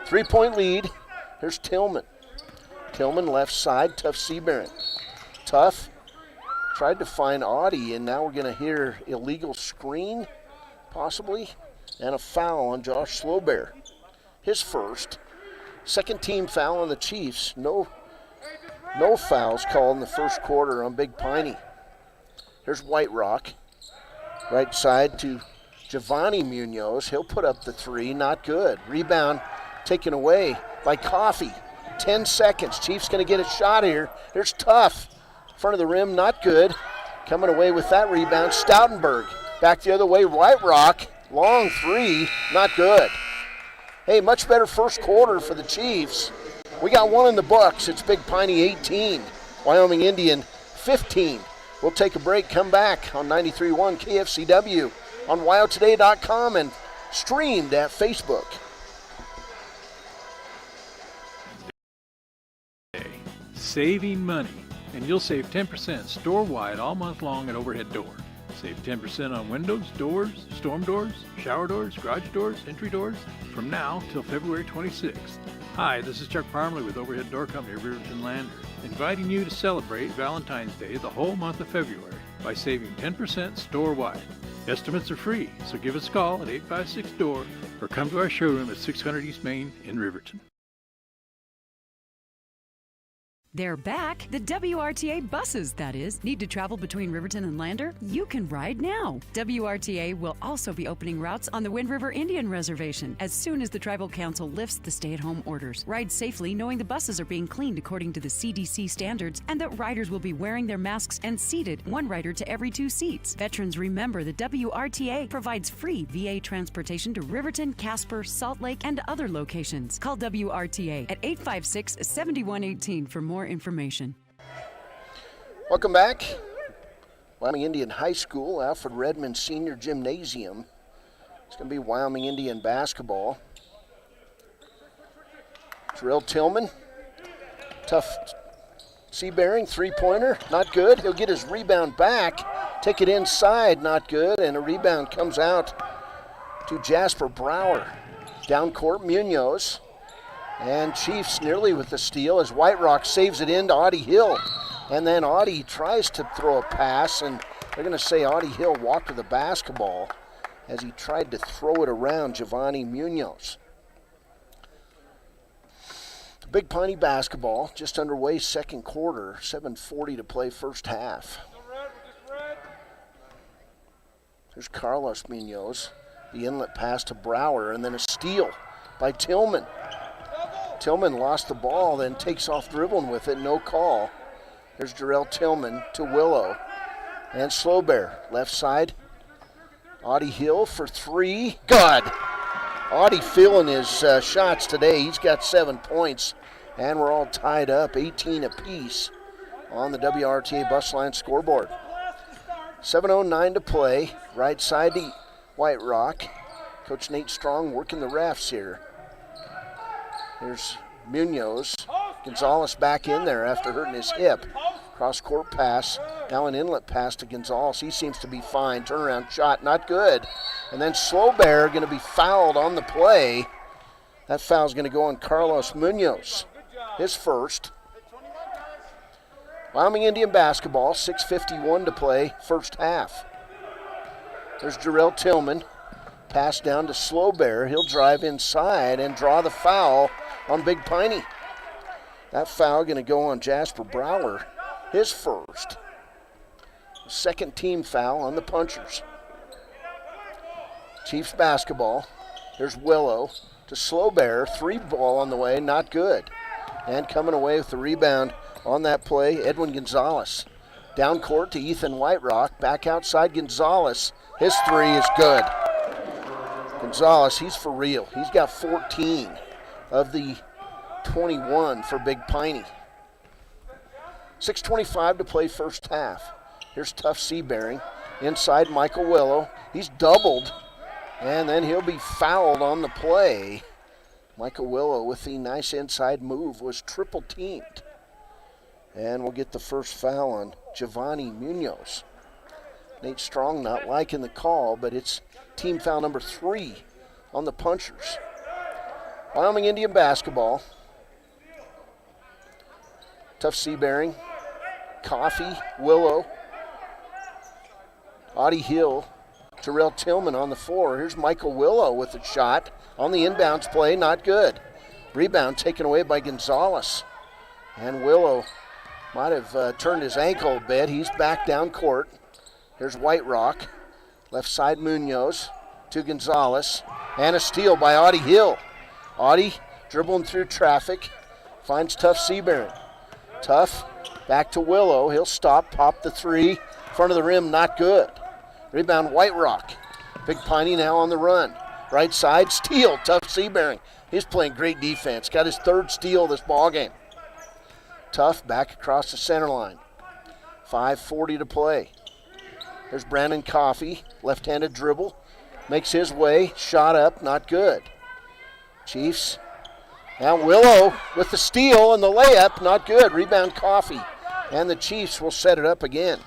[SPEAKER 1] 3-point lead. Here's Tillman. Tillman left side, Tough Seabearing. Tough tried to find Audie, and now we're going to hear illegal screen, possibly, and a foul on Josh Slowbear. His first. Second team foul on the Chiefs. No fouls called in the first quarter on Big Piney. Here's White Rock. Right side to Giovanni Munoz. He'll put up the three. Not good. Rebound taken away by Coffey. 10 seconds. Chiefs going to get a shot here. Here's Tough. Front of the rim. Not good. Coming away with that rebound. Stoutenberg. Back the other way. White Rock. Long three. Not good. Hey, much better first quarter for the Chiefs. We got one in the books. It's Big Piney 18. Wyoming Indian 15. We'll take a break, come back on 93.1 KFCW, on WyoToday.com, and streamed at Facebook.
[SPEAKER 17] Saving money, and you'll save 10% store-wide all month long at Overhead Door. Save 10% on windows, doors, storm doors, shower doors, garage doors, entry doors from now till February 26th. Hi, this is Chuck Parmley with Overhead Door Company of Riverton Lander, inviting you to celebrate Valentine's Day the whole month of February by saving 10% store-wide. Estimates are free, so give us a call at 856-DOOR or come to our showroom at 600 East Main in Riverton.
[SPEAKER 4] They're back. The WRTA buses, that is. Need to travel between Riverton and Lander? You can ride now. WRTA will also be opening routes on the Wind River Indian Reservation as soon as the Tribal Council lifts the stay-at-home orders. Ride safely knowing the buses are being cleaned according to the CDC standards and that riders will be wearing their masks and seated, one rider to every 2 seats. Veterans, remember the WRTA provides free VA transportation to Riverton, Casper, Salt Lake, and other locations. Call WRTA at 856-7118 for more information.
[SPEAKER 1] Welcome back. Wyoming Indian High School, Alfred Redmond Senior Gymnasium. It's going to be Wyoming Indian basketball. Terrell Tillman, tough C-bearing, three-pointer, not good. He'll get his rebound back, take it inside, not good, and a rebound comes out to Jasper Brower. Down court, Munoz. And Chiefs nearly with the steal as White Rock saves it in to Audie Hill. And then Audie tries to throw a pass, and they're going to say Audie Hill walked with the basketball as he tried to throw it around Giovanni Munoz. Big Piney basketball just underway, second quarter, 7:40 to play first half. There's Carlos Munoz, the inlet pass to Brower, and then a steal by Tillman. Tillman lost the ball, then takes off dribbling with it, no call. There's Jarrell Tillman to Willow. And Slowbear, left side. Audie Hill for three, good. Audie feeling his shots today. He's got 7 points, and we're all tied up, 18 apiece on the WRTA bus line scoreboard. 7:09 to play, right side to White Rock. Coach Nate Strong working the refs here. Here's Munoz. Gonzalez back in there after hurting his hip. Cross-court pass. Now an inlet pass to Gonzalez. He seems to be fine. Turnaround shot, not good. And then Slowbear going to be fouled on the play. That foul's going to go on Carlos Munoz, his first. Wyoming Indian basketball, 6:51 to play, first half. There's Jarrell Tillman. Pass down to Slowbear. He'll drive inside and draw the foul on Big Piney. That foul going to go on Jasper Brower, his first. Second team foul on the Punchers. Chiefs basketball. There's Willow to Slowbear. 3 ball on the way, not good. And coming away with the rebound on that play, Edwin Gonzalez. Down court to Ethan White Rock. Back outside Gonzalez. His 3 is good. Gonzalez, he's for real. He's got 14 of the 21 for Big Piney. 6:25 to play first half. Here's tough C-bearing. Inside Michael Willow. He's doubled, and then he'll be fouled on the play. Michael Willow with the nice inside move was triple teamed. And we'll get the first foul on Giovanni Munoz. Nate Strong not liking the call, but it's team foul number 3 on the Punchers. Wyoming Indian basketball. Tough C-bearing. Coffee, Willow. Audie Hill. Terrell Tillman on the floor. Here's Michael Willow with a shot on the inbounds play, not good. Rebound taken away by Gonzalez. And Willow might have turned his ankle a bit. He's back down court. Here's White Rock. Left side Munoz to Gonzalez. And a steal by Audie Hill. Audie dribbling through traffic. Finds Tough Seabearing. Tough back to Willow. He'll stop, pop the 3. Front of the rim, not good. Rebound White Rock. Big Piney now on the run. Right side, steal, Tough Seabearing. He's playing great defense. Got his 3rd steal this ballgame. Tough back across the center line. 5:40 to play. There's Brandon Coffey, left-handed dribble. makes his way, shot up, not good. Chiefs. Now Willow with the steal and the layup, not good. Rebound Coffee. And the Chiefs will set it up again.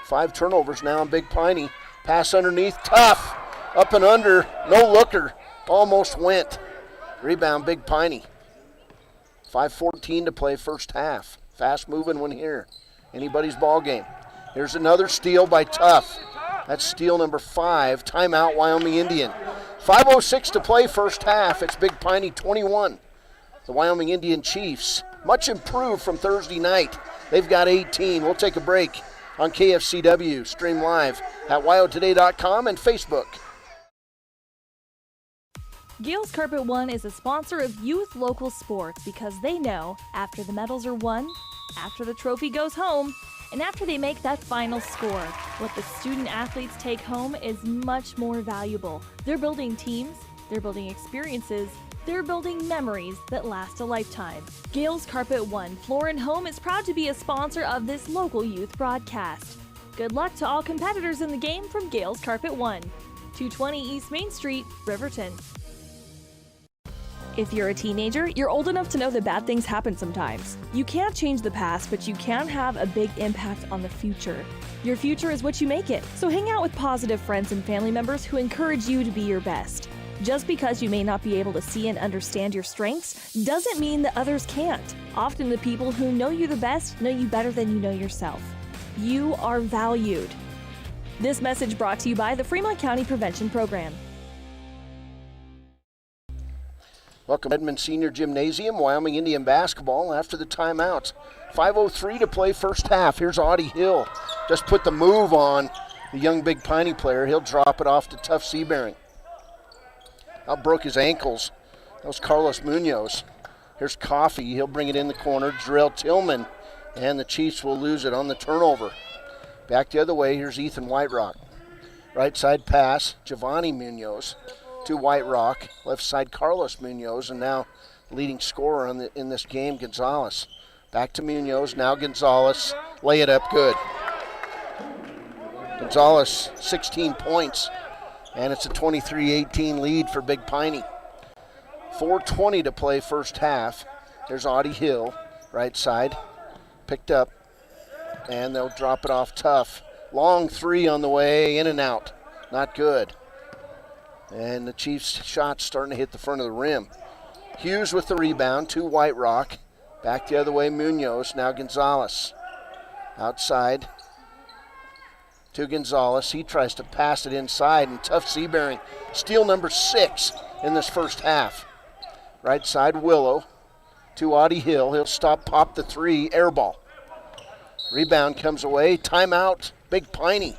[SPEAKER 1] 5 turnovers now on Big Piney. Pass underneath, tough. Up and under, no looker. Almost went. Rebound Big Piney. 5:14 to play first half. Fast moving one here. Anybody's ball game. Here's another steal by Tuff. That's steal number 5. Timeout Wyoming Indian. 5:06 to play first half. It's Big Piney 21. The Wyoming Indian Chiefs, much improved from Thursday night. They've got 18. We'll take a break on KFCW. Stream live at wyotoday.com and Facebook.
[SPEAKER 2] Gales Carpet One is a sponsor of youth local sports because they know after the medals are won, after the trophy goes home, and after they make that final score, what the student athletes take home is much more valuable. They're building teams, they're building experiences, they're building memories that last a lifetime. Gales Carpet One Floor and Home is proud to be a sponsor of this local youth broadcast. Good luck to all competitors in the game from Gales Carpet One, 220 East Main Street, Riverton. If you're a teenager, you're old enough to know that bad things happen sometimes. You can't change the past, but you can have a big impact on the future. Your future is what you make it, so hang out with positive friends and family members who encourage you to be your best. Just because you may not be able to see and understand your strengths doesn't mean that others can't. Often the people who know you the best know you better than you know yourself. You are valued. This message brought to you by the Fremont County Prevention Program.
[SPEAKER 1] Welcome Edmond Senior Gymnasium, Wyoming Indian basketball after the timeout. 5:03 to play first half. Here's Audie Hill. Just put the move on the young Big Piney player. He'll drop it off to Tuff Seabearing. Out broke his ankles. That was Carlos Munoz. Here's Coffee. He'll bring it in the corner. Jarrell Tillman. And the Chiefs will lose it on the turnover. Back the other way. Here's Ethan Whiterock. Right side pass. Giovanni Munoz to White Rock, left side Carlos Munoz, and now leading scorer in this game, Gonzalez. Back to Munoz, now Gonzalez, lay it up good. Gonzalez, 16 points, and it's a 23-18 lead for Big Piney. 4:20 to play first half. There's Audie Hill, right side, picked up, and they'll drop it off Tuff. Long three on the way, in and out, not good. And the Chiefs' shot's starting to hit the front of the rim. Hughes with the rebound to White Rock. Back the other way, Munoz. Now Gonzalez. Outside to Gonzalez. He tries to pass it inside, and Tuff Seabearing. Steal number 6 in this first half. Right side, Willow to Audie Hill. He'll stop, pop the 3, air ball. Rebound comes away. Timeout, Big Piney.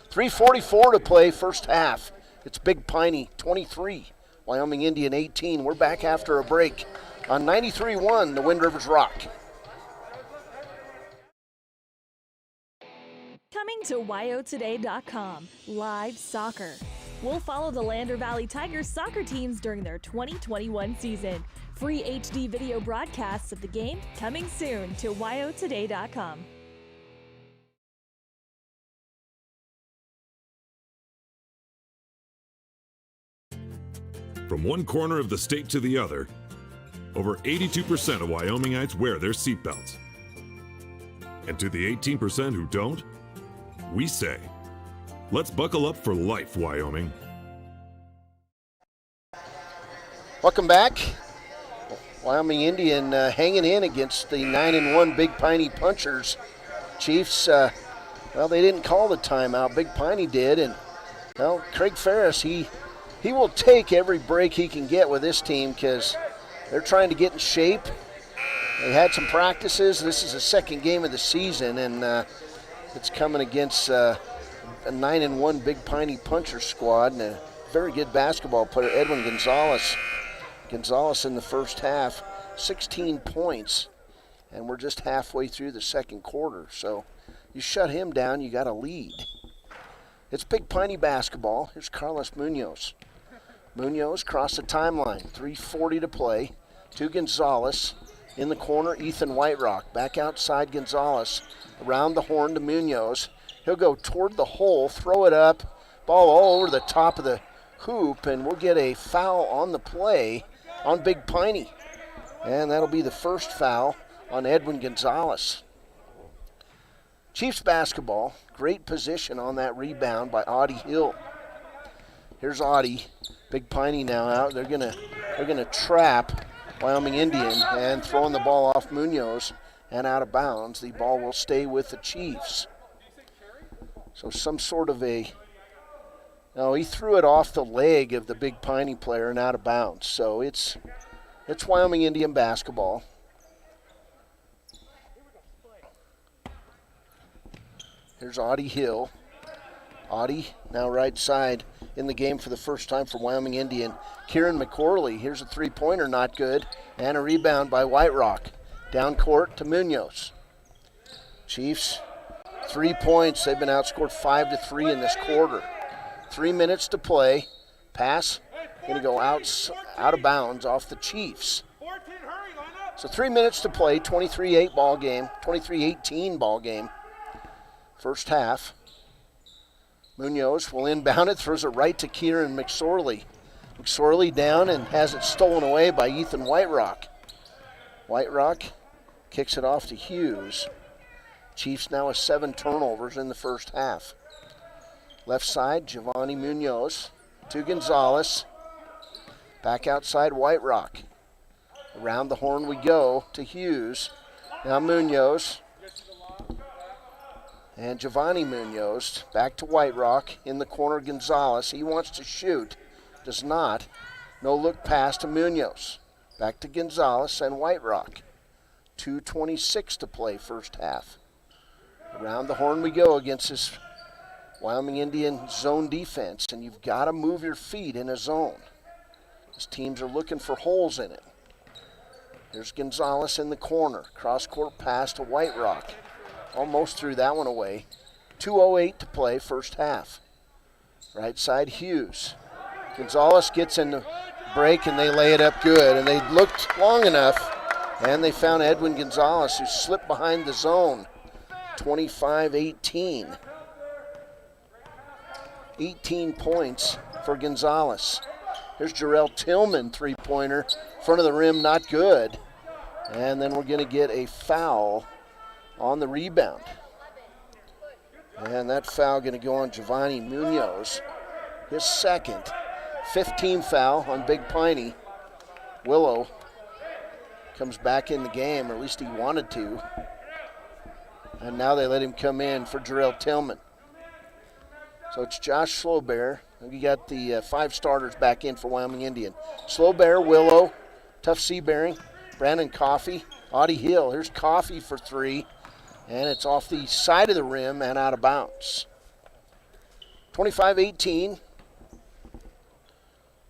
[SPEAKER 1] 3:44 to play first half. It's Big Piney 23, Wyoming Indian 18. We're back after a break on 93.1, the Wind Rivers Rock.
[SPEAKER 2] Coming to wyotoday.com, live soccer. We'll follow the Lander Valley Tigers soccer teams during their 2021 season. Free HD video broadcasts of the game coming soon to wyotoday.com.
[SPEAKER 3] From one corner of the state to the other, over 82% of Wyomingites wear their seatbelts. And to the 18% who don't, we say, let's buckle up for life, Wyoming.
[SPEAKER 1] Welcome back. Wyoming Indian hanging in against the 9-1 Big Piney Punchers. Chiefs, well, they didn't call the timeout. Big Piney did, and, well, Craig Ferris, he will take every break he can get with this team because they're trying to get in shape. They had some practices. This is the second game of the season, and it's coming against a 9-1 Big Piney Puncher squad and a very good basketball player, Edwin Gonzalez. Gonzalez in the first half, 16 points, and we're just halfway through the second quarter. So you shut him down, you got a lead. It's Big Piney basketball. Here's Carlos Munoz. Munoz cross the timeline, 3:40 to play. To Gonzalez in the corner, Ethan Whiterock. Back outside Gonzalez, around the horn to Munoz. He'll go toward the hole, throw it up, ball all over the top of the hoop, and we'll get a foul on the play on Big Piney. And that'll be the first foul on Edwin Gonzalez. Chiefs basketball, great position on that rebound by Audie Hill. Here's Audie. Big Piney now out. They're gonna trap Wyoming Indian and throwing the ball off Munoz and out of bounds. The ball will stay with the Chiefs. So some sort of he threw it off the leg of the Big Piney player and out of bounds. So it's Wyoming Indian basketball. Here's Audie Hill. Audie now right side in the game for the first time for Wyoming Indian. Kieran McCorley, here's a three-pointer, not good. And a rebound by White Rock. Down court to Munoz. Chiefs, 3 points. They've been outscored 5-3 in this quarter. 3 minutes to play. Pass, gonna go out of bounds off the Chiefs. So 3 minutes to play, 23-8 ball game, 23-18 ball game. First half. Munoz will inbound it, throws it right to Kieran McSorley. McSorley down and has it stolen away by Ethan Whiterock. Whiterock kicks it off to Hughes. Chiefs now with 7 turnovers in the first half. Left side, Giovanni Munoz to Gonzalez. Back outside, Whiterock. Around the horn we go to Hughes. Now Munoz. And Giovanni Munoz back to Whiterock. In the corner, Gonzalez. He wants to shoot. Does not. No look pass to Munoz. Back to Gonzalez and Whiterock. 2:26 to play first half. Around the horn we go against this Wyoming Indian zone defense. And you've got to move your feet in a zone. These teams are looking for holes in it. There's Gonzalez in the corner. Cross-court pass to Whiterock. Almost threw that one away. 2:08 to play first half. Right side, Hughes. Gonzalez gets in the break and they lay it up good. And they looked long enough and they found Edwin Gonzalez, who slipped behind the zone. 25-18. 18 points for Gonzalez. Here's Jarrell Tillman, three-pointer. Front of the rim, not good. And then we're going to get a foul on the rebound. And that foul going to go on Giovanni Munoz. His second. 15 foul on Big Piney. Willow comes back in the game, or at least he wanted to. And now they let him come in for Jarrell Tillman. So it's Josh Slowbear. We got the 5 starters back in for Wyoming Indian. Slowbear, Willow, Tough Seabearing, Brandon Coffey, Audie Hill. Here's Coffey for 3. And it's off the side of the rim and out of bounds. 25-18.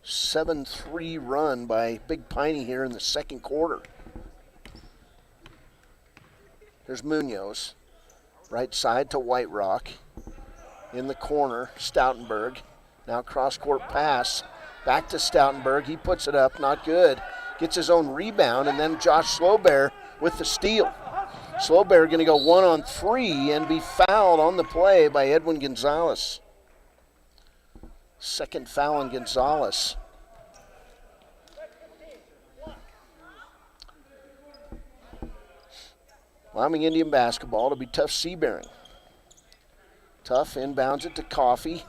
[SPEAKER 1] 7-3 run by Big Piney here in the second quarter. Here's Munoz. Right side to Whiterock. In the corner, Stoutenberg. Now cross-court pass. Back to Stoutenberg. He puts it up, not good. Gets his own rebound, and then Josh Slowbear with the steal. Slowbear going to go 1-on-3 and be fouled on the play by Edwin Gonzalez. Second foul on Gonzalez. Wyoming Indian basketball to be Tough Seabearing. Tough inbounds it to Coffey.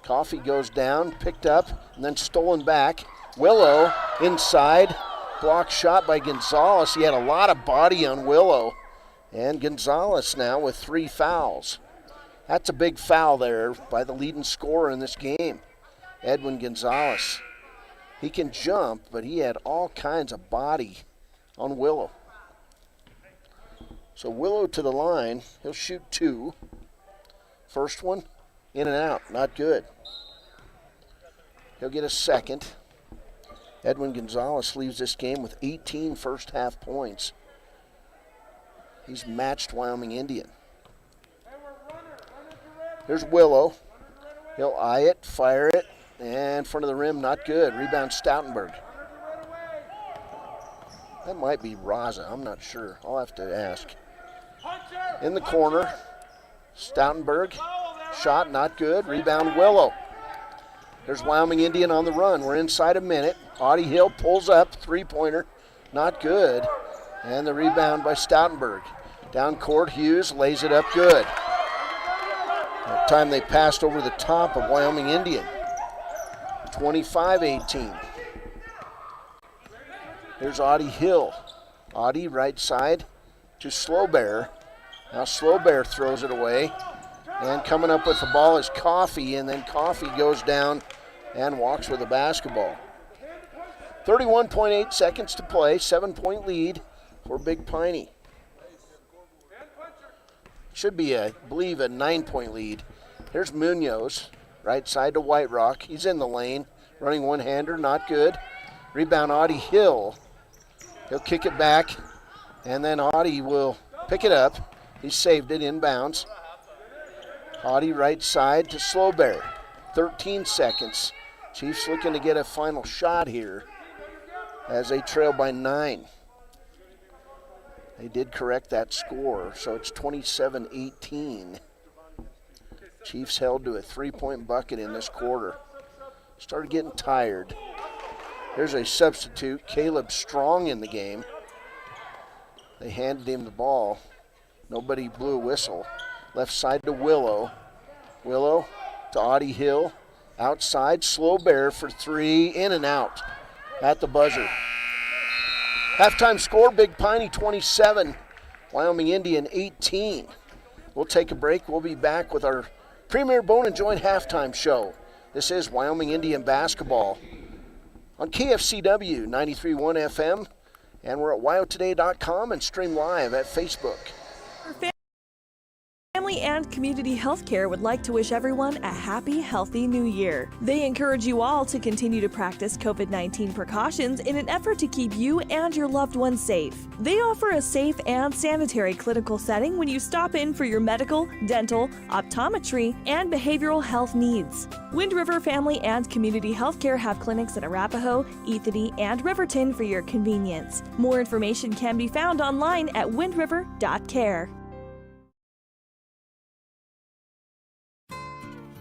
[SPEAKER 1] Coffey goes down, picked up, and then stolen back. Willow inside. Block shot by Gonzalez. He had a lot of body on Willow. And Gonzalez now with 3 fouls. That's a big foul there by the leading scorer in this game, Edwin Gonzalez. He can jump, but he had all kinds of body on Willow. So Willow to the line. He'll shoot 2. First one, in and out, not good. He'll get a second. Edwin Gonzalez leaves this game with 18 first half points. He's matched Wyoming Indian. Here's Willow. He'll eye it, fire it, and in front of the rim, not good. Rebound Stoutenberg. That might be Raza, I'm not sure. I'll have to ask. In the corner, Stoutenberg. Shot not good. Rebound Willow. There's Wyoming Indian on the run. We're inside a minute. Audie Hill pulls up, three-pointer, not good. And the rebound by Stoutenberg. Down court, Hughes lays it up good. That time they passed over the top of Wyoming Indian. 25-18. Here's Audie Hill. Audie right side to Slowbear. Now Slowbear throws it away. And coming up with the ball is Coffey, and then Coffey goes down and walks with the basketball. 31.8 seconds to play, 7-point lead for Big Piney. Should be, I believe, a 9-point lead. Here's Munoz, right side to White Rock. He's in the lane, running one-hander, not good. Rebound, Audie Hill. He'll kick it back, and then Audie will pick it up. He saved it inbounds. Audie right side to Slowbear. 13 seconds. Chiefs looking to get a final shot here as they trail by 9. They did correct that score, so it's 27-18. Chiefs held to a 3-point bucket in this quarter. Started getting tired. There's a substitute, Caleb Strong, in the game. They handed him the ball. Nobody blew a whistle. Left side to Willow. Willow to Audie Hill. Outside, Slowbear for three, in and out at the buzzer. Halftime score, Big Piney 27, Wyoming Indian 18. We'll take a break. We'll be back with our premier Bone and Joint halftime show. This is Wyoming Indian basketball on KFCW 93.1 FM, and we're at wyotoday.com and stream live at Facebook.
[SPEAKER 2] Family and Community Healthcare would like to wish everyone a happy, healthy new year. They encourage you all to continue to practice COVID-19 precautions in an effort to keep you and your loved ones safe. They offer a safe and sanitary clinical setting when you stop in for your medical, dental, optometry, and behavioral health needs. Wind River Family and Community Healthcare have clinics in Arapahoe, Ethany, and Riverton for your convenience. More information can be found online at windriver.care.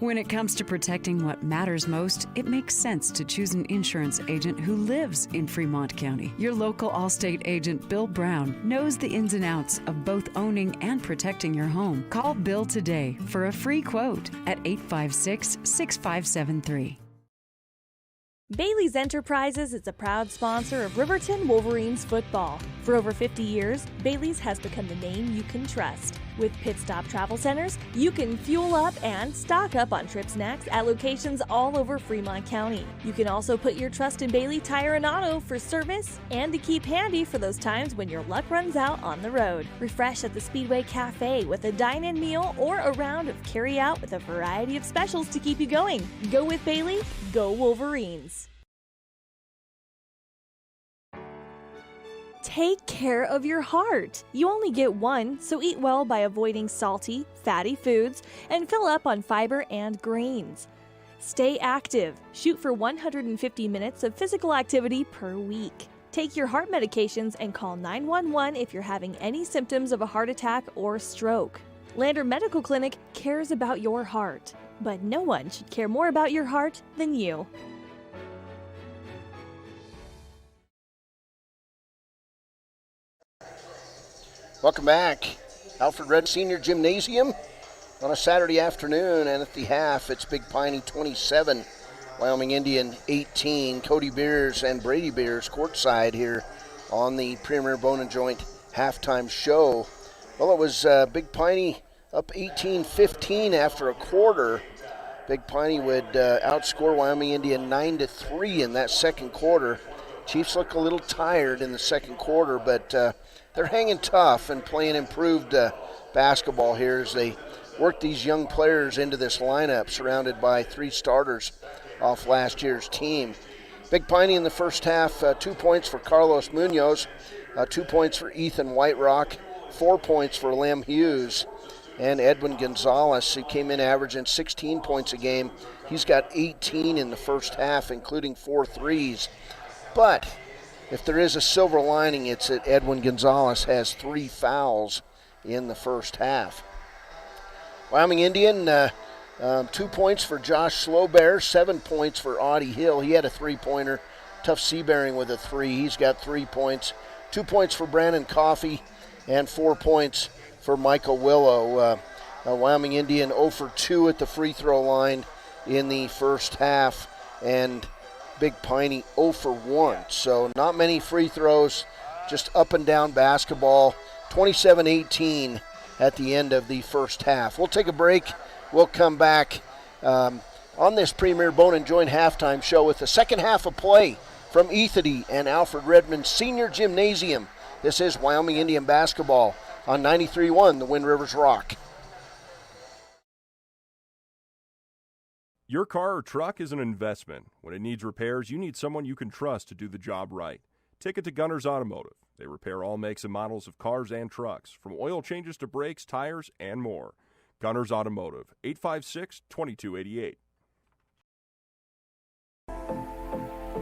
[SPEAKER 4] When it comes to protecting what matters most, it makes sense to choose an insurance agent who lives in Fremont County. Your local Allstate agent, Bill Brown, knows the ins and outs of both owning and protecting your home. Call Bill today for a free quote at 856-6573.
[SPEAKER 2] Bailey's Enterprises is a proud sponsor of Riverton Wolverines football. For over 50 years, Bailey's has become the name you can trust. With Pit Stop Travel Centers, you can fuel up and stock up on trip snacks at locations all over Fremont County. You can also put your trust in Bailey Tire and Auto for service and to keep handy for those times when your luck runs out on the road. Refresh at the Speedway Cafe with a dine-in meal or a round of carry-out with a variety of specials to keep you going. Go with Bailey, go Wolverines. Take care of your heart. You only get one, so eat well by avoiding salty, fatty foods and fill up on fiber and grains. Stay active. Shoot for 150 minutes of physical activity per week. Take your heart medications and call 911 if you're having any symptoms of a heart attack or stroke. Lander Medical Clinic cares about your heart, but no one should care more about your heart than you.
[SPEAKER 1] Welcome back. Alfred Red Senior Gymnasium on a Saturday afternoon, and at the half, it's Big Piney 27, Wyoming Indian 18. Cody Beers and Brady Beers courtside here on the Premier Bone and Joint halftime show. Well, it was Big Piney up 18-15 after a quarter. Big Piney would outscore Wyoming Indian 9-3 in that second quarter. Chiefs look a little tired in the second quarter, but they're hanging tough and playing improved basketball here as they work these young players into this lineup surrounded by three starters off last year's team. Big Piney in the first half, 2 points for Carlos Munoz, 2 points for Ethan Whiterock, 4 points for Lem Hughes, and Edwin Gonzalez, who came in averaging 16 points a game. He's got 18 in the first half, including 4 threes. But if there is a silver lining, it's that Edwin Gonzalez has 3 fouls in the first half. Wyoming Indian 2 points for Josh Slowbear, 7 points for Audie Hill. He had a three-pointer. Tough Seabearing with a 3. He's got 3 points. 2 points for Brandon Coffey and 4 points for Michael Willow. Wyoming Indian 0 for 2 at the free throw line in the first half, and Big Piney 0 for 1. So not many free throws, just up and down basketball. 27-18 at the end of the first half. We'll take a break. We'll come back on this Premier Bone & Joint halftime show with the second half of play from Ethity and Alfred Redmond Senior Gymnasium. This is Wyoming Indian basketball on 93.1 the Wind Rivers Rock.
[SPEAKER 5] Your car or truck is an investment. When it needs repairs, you need someone you can trust to do the job right. Take it to Gunners Automotive. They repair all makes and models of cars and trucks, from oil changes to brakes, tires, and more. Gunners Automotive, 856-2288.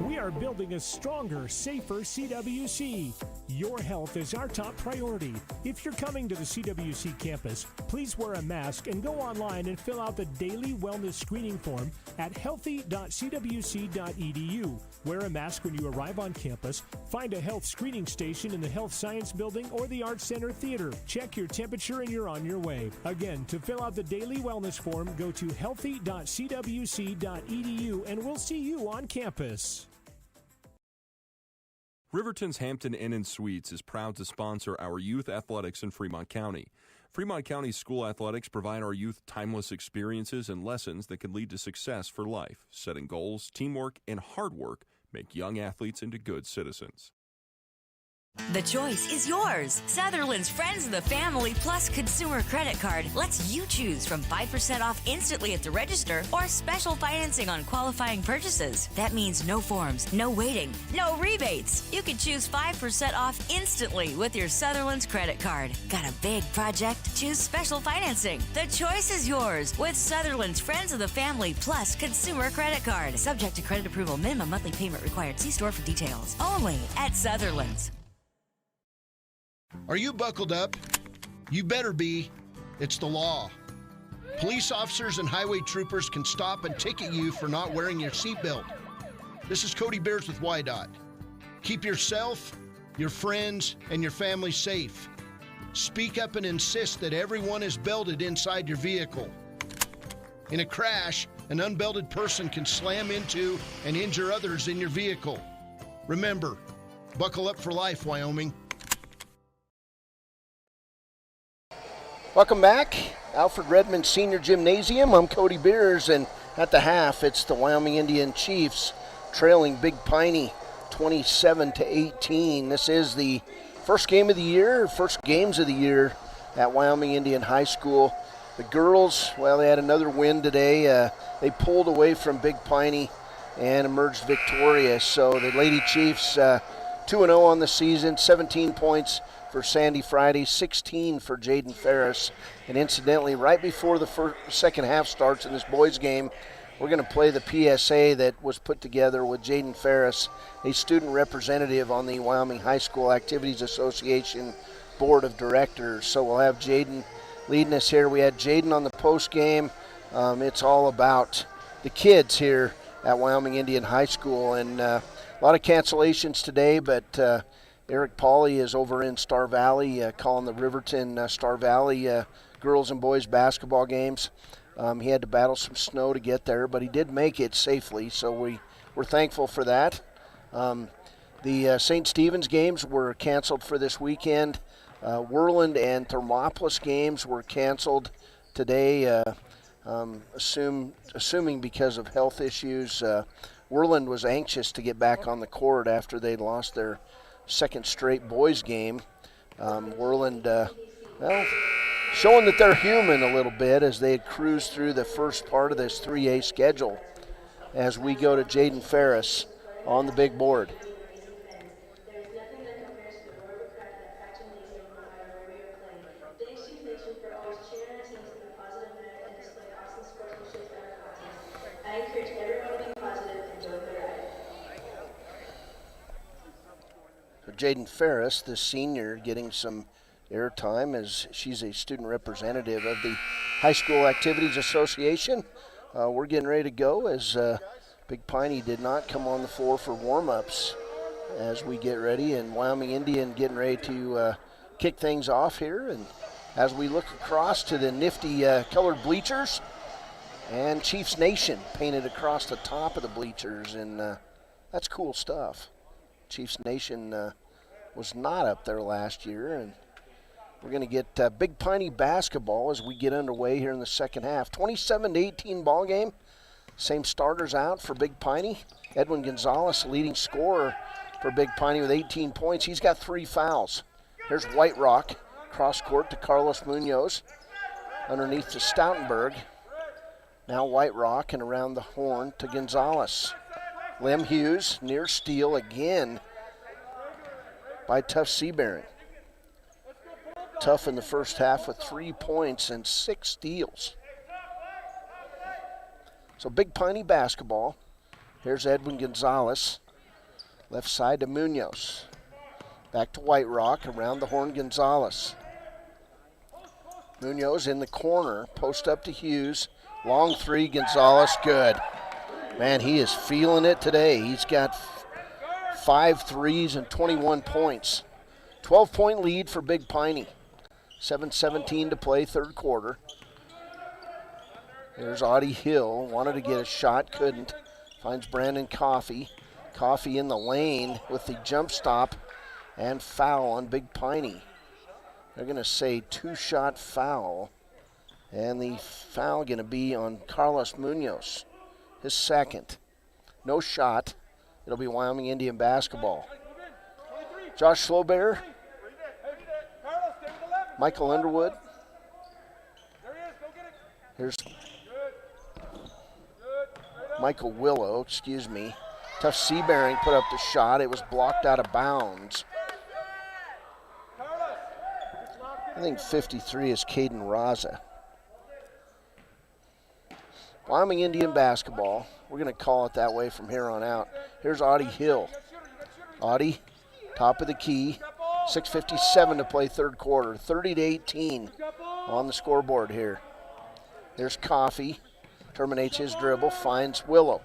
[SPEAKER 6] We are building a stronger, safer CWC. Your health is our top priority. If you're coming to the CWC campus, please wear a mask and go online and fill out the daily wellness screening form at healthy.cwc.edu. Wear a mask when you arrive on campus. Find a health screening station in the Health Science Building or the Arts Center Theater. Check your temperature and you're on your way. Again, to fill out the daily wellness form, go to healthy.cwc.edu and we'll see you on campus.
[SPEAKER 5] Riverton's Hampton Inn & Suites is proud to sponsor our youth athletics in Fremont County. Fremont County school athletics provide our youth timeless experiences and lessons that can lead to success for life. Setting goals, teamwork, and hard work make young athletes into good citizens.
[SPEAKER 7] The choice is yours. Sutherland's Friends of the Family Plus Consumer Credit Card lets you choose from 5% off instantly at the register or special financing on qualifying purchases. That means no forms, no waiting, no rebates. You can choose 5% off instantly with your Sutherland's credit card. Got a big project? Choose special financing. The choice is yours with Sutherland's Friends of the Family Plus Consumer Credit Card. Subject to credit approval. Minimum monthly payment required. See store for details. Only at Sutherland's.
[SPEAKER 8] Are you buckled up? You better be. It's the law. Police officers and highway troopers can stop and ticket you for not wearing your seatbelt. This is Cody Beers with WYDOT. Keep yourself, your friends, and your family safe. Speak up and insist that everyone is belted inside your vehicle. In a crash, an unbelted person can slam into and injure others in your vehicle. Remember, buckle up for life, Wyoming.
[SPEAKER 1] Welcome back, Alfred Redmond Senior Gymnasium. I'm Cody Beers, and at the half, it's the Wyoming Indian Chiefs trailing Big Piney 27-18. This is the first game of the year, first games of the year at Wyoming Indian High School. The girls, well, they had another win today. They pulled away from Big Piney and emerged victorious. So the Lady Chiefs 2-0 on the season, 17 points for Sandy Friday, 16 for Jaden Ferris. And incidentally, right before the second half starts in this boys game, we're going to play the PSA that was put together with Jaden Ferris, a student representative on the Wyoming High School Activities Association Board of Directors. So we'll have Jaden leading us here. We had Jaden on the post game. It's all about the kids here at Wyoming Indian High School. And a lot of cancellations today, but Eric Pauly is over in Star Valley calling the Riverton Star Valley girls and boys basketball games. He had to battle some snow to get there, but he did make it safely, so we're thankful for that. The St. Stephen's games were canceled for this weekend. Worland and Thermopolis games were canceled today, assuming because of health issues. Worland was anxious to get back on the court after they lost their second straight boys game. Worland, showing that they're human a little bit as they had cruised through the first part of this 3A schedule. As we go to Jaden Ferris on the big board. Jaden Ferris, the senior, getting some airtime as she's a student representative of the High School Activities Association. We're getting ready to go as Big Piney did not come on the floor for warm-ups as we get ready, and Wyoming Indian getting ready to kick things off here. And as we look across to the nifty colored bleachers, and Chiefs Nation painted across the top of the bleachers, and that's cool stuff. Chiefs Nation was not up there last year, and we're going to get Big Piney basketball as we get underway here in the second half. 27-18 ball game. Same starters out for Big Piney. Edwin Gonzalez, leading scorer for Big Piney with 18 points. He's got 3 fouls. Here's White Rock, cross court to Carlos Munoz. Underneath to Stoutenberg. Now White Rock and around the horn to Gonzalez. Lem Hughes near steal again by Tuff Seabearing. Tuff in the first half with 3 points and 6 steals. So Big Piney basketball. Here's Edwin Gonzalez. Left side to Munoz. Back to White Rock, around the horn Gonzalez. Munoz in the corner, post up to Hughes. Long three, Gonzalez, good. Man, he is feeling it today. He's got 5 threes and 21 points. 12-point lead for Big Piney. 7:17 to play, third quarter. There's Audie Hill, wanted to get a shot, couldn't. Finds Brandon Coffey. Coffey in the lane with the jump stop and foul on Big Piney. They're going to say 2-shot foul, and the foul going to be on Carlos Munoz, his second. No shot. It'll be Wyoming Indian basketball. Josh Slowbear, Michael Underwood. Here's Michael Willow, excuse me. Tuff Seabearing put up the shot. It was blocked out of bounds. I think 53 is Caden Raza. Wyoming Indian basketball. We're going to call it that way from here on out. Here's Audie Hill. Audie, top of the key. 6:57 to play third quarter. 30-18 on the scoreboard here. There's Coffey. Terminates his dribble, finds Willow.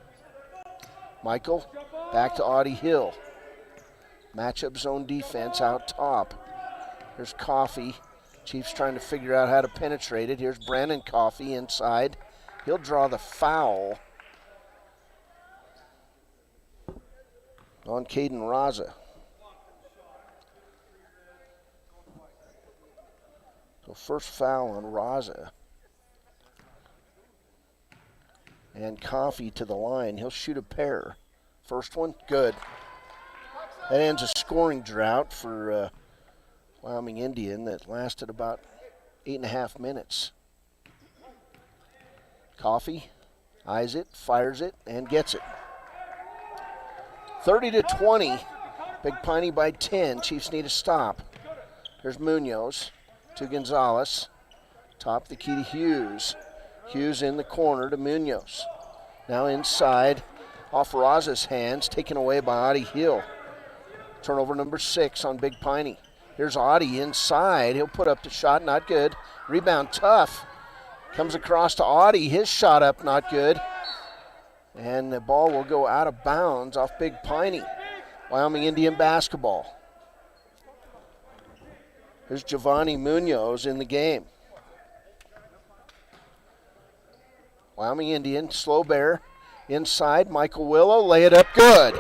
[SPEAKER 1] Michael, back to Audie Hill. Matchup zone defense out top. Here's Coffey. Chiefs trying to figure out how to penetrate it. Here's Brandon Coffey inside. He'll draw the foul on Caden Raza. So first foul on Raza. And Coffey to the line. He'll shoot a pair. First one, good. That ends a scoring drought for Wyoming Indian that lasted about 8.5 minutes. Coffey eyes it, fires it, and gets it. 30-20. Big Piney by 10. Chiefs need a stop. There's Munoz to Gonzalez. Top the key to Hughes. Hughes in the corner to Munoz. Now inside, off Raza's hands, taken away by Audie Hill. Turnover number 6 on Big Piney. Here's Audie inside. He'll put up the shot, not good. Rebound tough. Comes across to Audie. His shot up, not good. And the ball will go out of bounds off Big Piney. Wyoming Indian basketball. Here's Giovanni Munoz in the game. Wyoming Indian, Slowbear, inside, Michael Willow, lay it up, good.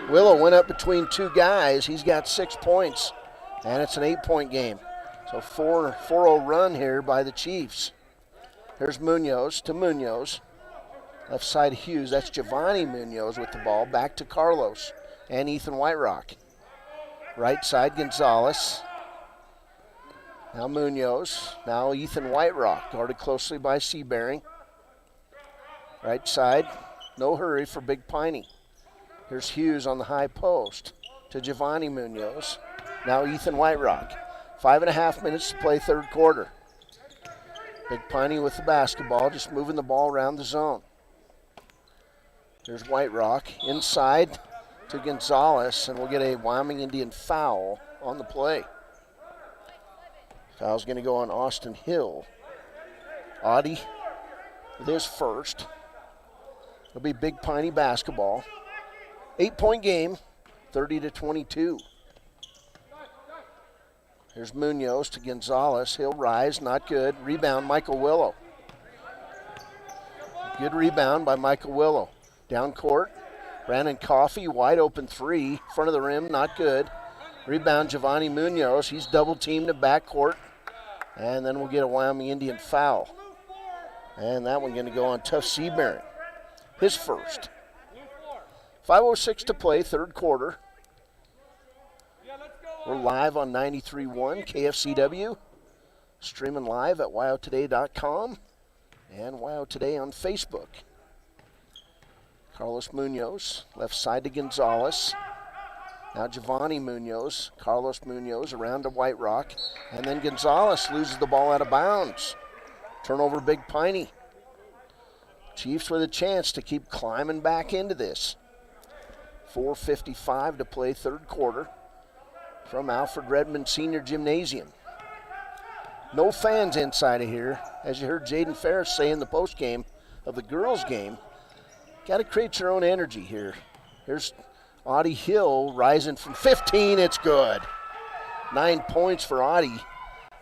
[SPEAKER 1] Willow went up between 2 guys. He's got 6 points, and it's an 8-point game. So 4-0 run here by the Chiefs. Here's Munoz to Munoz. Left side Hughes, that's Giovanni Munoz with the ball. Back to Carlos and Ethan Whiterock. Right side Gonzalez. Now Munoz, now Ethan Whiterock, guarded closely by Seabearing. Right side, no hurry for Big Piney. Here's Hughes on the high post to Giovanni Munoz. Now Ethan Whiterock. 5.5 minutes to play third quarter. Big Piney with the basketball, just moving the ball around the zone. There's Whiterock inside to Gonzalez, and we'll get a Wyoming Indian foul on the play. Foul's going to go on Austin Hill. Audie with his first. It'll be Big Piney basketball. 8-point game, 30-22. Here's Munoz to Gonzalez. He'll rise, not good. Rebound, Michael Willow. Good rebound by Michael Willow. Down court, Brandon Coffey, wide open three. Front of the rim, not good. Rebound, Giovanni Munoz. He's double teamed at backcourt. And then we'll get a Wyoming Indian foul. And that one going to go on Tuff Seabearing. His first. 5:06 to play, third quarter. We're live on 93.1 KFCW. Streaming live at wyotoday.com and Wyo Today on Facebook. Carlos Munoz, left side to Gonzalez. Now Giovanni Munoz, Carlos Munoz around to White Rock. And then Gonzalez loses the ball out of bounds. Turnover, Big Piney. Chiefs with a chance to keep climbing back into this. 4:55 to play, third quarter, from Alfred Redmond Senior Gymnasium. No fans inside of here. As you heard Jaden Ferris say in the postgame of the girls' game, got to create your own energy here. Here's Audie Hill rising from 15. It's good. 9 points for Audie,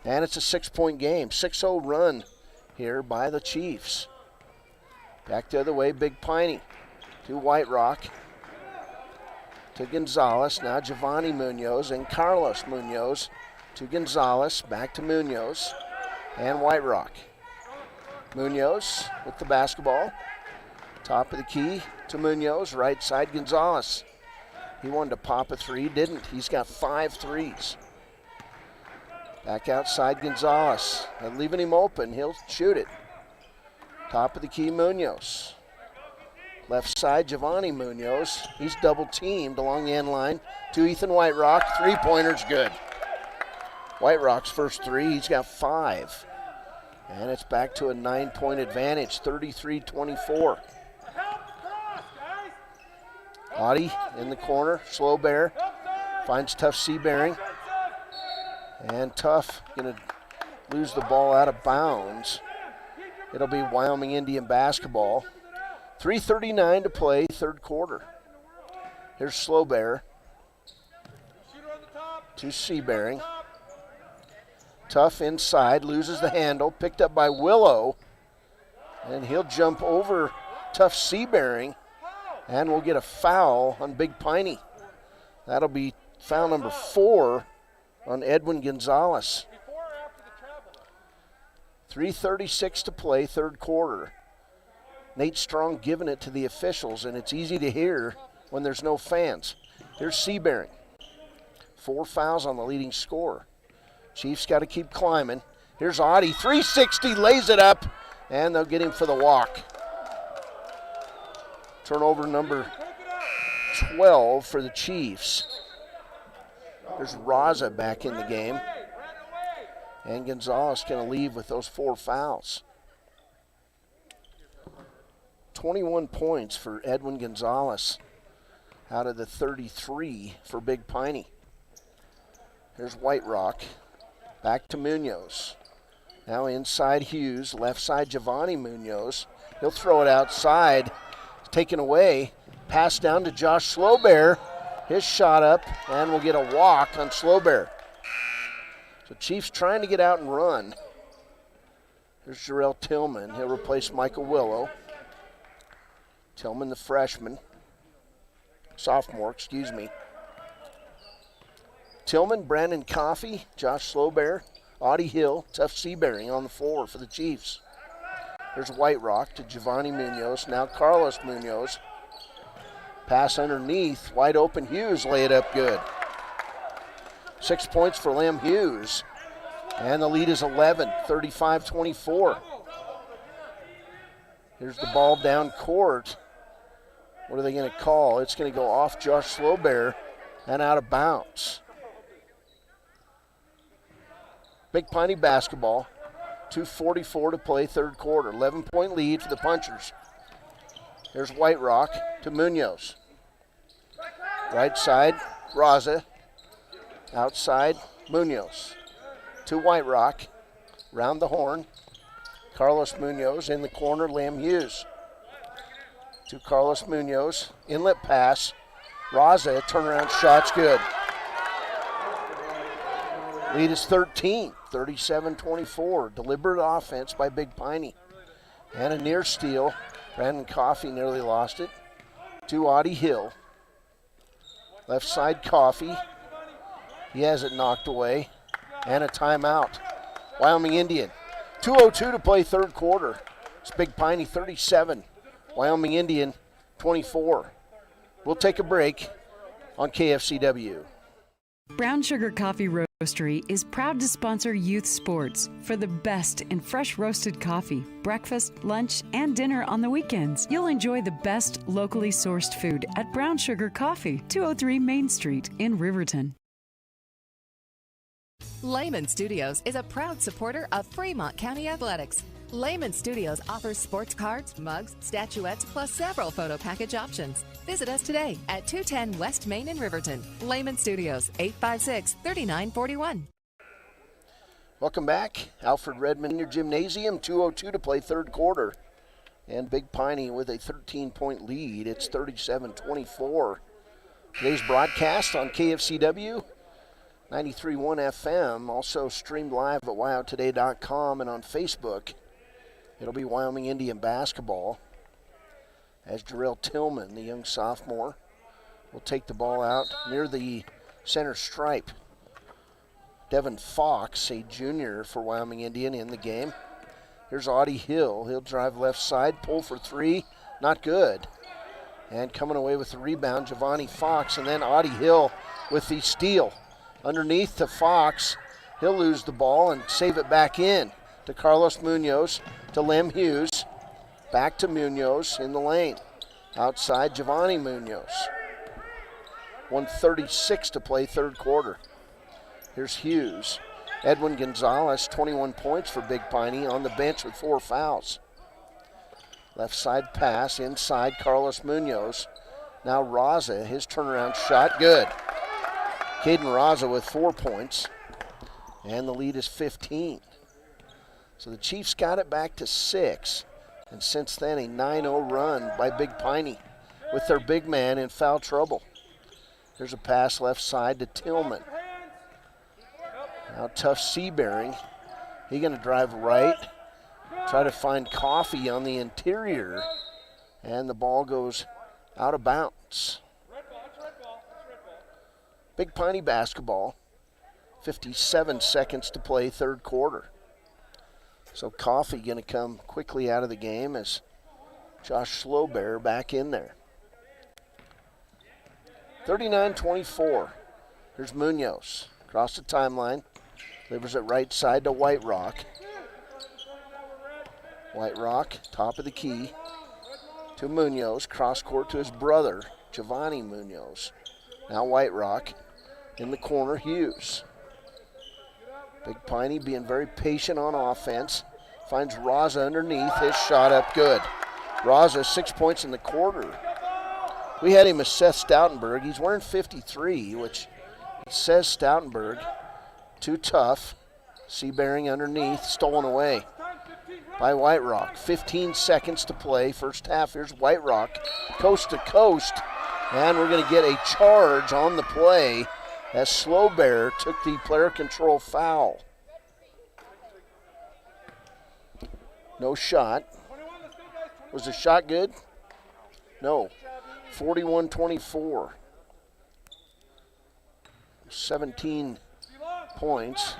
[SPEAKER 1] and it's a 6-point game. 6-0 run here by the Chiefs. Back the other way, Big Piney to White Rock. To Gonzalez, now Giovanni Munoz and Carlos Munoz to Gonzalez, back to Munoz and White Rock. Munoz with the basketball, top of the key to Munoz, right side Gonzalez. He wanted to pop a three, didn't. He's got 5 threes. Back outside Gonzalez, and leaving him open, he'll shoot it. Top of the key Munoz. Left side, Giovanni Munoz. He's double teamed along the end line to Ethan White Rock. 3-pointer's good. White Rock's first three, he's got 5. And it's back to a 9-point advantage, 33-24. Audie in the corner, slow bear. Finds Tuff Seabearing. And Tuff gonna lose the ball out of bounds. It'll be Wyoming Indian basketball. 3:39 to play, third quarter. Here's Slowbear to Seabearing. Tuff inside, loses the handle, picked up by Willow. And he'll jump over Tuff Seabearing, and we'll get a foul on Big Piney. That'll be foul number 4 on Edwin Gonzalez. 3:36 to play, third quarter. Nate Strong giving it to the officials, and it's easy to hear when there's no fans. Here's Seabearing. 4 fouls on the leading scorer. Chiefs got to keep climbing. Here's Audie, 360, lays it up, and they'll get him for the walk. Turnover number 12 for the Chiefs. There's Raza back in the game. And Gonzalez going to leave with those 4 fouls. 21 points for Edwin Gonzalez out of the 33 for Big Piney. Here's White Rock. Back to Munoz. Now inside Hughes. Left side Giovanni Munoz. He'll throw it outside. Taken away. Pass down to Josh Slowbear. His shot up, and we'll get a walk on Slowbear. So Chiefs trying to get out and run. There's Jarrell Tillman. He'll replace Michael Willow. Tillman, the freshman. Sophomore, excuse me. Tillman, Brandon Coffey, Josh Slowbear, Audie Hill, Tuff Seabearing on the floor for the Chiefs. There's White Rock to Giovanni Munoz. Now Carlos Munoz. Pass underneath, wide open Hughes, lay it up good. 6 points for Lem Hughes. And the lead is 11, 35-24. Here's the ball down court. What are they going to call? It's going to go off Josh Slowbear and out of bounds. Big Piney basketball. 2:44 to play, third quarter. 11-point lead for the Punchers. There's White Rock to Munoz. Right side, Raza. Outside, Munoz. to White Rock. Round the horn. Carlos Munoz in the corner. Lamb Hughes to Carlos Munoz. Inlet pass. Raza, turnaround shot's good. Lead is 13, 37-24. Deliberate offense by Big Piney. And a near steal. Brandon Coffey nearly lost it. To Audie Hill. Left side Coffey. He has it knocked away. And a timeout. Wyoming Indian. 2:02 to play third quarter. It's Big Piney 37. Wyoming Indian 24. We'll take a break on KFCW.
[SPEAKER 4] Brown Sugar Coffee Roastery is proud to sponsor youth sports for the best in fresh roasted coffee, breakfast, lunch, and dinner on the weekends. You'll enjoy the best locally sourced food at Brown Sugar Coffee, 203 Main Street in Riverton.
[SPEAKER 9] Layman Studios is a proud supporter of Fremont County Athletics. Layman Studios offers sports cards, mugs, statuettes, plus several photo package options. Visit us today at 210 West Main in Riverton. Layman Studios, 856-3941.
[SPEAKER 1] Welcome back. Alfred Redmond in your gymnasium, 2:02 to play third quarter. And Big Piney with a 13-point lead. It's 37-24. Today's broadcast on KFCW, 93.1 FM, also streamed live at WyoToday.com and on Facebook. It'll be Wyoming Indian basketball as Jarrell Tillman, the young sophomore, will take the ball out near the center stripe. Devin Fox, a junior for Wyoming Indian, in the game. Here's Audie Hill. He'll drive left side, pull for three, not good. And coming away with the rebound, Giovanni Fox, and then Audie Hill with the steal. Underneath to Fox. He'll lose the ball and save it back in to Carlos Munoz, to Lem Hughes. Back to Munoz in the lane. Outside, Giovanni Munoz. 1:36 to play third quarter. Here's Hughes. Edwin Gonzalez, 21 points for Big Piney, on the bench with 4 fouls. Left side pass, inside Carlos Munoz. Now Raza, his turnaround shot, good. Caden Raza with 4 points, and the lead is 15. So the Chiefs got it back to 6, and since then a 9-0 run by Big Piney with their big man in foul trouble. There's a pass left side to Tillman. Now tough Seabearing. He's going to drive right, try to find Coffey on the interior, and the ball goes out of bounds. Big Piney basketball, 57 seconds to play third quarter. So Coffey going to come quickly out of the game as Josh Slowbear back in there. 39-24. Here's Munoz. Across the timeline. Delivers it right side to White Rock. White Rock, top of the key. To Munoz. Cross court to his brother, Giovanni Munoz. Now White Rock. In the corner, Hughes. Big Piney being very patient on offense. Finds Raza underneath. His shot up good. Raza, 6 points in the quarter. We had him as Seth Stoutenberg. He's wearing 53, which says Stoutenberg. Too tough. Seabearing underneath. Stolen away by White Rock. 15 seconds to play. First half. Here's White Rock. Coast to coast. And we're going to get a charge on the play as Slowbear took the player control foul. No shot. Was the shot good? No. 41-24. 17 points.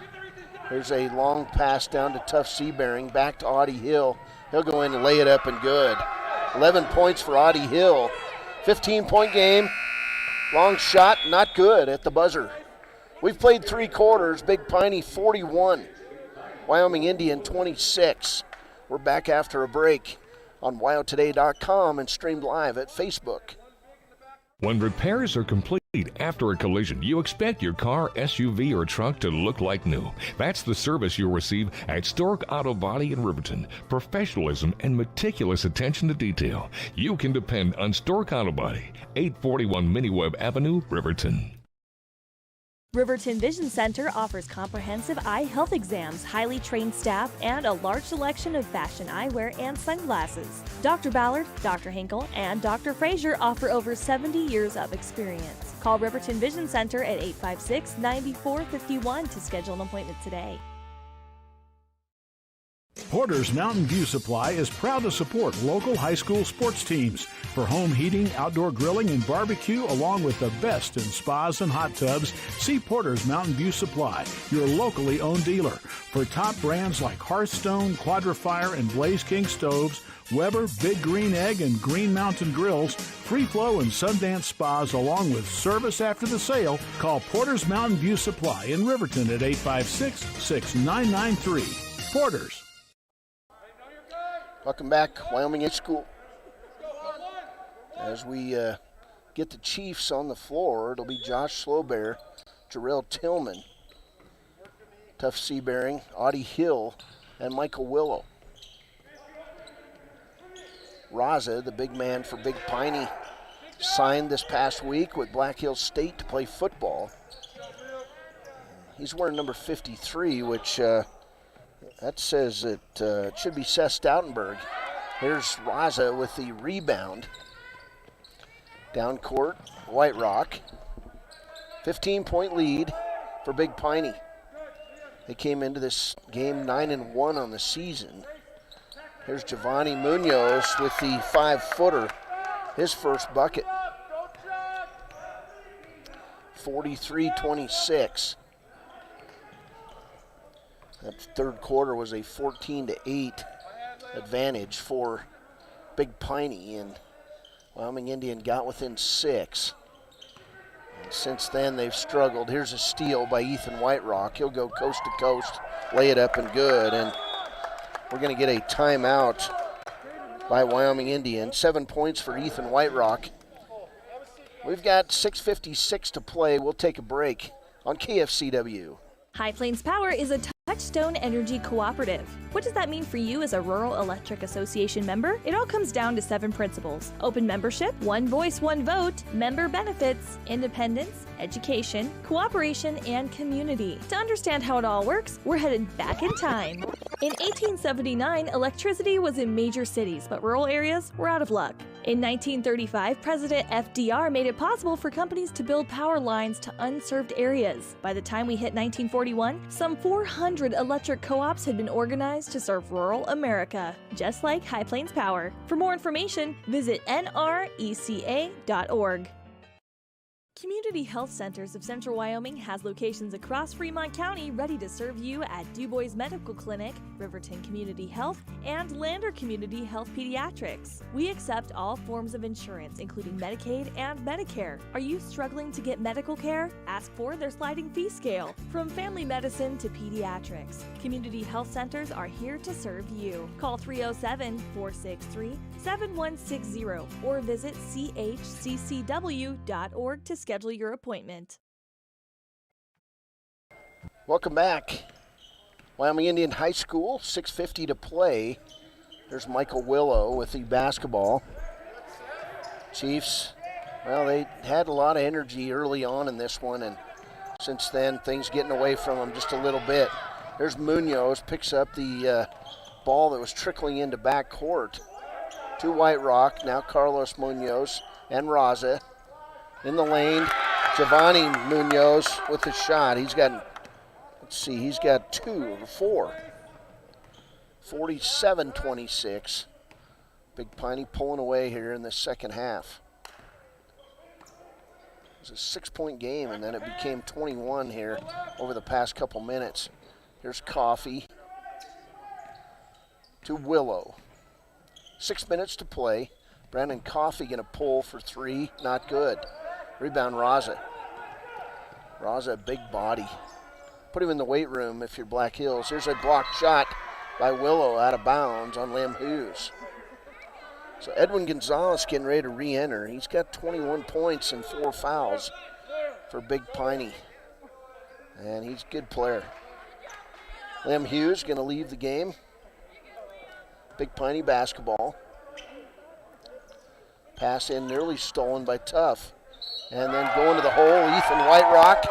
[SPEAKER 1] There's a long pass down to tough Seabearing. Back to Audie Hill. He'll go in and lay it up and good. 11 points for Audie Hill. 15-point game. Long shot, not good at the buzzer. We've played 3 quarters. Big Piney 41. Wyoming Indian 26. We're back after a break on WyoToday.com and streamed live at Facebook.
[SPEAKER 10] When repairs are complete after a collision, you expect your car, SUV, or truck to look like new. That's the service you'll receive at Stork Auto Body in Riverton. Professionalism and meticulous attention to detail. You can depend on Stork Auto Body, 841 Miniweb Avenue, Riverton.
[SPEAKER 2] Riverton Vision Center offers comprehensive eye health exams, highly trained staff, and a large selection of fashion eyewear and sunglasses. Dr. Ballard, Dr. Hinkle, and Dr. Frazier offer over 70 years of experience. Call Riverton Vision Center at 856-9451 to schedule an appointment today.
[SPEAKER 11] Porter's Mountain View Supply is proud to support local high school sports teams for home heating, outdoor grilling, and barbecue, along with the best in spas and hot tubs. See Porter's Mountain View Supply, your locally owned dealer, for top brands like Hearthstone, Quadrifire, and Blaze King stoves, Weber, Big Green Egg, and Green Mountain grills, Free Flow and Sundance spas, along with service after the sale. Call Porter's Mountain View Supply in Riverton at 856-6993. Porter's.
[SPEAKER 1] Welcome back, Wyoming High School. As we get the Chiefs on the floor, it'll be Josh Slowbear, Jarrell Tillman, Tuff Seabearing, Audie Hill, and Michael Willow. Raza, the big man for Big Piney, signed this past week with Black Hills State to play football. He's wearing number 53, which that says it should be Seth Stoutenberg. Here's Raza with the rebound. Down court, White Rock. 15-point lead for Big Piney. They came into this game 9-1 on the season. Here's Giovanni Munoz with the 5-footer, his first bucket. 43-26. That third quarter was a 14-8 advantage for Big Piney, and Wyoming Indian got within 6. And since then, they've struggled. Here's a steal by Ethan Whiterock. He'll go coast to coast, lay it up and good, and we're going to get a timeout by Wyoming Indian. 7 points for Ethan Whiterock. We've got 6:56 to play. We'll take a break on KFCW.
[SPEAKER 2] High Plains Power is a Touchstone Energy Cooperative. What does that mean for you as a Rural Electric Association member? It all comes down to 7 principles: open membership, one voice, one vote, member benefits, independence, education, cooperation, and community. To understand how it all works, we're headed back in time. In 1879, electricity was in major cities, but rural areas were out of luck. In 1935, President FDR made it possible for companies to build power lines to unserved areas. By the time we hit 1941, some 400 electric co-ops had been organized to serve rural America, just like High Plains Power. For more information, visit nreca.org. Community Health Centers of Central Wyoming has locations across Fremont County ready to serve you at DuBois Medical Clinic, Riverton Community Health, and Lander Community Health Pediatrics. We accept all forms of insurance, including Medicaid and Medicare. Are you struggling to get medical care? Ask for their sliding fee scale. From family medicine to pediatrics, Community Health Centers are here to serve you. Call 307-463-7160 or visit chccw.org to schedule your appointment.
[SPEAKER 1] Welcome back. Wyoming Indian High School, 6:50 to play. There's Michael Willow with the basketball. Chiefs, well, they had a lot of energy early on in this one, and since then, things getting away from them just a little bit. There's Munoz, picks up the ball that was trickling into back court to White Rock. Now Carlos Munoz and Raza in the lane. Giovanni Munoz with the shot. He's got, he's got 2 of 4. 47-26. Big Piney pulling away here in the second half. It was a 6-point game, and then it became 21 here over the past couple minutes. Here's Coffey to Willow. 6 minutes to play. Brandon Coffey going to pull for 3. Not good. Rebound Raza. Raza, big body. Put him in the weight room if you're Black Hills. Here's a blocked shot by Willow out of bounds on Lim Hughes. So Edwin Gonzalez getting ready to re-enter. He's got 21 points and 4 fouls for Big Piney. And he's a good player. Lim Hughes going to leave the game. Big Piney basketball. Pass in nearly stolen by Tuff. And then going to the hole, Ethan Whiterock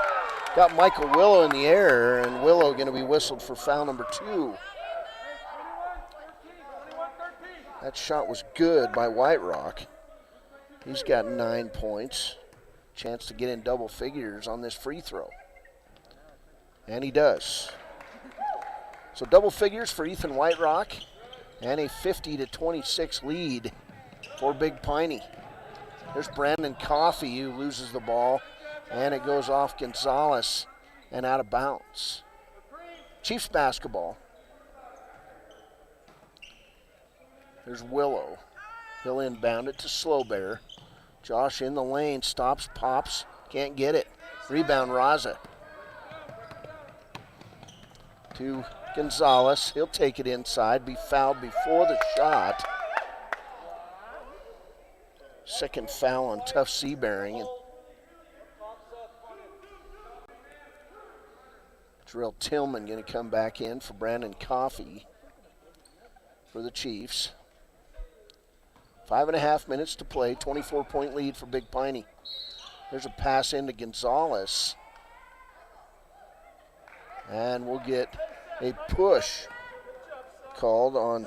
[SPEAKER 1] Got Michael Willow in the air, and Willow going to be whistled for foul number 2. That shot was good by White Rock. He's got 9 points. Chance to get in double figures on this free throw. And he does. So double figures for Ethan White Rock, and a 50-26 lead for Big Piney. There's Brandon Coffey who loses the ball, and it goes off Gonzalez and out of bounds. Chiefs basketball. There's Willow. He'll inbound it to Slowbear. Josh in the lane, stops, pops, can't get it. Rebound Raza. To Gonzalez. He'll take it inside, be fouled before the shot. Second foul on Tough Seabearing. Jarrell Tillman going to come back in for Brandon Coffey for the Chiefs. 5.5 minutes to play, 24-point lead for Big Piney. There's a pass into Gonzalez. And we'll get a push called on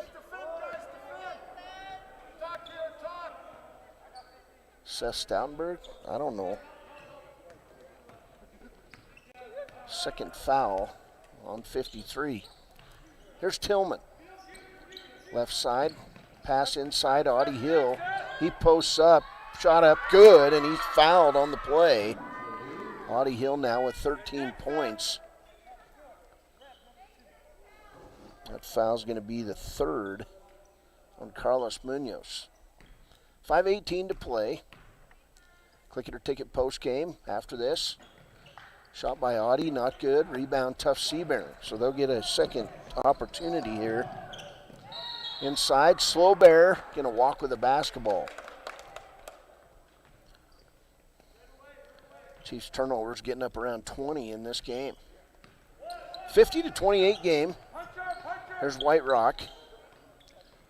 [SPEAKER 1] Seth Stoutenberg? I don't know. Second foul on 53. Here's Tillman. Left side, pass inside, Audie Hill. He posts up, shot up good, and he's fouled on the play. Audie Hill now with 13 points. That foul's going to be the third on Carlos Munoz. 5:18 to play. Click it or ticket post game after this. Shot by Audie, not good. Rebound, Tough Seabearing. So they'll get a second opportunity here. Inside, Slowbear going to walk with the basketball. Chiefs turnovers getting up around 20 in this game. 50-28 game. There's White Rock.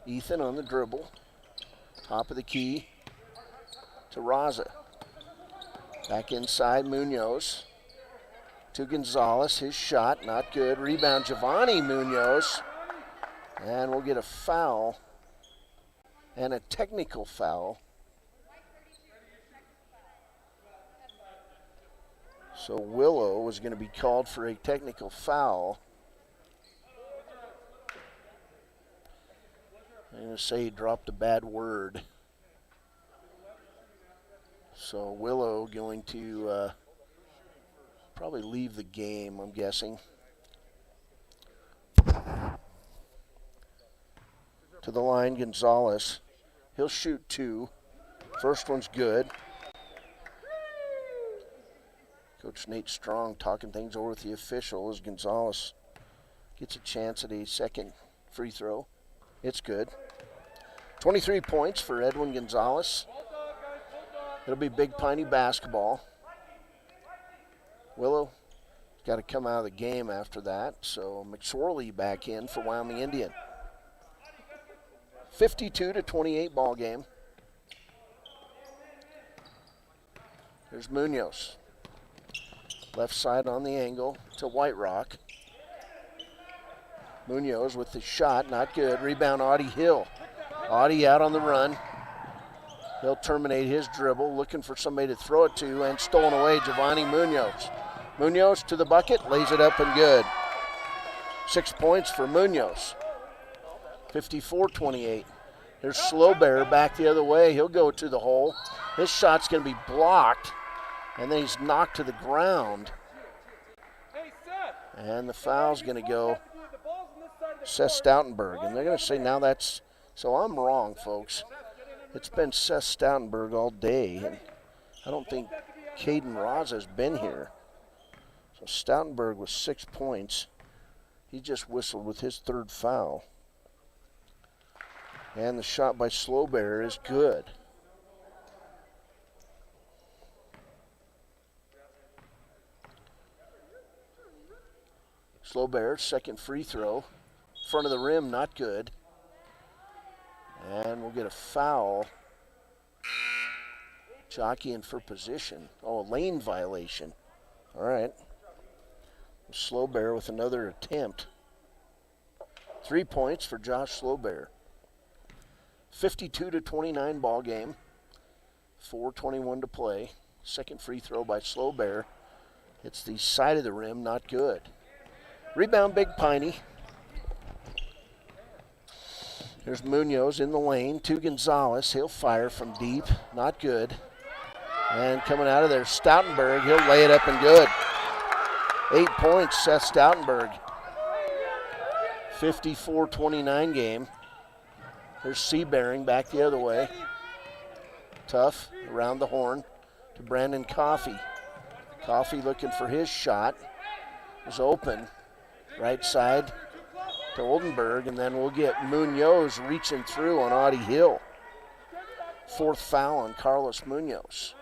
[SPEAKER 1] Ethan on the dribble. Top of the key to Raza. Back inside, Munoz. To Gonzalez, his shot, not good. Rebound, Giovanni Munoz. And we'll get a foul and a technical foul. So Willow was going to be called for a technical foul. I'm going to say he dropped a bad word. So Willow going to probably leave the game, I'm guessing. To the line, Gonzalez. He'll shoot 2. First one's good. Coach Nate Strong talking things over with the official as Gonzalez gets a chance at a second free throw. It's good. 23 points for Edwin Gonzalez. It'll be Big Piney basketball. Willow got to come out of the game after that, so McSorley back in for Wyoming Indian. 52-28 ball game. There's Munoz. Left side on the angle to White Rock. Munoz with the shot, not good. Rebound, Audie Hill. Audie out on the run. He'll terminate his dribble, looking for somebody to throw it to, and stolen away, Giovanni Munoz. Munoz to the bucket, lays it up and good. 6 points for Munoz. 54-28. There's Slowbear back the other way. He'll go to the hole. His shot's going to be blocked, and then he's knocked to the ground. And the foul's going to go Seth Stoutenberg. And they're going to say now that's, so I'm wrong, folks. It's been Seth Stoutenberg all day, and I don't think Caden Raza has been here. So Stoutenberg with 6 points. He just whistled with his third foul. And the shot by Slowbear is good. Slowbear, second free throw. Front of the rim, not good. And we'll get a foul. Jockeying for position. Oh, a lane violation. All right. Slowbear with another attempt. 3 points for Josh Slowbear. 52-29 ball game. 4:21 to play. Second free throw by Slowbear. Hits the side of the rim, not good. Rebound, Big Piney. There's Munoz in the lane to Gonzalez. He'll fire from deep, not good. And coming out of there, Stoutenberg. He'll lay it up and good. 8 points, Seth Stoutenberg. 54-29 game. There's Seabearing back the other way. Tough around the horn to Brandon Coffey. Coffey looking for his shot. Is open. Right side to Oldenburg, and then we'll get Munoz reaching through on Audie Hill. Fourth foul on Carlos Munoz.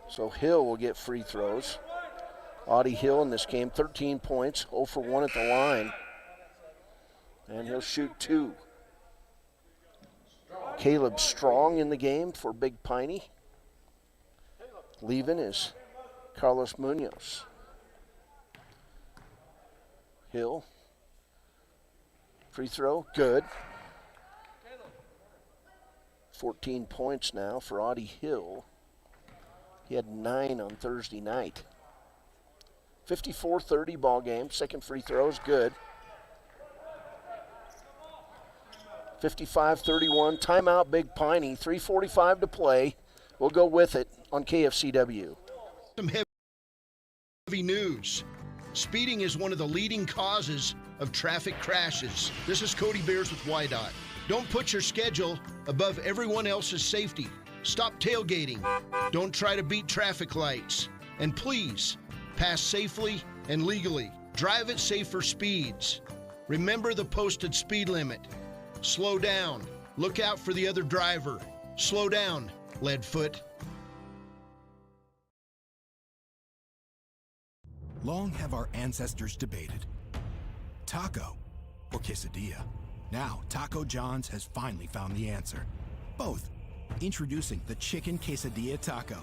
[SPEAKER 1] So Hill will get free throws. Audie Hill in this game, 13 points, 0 for 1 at the line. And he'll shoot 2. Caleb Strong in the game for Big Piney. Leaving is Carlos Munoz. Hill. Free throw, good. 14 points now for Audie Hill. He had 9 on Thursday night. 54-30 ball game. Second free throw is good. 55-31. Timeout, Big Piney. 3:45 to play. We'll go with it on KFCW.
[SPEAKER 8] Some heavy news. Speeding is one of the leading causes of traffic crashes. This is Cody Beers with YDOT. Don't put your schedule above everyone else's safety. Stop tailgating. Don't try to beat traffic lights. And please, pass safely and legally. Drive at safer speeds. Remember the posted speed limit. Slow down. Look out for the other driver. Slow down, Leadfoot.
[SPEAKER 12] Long have our ancestors debated taco or quesadilla. Now, Taco John's has finally found the answer. Both. Introducing the Chicken Quesadilla Taco.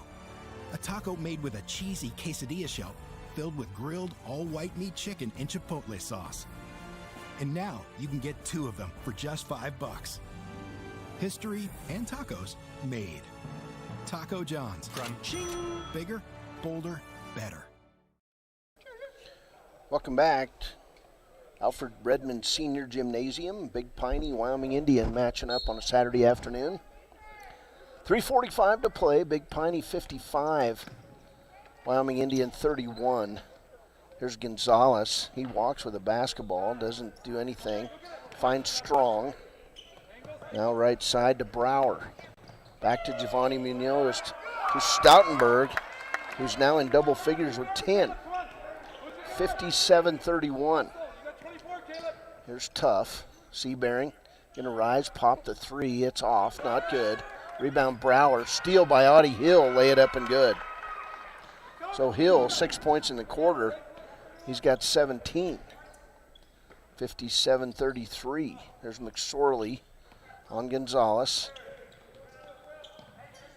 [SPEAKER 12] A taco made with a cheesy quesadilla shell filled with grilled all-white meat chicken and chipotle sauce. And now you can get 2 of them for just $5. History and tacos made. Taco John's. Crunching. Bigger, bolder, better.
[SPEAKER 1] Welcome back. Alfred Redmond Senior Gymnasium, Big Piney, Wyoming Indian matching up on a Saturday afternoon. 3:45 to play. Big Piney 55, Wyoming Indian 31. Here's Gonzalez. He walks with a basketball, doesn't do anything. Finds Strong. Now right side to Brower. Back to Giovanni Munoz to Stoutenberg, who's now in double figures with 10. 57-31. Here's Tough. Seabearing gonna rise, pop the 3. It's off, not good. Rebound Brower, steal by Audie Hill, lay it up and good. So Hill, 6 points in the quarter. He's got 17. 57-33. There's McSorley on Gonzalez.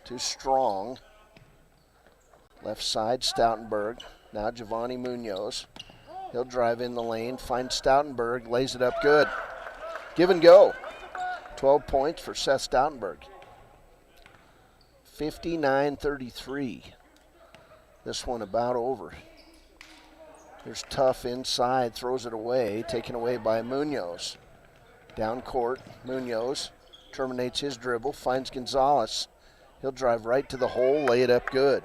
[SPEAKER 1] To Strong. Left side, Stoutenberg. Now Giovanni Munoz. He'll drive in the lane, finds Stoutenberg, lays it up good. Give and go. 12 points for Seth Stoutenberg. 59-33. This one about over. There's Tough inside, throws it away, taken away by Munoz. Down court, Munoz terminates his dribble, finds Gonzalez. He'll drive right to the hole, lay it up good.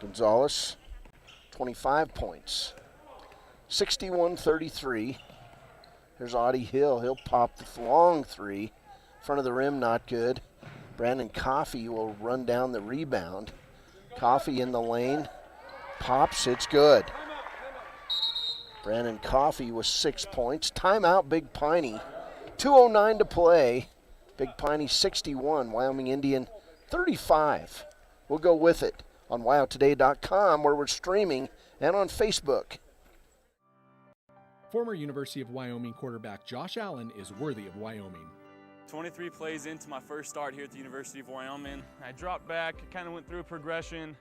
[SPEAKER 1] Gonzalez, 25 points. 61-33. There's Audie Hill. He'll pop the long 3. Front of the rim, not good. Brandon Coffey will run down the rebound. Coffey in the lane. Pops, it's good. Brandon Coffey with 6 points. Timeout, Big Piney. 2:09 to play. Big Piney 61, Wyoming Indian 35. We'll go with it on WyoToday.com, where we're streaming, and on Facebook.
[SPEAKER 13] Former University of Wyoming quarterback Josh Allen is worthy of Wyoming.
[SPEAKER 14] 23 plays into my first start here at the University of Wyoming. I dropped back, kind of went through a progression.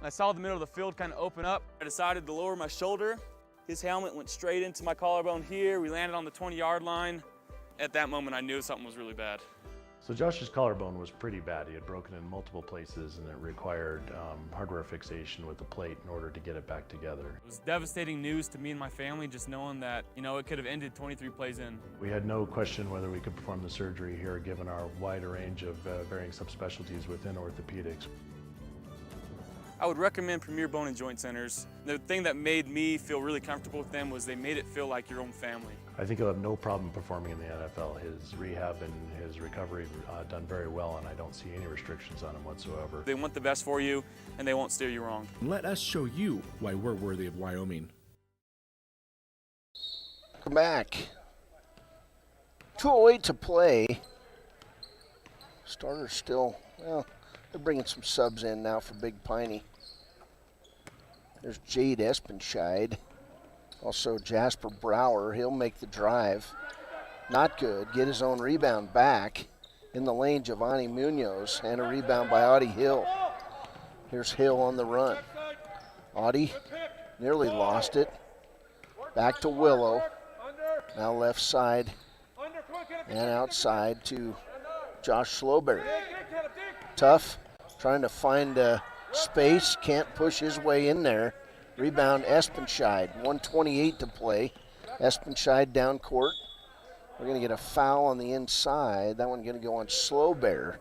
[SPEAKER 14] I saw the middle of the field kind of open up. I decided to lower my shoulder. His helmet went straight into my collarbone here. We landed on the 20-yard line. At that moment, I knew something was really bad.
[SPEAKER 15] So Josh's collarbone was pretty bad. He had broken in multiple places and it required hardware fixation with the plate in order to get it back together.
[SPEAKER 14] It was devastating news to me and my family, just knowing that, it could have ended 23 plays in.
[SPEAKER 15] We had no question whether we could perform the surgery here given our wide range of varying subspecialties within orthopedics.
[SPEAKER 14] I would recommend Premier Bone and Joint Centers. The thing that made me feel really comfortable with them was they made it feel like your own family.
[SPEAKER 15] I think he'll have no problem performing in the NFL. His rehab and his recovery done very well, and I don't see any restrictions on him whatsoever.
[SPEAKER 14] They want the best for you, and they won't steer you wrong.
[SPEAKER 13] Let us show you why we're worthy of Wyoming.
[SPEAKER 1] Come back. 2:08 to play. Starters still, well, they're bringing some subs in now for Big Piney. There's Jade Espenscheid. Also Jasper Brower. He'll make the drive. Not good. Get his own rebound back. In the lane, Giovanni Munoz. And a rebound by Audie Hill. Here's Hill on the run. Audie nearly lost it. Back to Willow. Now left side and outside to Josh Slowberry. Tough. Trying to find space. Can't push his way in there. Rebound Espenscheid. 1:28 to play. Espenscheid down court. We're going to get a foul on the inside. That one going to go on Slowbear.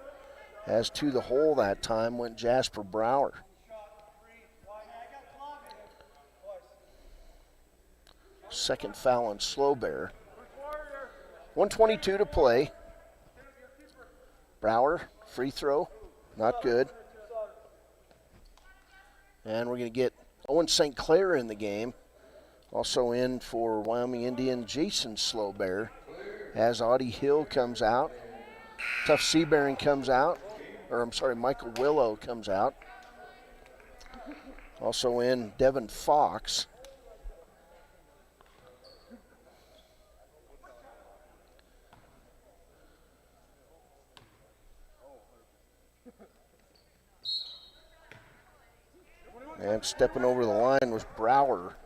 [SPEAKER 1] As to the hole that time went Jasper Brower. Second foul on Slowbear. 1:22 to play. Brower, free throw, not good. And we're going to get Owen St. Clair in the game. Also in for Wyoming Indian, Jason Slowbear. As Audie Hill comes out. Tough Seabearing comes out. Michael Willow comes out. Also in Devin Fox. And stepping over the line was Brower.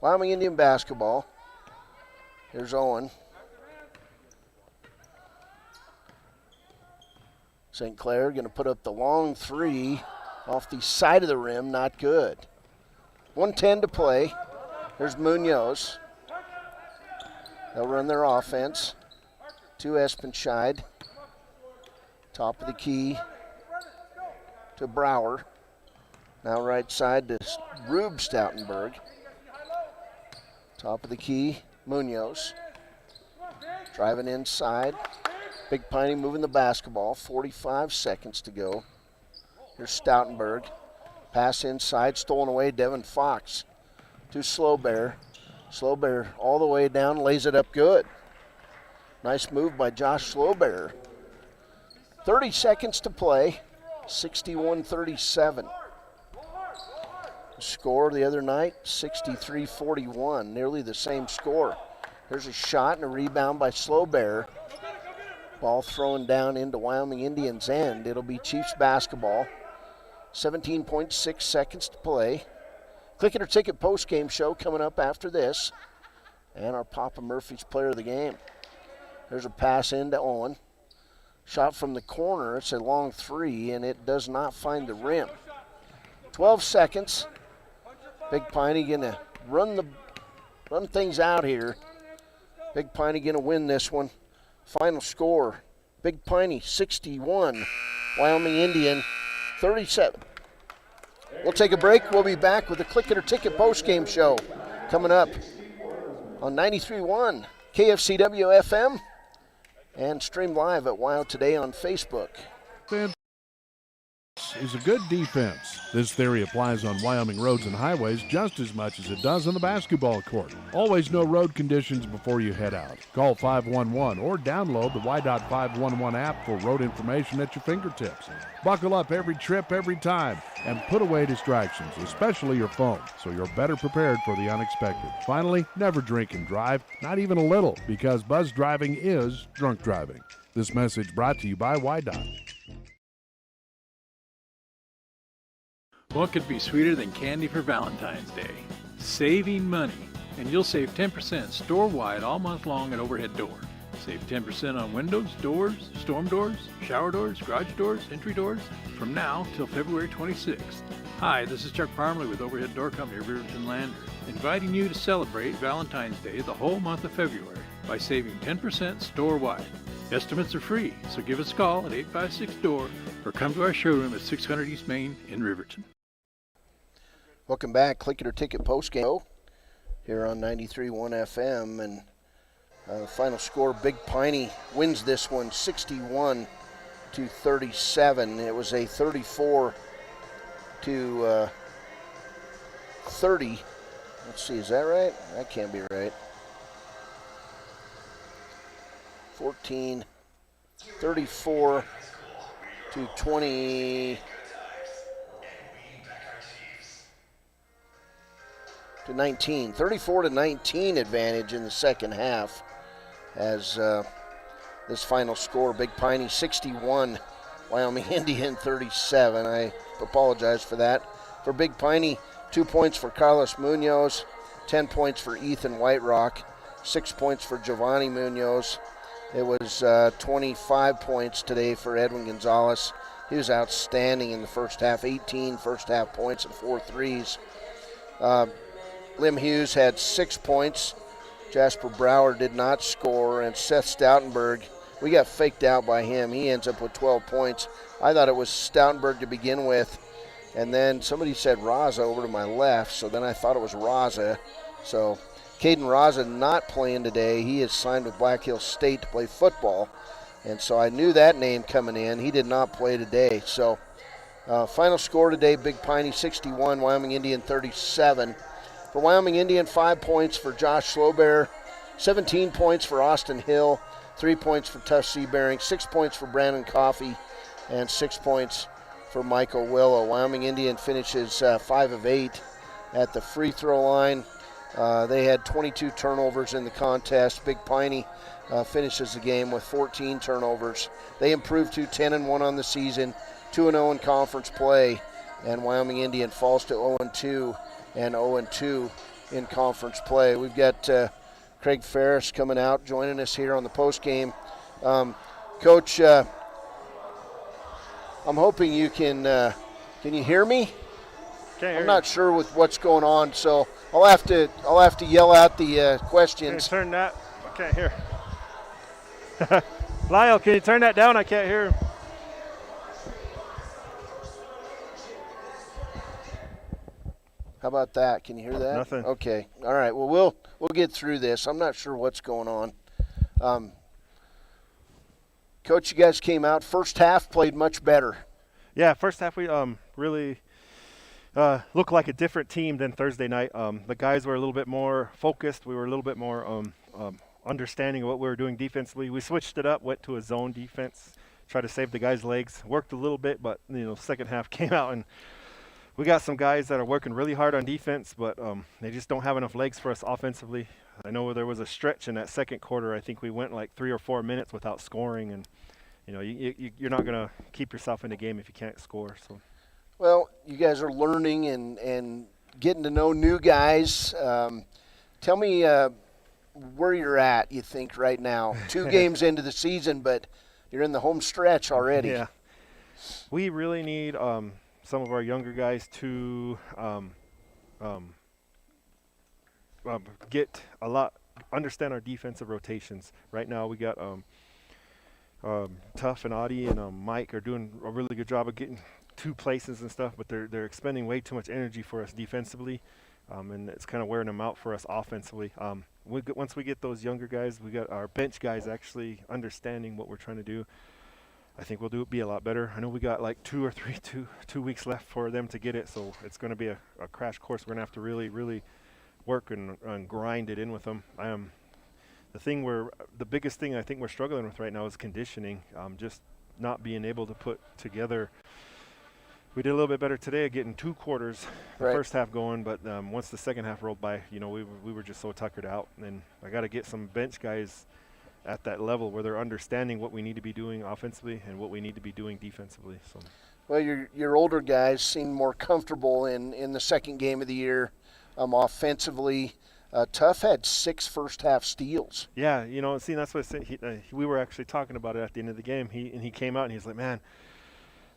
[SPEAKER 1] Wyoming Indian basketball. Here's Owen. St. Clair going to put up the long three off the side of the rim, not good. 1:10 to play. There's Munoz. They'll run their offense. To Espenscheid. Top of the key to Brower. Now right side to Rube Stoutenberg. Top of the key, Munoz. Driving inside. Big Piney moving the basketball. 45 seconds to go. Here's Stoutenberg. Pass inside, stolen away, Devin Fox to Slowbear. Slowbear all the way down, lays it up good. Nice move by Josh Slowbear. 30 seconds to play, 61-37. Score the other night, 63-41, nearly the same score. There's a shot and a rebound by Slowbear. Ball thrown down into Wyoming Indians' end. It'll be Chiefs basketball. 17.6 seconds to play. Click It or Ticket post-game show coming up after this. And our Papa Murphy's player of the game. There's a pass into Owen. Shot from the corner, it's a long three, and it does not find the rim. 12 seconds. Big Piney gonna run things out here. Big Piney gonna win this one. Final score, Big Piney 61, Wyoming Indian 37. We'll take a break. We'll be back with the Click It or Ticket postgame show coming up on 93.1 KFCW FM. And stream live at WYO Today on Facebook.
[SPEAKER 16] is a good defense. This theory applies on Wyoming roads and highways just as much as it does on the basketball court. Always know road conditions before you head out. Call 511 or download the Y.511 app for road information at your fingertips. Buckle up every trip, every time, and put away distractions, especially your phone, so you're better prepared for the unexpected. Finally, never drink and drive, not even a little, because buzz driving is drunk driving. This message brought to you by Y.Dot.
[SPEAKER 17] What could be sweeter than candy for Valentine's Day? Saving money. And you'll save 10% store-wide all month long at Overhead Door. Save 10% on windows, doors, storm doors, shower doors, garage doors, entry doors from now till February 26th. Hi, this is Chuck Parmley with Overhead Door Company of Riverton Lander, inviting you to celebrate Valentine's Day the whole month of February by saving 10% store-wide. Estimates are free, so give us a call at 856-DOOR or come to our showroom at 600 East Main in Riverton.
[SPEAKER 1] Welcome back. Click It or Ticket postgame here on 93.1 FM. And final score, Big Piney wins this one 61-37. It was a 34-30. Let's see, is that right? That can't be right. 34 to 20 to 19. 34 to 19 advantage in the second half as this final score, Big Piney 61, Wyoming Indian 37. I apologize for that. For Big Piney, 2 points for Carlos Munoz, 10 points for Ethan Whiterock, 6 points for Giovanni Munoz. It was 25 points today for Edwin Gonzalez. He was outstanding in the first half, 18 first half points and 4 threes. Lim Hughes had 6 points. Jasper Brower did not score, and Seth Stoutenberg, we got faked out by him. He ends up with 12 points. I thought it was Stoutenberg to begin with, and then somebody said Raza over to my left, so then I thought it was Raza. So Caden Raza not playing today. He is signed with Black Hills State to play football, and so I knew that name coming in. He did not play today. So final score today, Big Piney 61, Wyoming Indian 37. For Wyoming Indian, 5 points for Josh Slowbear, 17 points for Austin Hill, 3 points for Tuff Seabearing, 6 points for Brandon Coffey, and 6 points for Michael Willow. Wyoming Indian finishes 5 of 8 at the free throw line. They had 22 turnovers in the contest. Big Piney finishes the game with 14 turnovers. They improved to 10-1 on the season, 2-0 in conference play, and Wyoming Indian falls to 0-2 and 0-2 in conference play. We've got Craig Ferris coming out, joining us here on the post game. Coach, I'm hoping you can you hear me? I'm not sure with what's going on, so I'll have to yell out the questions.
[SPEAKER 19] Can you turn that? I can't hear. Lyle, can you turn that down? I can't hear him.
[SPEAKER 1] How about that? Can you hear that?
[SPEAKER 19] Nothing.
[SPEAKER 1] Okay. All right. Well, we'll get through this. I'm not sure what's going on. Coach, you guys came out. First half played much better.
[SPEAKER 19] Yeah, first half we really looked like a different team than Thursday night. The guys were a little bit more focused. We were a little bit more understanding of what we were doing defensively. We switched it up, went to a zone defense, tried to save the guys' legs. Worked a little bit, but second half came out and we got some guys that are working really hard on defense, but they just don't have enough legs for us offensively. I know there was a stretch in that second quarter. I think we went like 3 or 4 minutes without scoring, and you're not going to keep yourself in the game if you can't score. So,
[SPEAKER 1] well, you guys are learning and getting to know new guys. Tell me where you're at, you think, right now. 2 games into the season, but you're in the home stretch already.
[SPEAKER 19] Yeah. We really need some of our younger guys to understand our defensive rotations. Right now we got Tuff and Audie and Mike are doing a really good job of getting 2 places and stuff, but they're expending way too much energy for us defensively, and it's kind of wearing them out for us offensively. Once we get those younger guys, we got our bench guys actually understanding what we're trying to do. I think we'll be a lot better. I know we got like 2 weeks left for them to get it, so it's going to be a crash course. We're going to have to really work and grind it in with them. The biggest thing I think we're struggling with right now is conditioning. Just not being able to put together. We did a little bit better today at getting 2 quarters, the first half going, but once the second half rolled by, we were just so tuckered out. And I got to get some bench guys at that level where they're understanding what we need to be doing offensively and what we need to be doing defensively. So,
[SPEAKER 1] well, your older guys seem more comfortable in the second game of the year offensively. Tuff had 6 first-half steals.
[SPEAKER 19] Yeah, that's what I said. We were actually talking about it at the end of the game. He came out and he's like, man,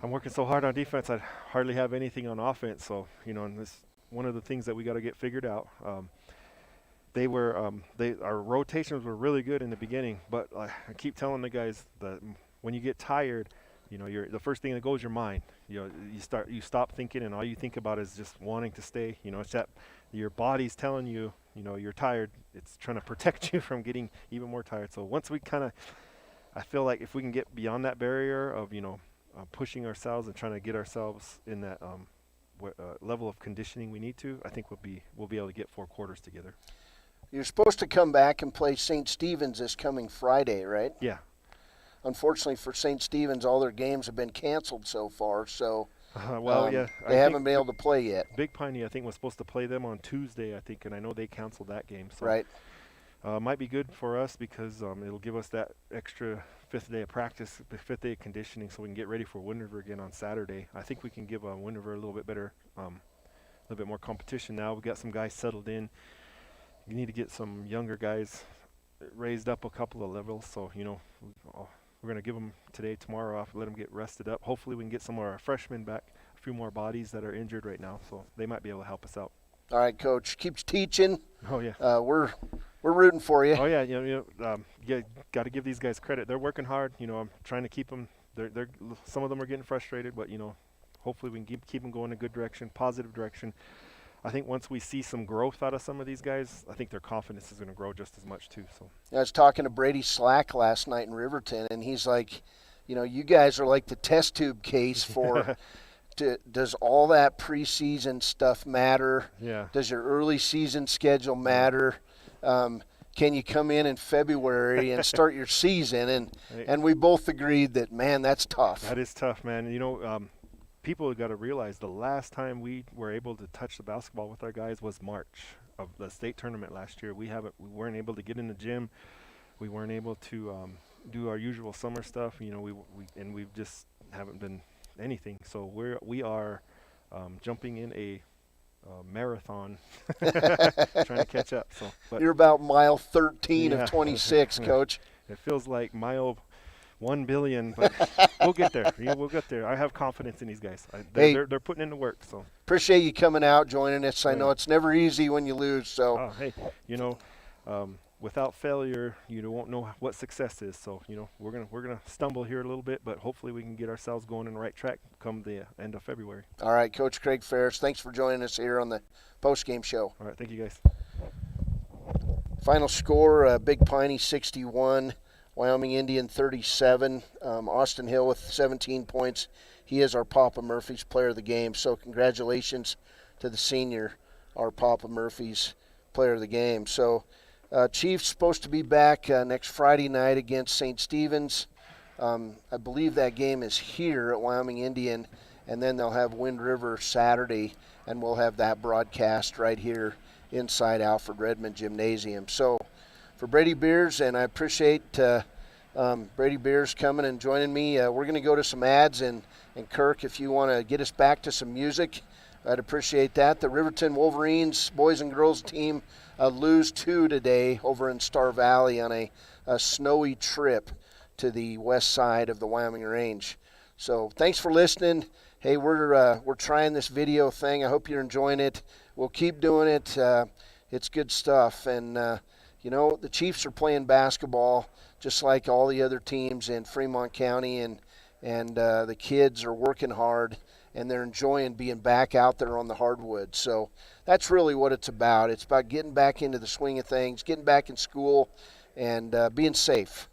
[SPEAKER 19] I'm working so hard on defense, I hardly have anything on offense. So, and this one of the things that we got to get figured out. Our rotations were really good in the beginning, but I keep telling the guys that when you get tired, the first thing that goes your mind. You stop thinking, and all you think about is just wanting to stay. It's that your body's telling you, you're tired. It's trying to protect you from getting even more tired. So once we I feel like if we can get beyond that barrier of pushing ourselves and trying to get ourselves in that level of conditioning we need to, I think we'll be able to get 4 quarters together.
[SPEAKER 1] You're supposed to come back and play St. Stephen's this coming Friday, right?
[SPEAKER 19] Yeah.
[SPEAKER 1] Unfortunately for St. Stephen's, all their games have been canceled so far, so
[SPEAKER 19] yeah,
[SPEAKER 1] they haven't been able to play yet.
[SPEAKER 19] Big Piney, I think, was supposed to play them on Tuesday, I think, and I know they canceled that game. So
[SPEAKER 1] right.
[SPEAKER 19] Might be good for us because it'll give us that extra 5th day of practice, 5th day of conditioning, so we can get ready for Wind River again on Saturday. I think we can give Wind River a little bit better, a little bit more competition now. We've got some guys settled in. You need to get some younger guys raised up a couple of levels. So, we're going to give them today, tomorrow off, let them get rested up. Hopefully we can get some of our freshmen back, a few more bodies that are injured right now, so they might be able to help us out.
[SPEAKER 1] All right, Coach. Keeps teaching.
[SPEAKER 19] Oh, yeah.
[SPEAKER 1] We're rooting for you.
[SPEAKER 19] Oh, yeah. You got to give these guys credit. They're working hard. I'm trying to keep them. Some of them are getting frustrated, but, hopefully we can keep them going in a good direction, positive direction. I think once we see some growth out of some of these guys, I think their confidence is going to grow just as much too. So
[SPEAKER 1] I was talking to Brady Slack last night in Riverton, and he's like, you guys are like the test tube case for does all that preseason stuff matter?
[SPEAKER 19] Yeah.
[SPEAKER 1] Does your early season schedule matter? Can you come in February and start your season? And we both agreed that, man, that's tough.
[SPEAKER 19] That is tough, man. People have got to realize the last time we were able to touch the basketball with our guys was March of the state tournament last year. We weren't able to get in the gym. We weren't able to do our usual summer stuff. We just haven't been anything. So we are jumping in a marathon, trying to catch up. But
[SPEAKER 1] you're about mile 13 of 26, Coach.
[SPEAKER 19] It feels like mile 1 billion, but we'll get there. We'll get there. I have confidence in these guys. They're putting in the work. So
[SPEAKER 1] appreciate you coming out, joining us. I know it's never easy when you lose. So
[SPEAKER 19] without failure, you won't know what success is. So we're gonna stumble here a little bit, but hopefully we can get ourselves going in the right track come the end of February.
[SPEAKER 1] All right, Coach Craig Ferris, thanks for joining us here on the post-game show.
[SPEAKER 19] All right, thank you guys.
[SPEAKER 1] Final score: Big Piney 61. Wyoming Indian 37. Austin Hill with 17 points. He is our Papa Murphy's player of the game. So congratulations to the senior, our Papa Murphy's player of the game. So Chiefs supposed to be back next Friday night against St. Stephen's. I believe that game is here at Wyoming Indian, and then they'll have Wind River Saturday, and we'll have that broadcast right here inside Alfred Redmond Gymnasium. So for Brady Beers, and I appreciate Brady Beers coming and joining me. We're going to go to some ads, and Kirk, if you want to get us back to some music, I'd appreciate that. The Riverton Wolverines boys and girls team lose 2 today over in Star Valley on a snowy trip to the west side of the Wyoming Range. So thanks for listening. Hey, we're trying this video thing. I hope you're enjoying it. We'll keep doing it. It's good stuff, and the Chiefs are playing basketball just like all the other teams in Fremont County, and the kids are working hard, and they're enjoying being back out there on the hardwood. So that's really what it's about. It's about getting back into the swing of things, getting back in school, and being safe.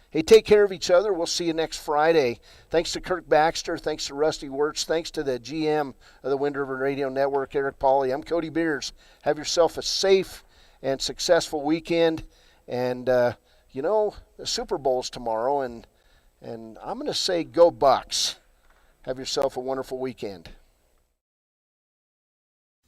[SPEAKER 1] Hey, take care of each other. We'll see you next Friday. Thanks to Kirk Baxter. Thanks to Rusty Wirtz. Thanks to the GM of the Wind River Radio Network, Eric Pauly. I'm Cody Beers. Have yourself a safe and successful weekend. And, the Super Bowl's tomorrow, and I'm going to say go Bucks. Have yourself a wonderful weekend.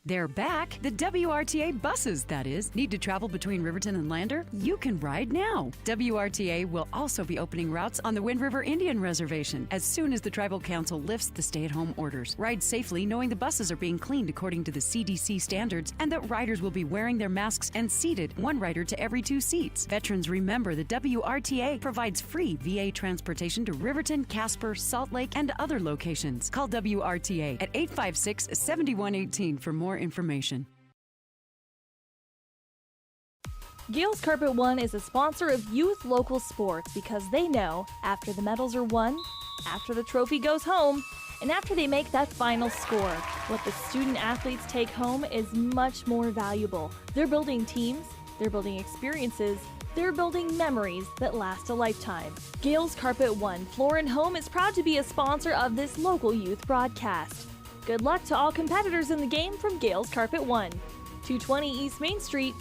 [SPEAKER 4] They're back. The WRTA buses, that is. Need to travel between Riverton and Lander? You can ride now. WRTA will also be opening routes on the Wind River Indian Reservation as soon as the Tribal Council lifts the stay-at-home orders. Ride safely knowing the buses are being cleaned according to the CDC standards and that riders will be wearing their masks and seated, one rider to every 2 seats. Veterans, remember the WRTA provides free VA transportation to Riverton, Casper, Salt Lake, and other locations. Call WRTA at 856-7118 for more information.
[SPEAKER 2] Gales Carpet One is a sponsor of youth local sports because they know after the medals are won, after the trophy goes home, and after they make that final score, what the student athletes take home is much more valuable. They're building teams, they're building experiences, they're building memories that last a lifetime. Gales Carpet One Floor and Home is proud to be a sponsor of this local youth broadcast. Good luck to all competitors in the game from Gales Carpet One. 220 East Main Street,